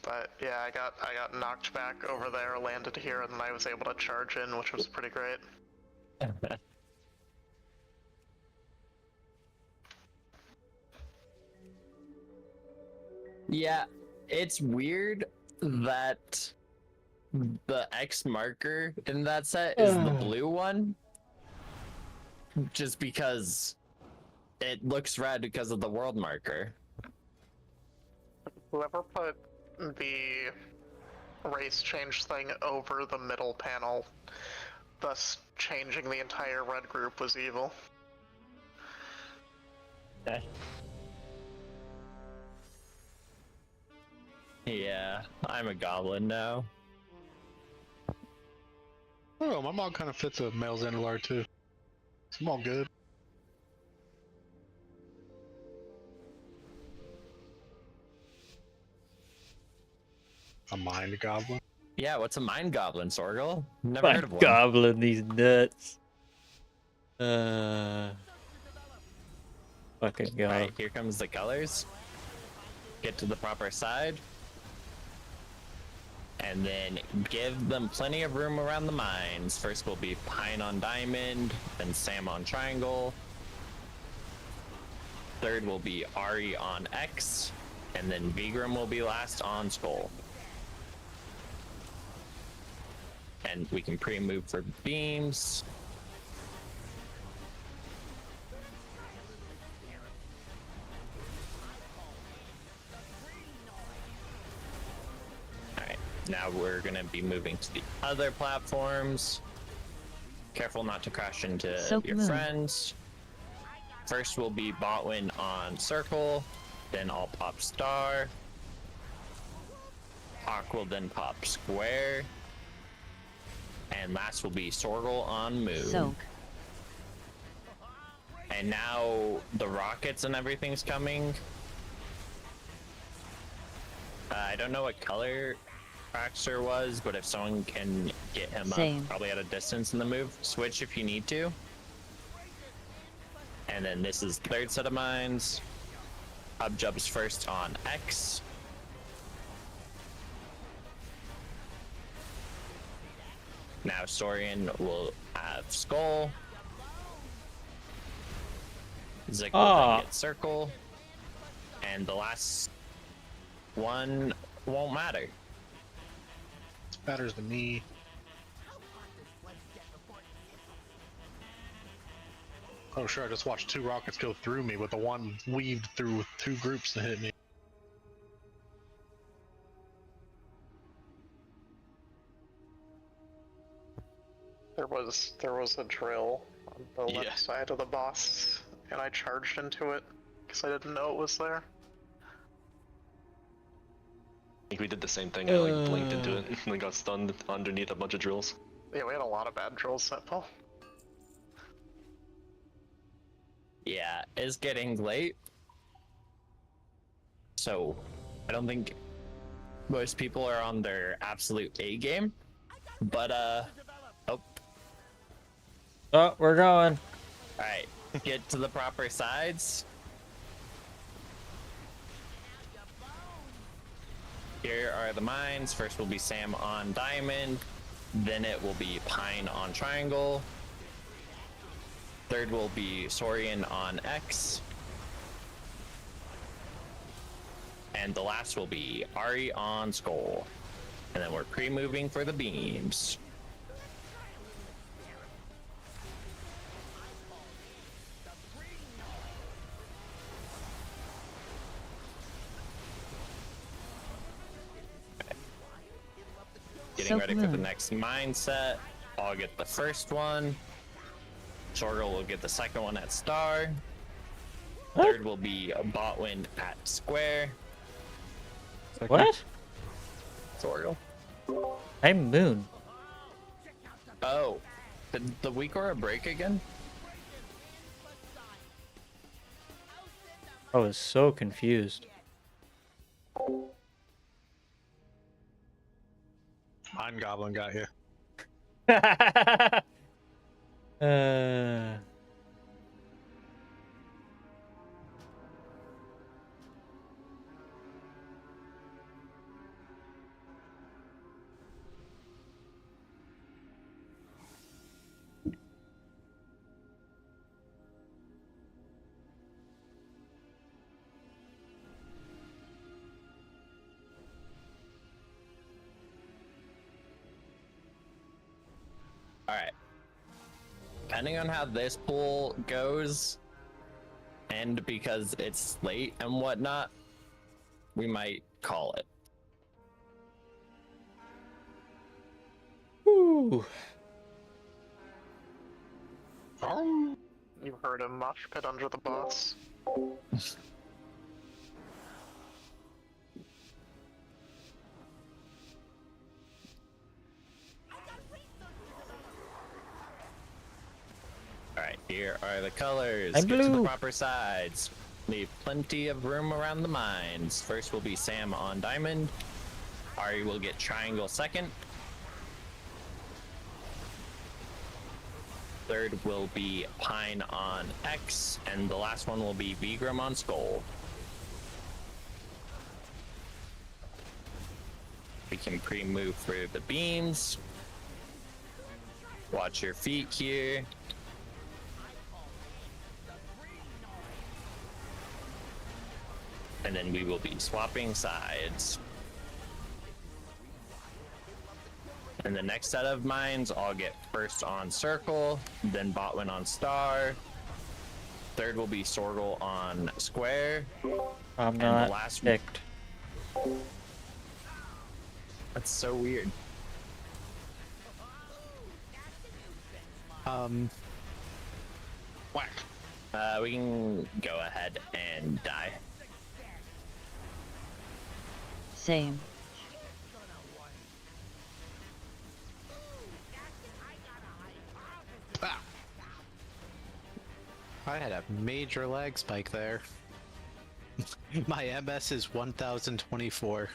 But yeah, I got knocked back over there, landed here, and then I was able to charge in, which was pretty great. Yeah, it's weird that the X marker in that set is the blue one. Just because it looks red because of the world marker. Whoever put the race change thing over the middle panel, thus changing the entire red group, was evil. Okay. Yeah, I'm a goblin now. Oh, my mom kind of fits a male Zandalar too. So I'm all good. A mind goblin? Yeah, what's a mind goblin, Sorgal? Never My heard of one. goblin, these nuts. Fucking god. Alright, here comes the colors. Get to the proper side. And then give them plenty of room around the mines. First will be Pine on diamond, then Sam on triangle. Third will be Ari on X, and then Vigrim will be last on skull. And we can pre-move for beams. Alright, now we're gonna be moving to the other platforms. Careful not to crash into Soak your moon. friends. First will be Botwin on circle, then I'll pop star. Hawk will then pop square. And last will be Sorgle on moon. Soak. And now the rockets and everything's coming. I don't know what color Praxter was, but if someone can get him Same. up, probably at a distance in the move, switch if you need to. And then this is third set of mines. Hub jumps first on X. Now Saurian will have Skull. Zik will then get Circle. And the last one won't matter. Matters to me. Oh sure, I just watched 2 rockets go through me, but the one weaved through 2 groups to hit me. There was a drill on the left side of the boss, and I charged into it because I didn't know it was there. I think we did the same thing. I like blinked into it and got stunned underneath a bunch of drills. Yeah, we had a lot of bad drills that fell. Yeah, it's getting late. So, I don't think most people are on their absolute A game. But, Oh, we're going. Alright, get to the proper sides. Here are the mines. First will be Sam on diamond. Then it will be Pine on triangle. Third will be Saurian on X. And the last will be Ari on Skull. And then we're pre-moving for the beams. Getting ready for the next mindset. I'll get the first one. Sorgle will get the second one at star. Third will be a Botwin at square. What? Sorgle. I'm moon. Oh, did the weak aura break again? I was so confused. Mind Goblin got you. Alright. Depending on how this pool goes, and because it's late and whatnot, we might call it. Ooh. You heard a mosh pit under the boss. Alright, here are the colors. I'm Get to the blue. proper sides. Leave plenty of room around the mines. First will be Sam on diamond. Ari will get triangle second. Third will be Pine on X, and the last one will be Vigrum on Skull. We can pre-move for the beams. Watch your feet here. And then we will be swapping sides. And the next set of mines, I'll get first on circle, then Botwin on star. Third will be Sorgle on square. I'm and not the last picked. That's so weird. Whack. We can go ahead and die. Same. I had a major lag spike there. My MS is 1024.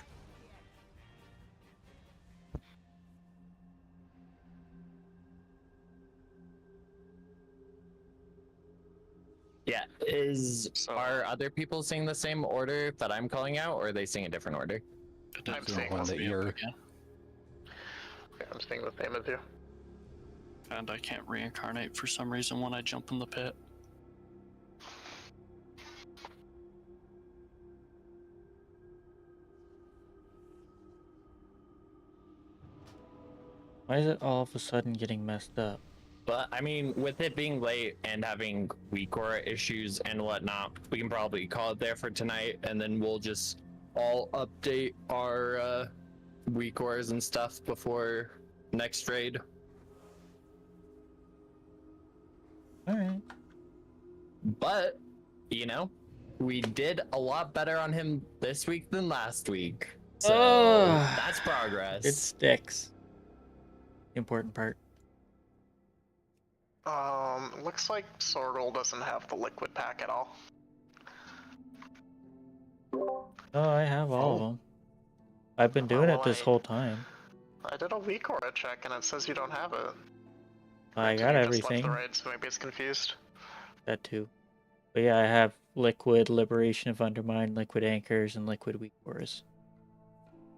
Yeah, are other people seeing the same order that I'm calling out, or are they seeing a different order? I'm seeing one the that same. you're. Yeah, I'm seeing the same as you. And I can't reincarnate for some reason when I jump in the pit. Why is it all of a sudden getting messed up? But I mean, with it being late and having weak aura issues and whatnot, we can probably call it there for tonight, and then we'll just all update our weak auras and stuff before next raid. All right. But you know, we did a lot better on him this week than last week, so that's progress. It sticks. The important part. Looks like Sorgel doesn't have the liquid pack at all. Oh, I have all of them. I've been doing it this whole time. I did a weak aura check and it says you don't have it. I got everything. Just left the raid, so maybe it's confused. That too. But yeah, I have liquid liberation of undermine, liquid anchors, and liquid weak auras.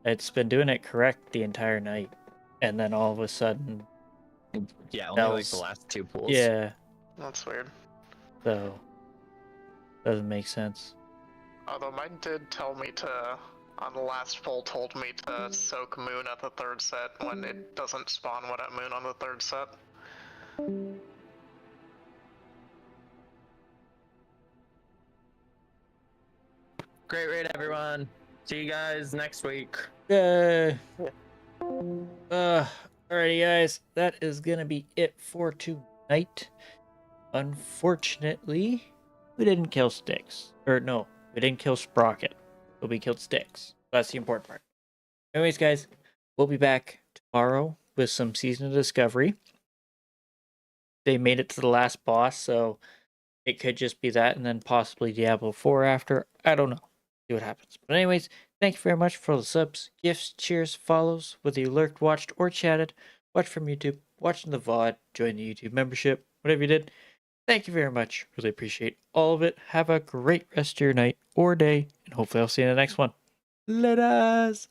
It's been doing it correct the entire night, and then all of a sudden, yeah, only like the last two pools. Yeah. That's weird. So doesn't make sense. Although mine did tell me to, on the last poll, told me to soak moon at the third set when it doesn't spawn one at moon on the third set. Great raid, everyone. See you guys next week. Alrighty, guys, that is gonna be it for tonight. Unfortunately, we didn't kill Styx. Or no, we didn't kill Sprocket, but we killed Styx. That's the important part. Anyways, guys, we'll be back tomorrow with some Season of Discovery. They made it to the last boss, so it could just be that, and then possibly Diablo 4 after. I don't know. See what happens. But anyways, thank you very much for all the subs, gifts, cheers, follows, whether you lurked, watched, or chatted, watched from YouTube, watching the VOD, join the YouTube membership, whatever you did. Thank you very much. Really appreciate all of it. Have a great rest of your night or day, and hopefully I'll see you in the next one. Laters!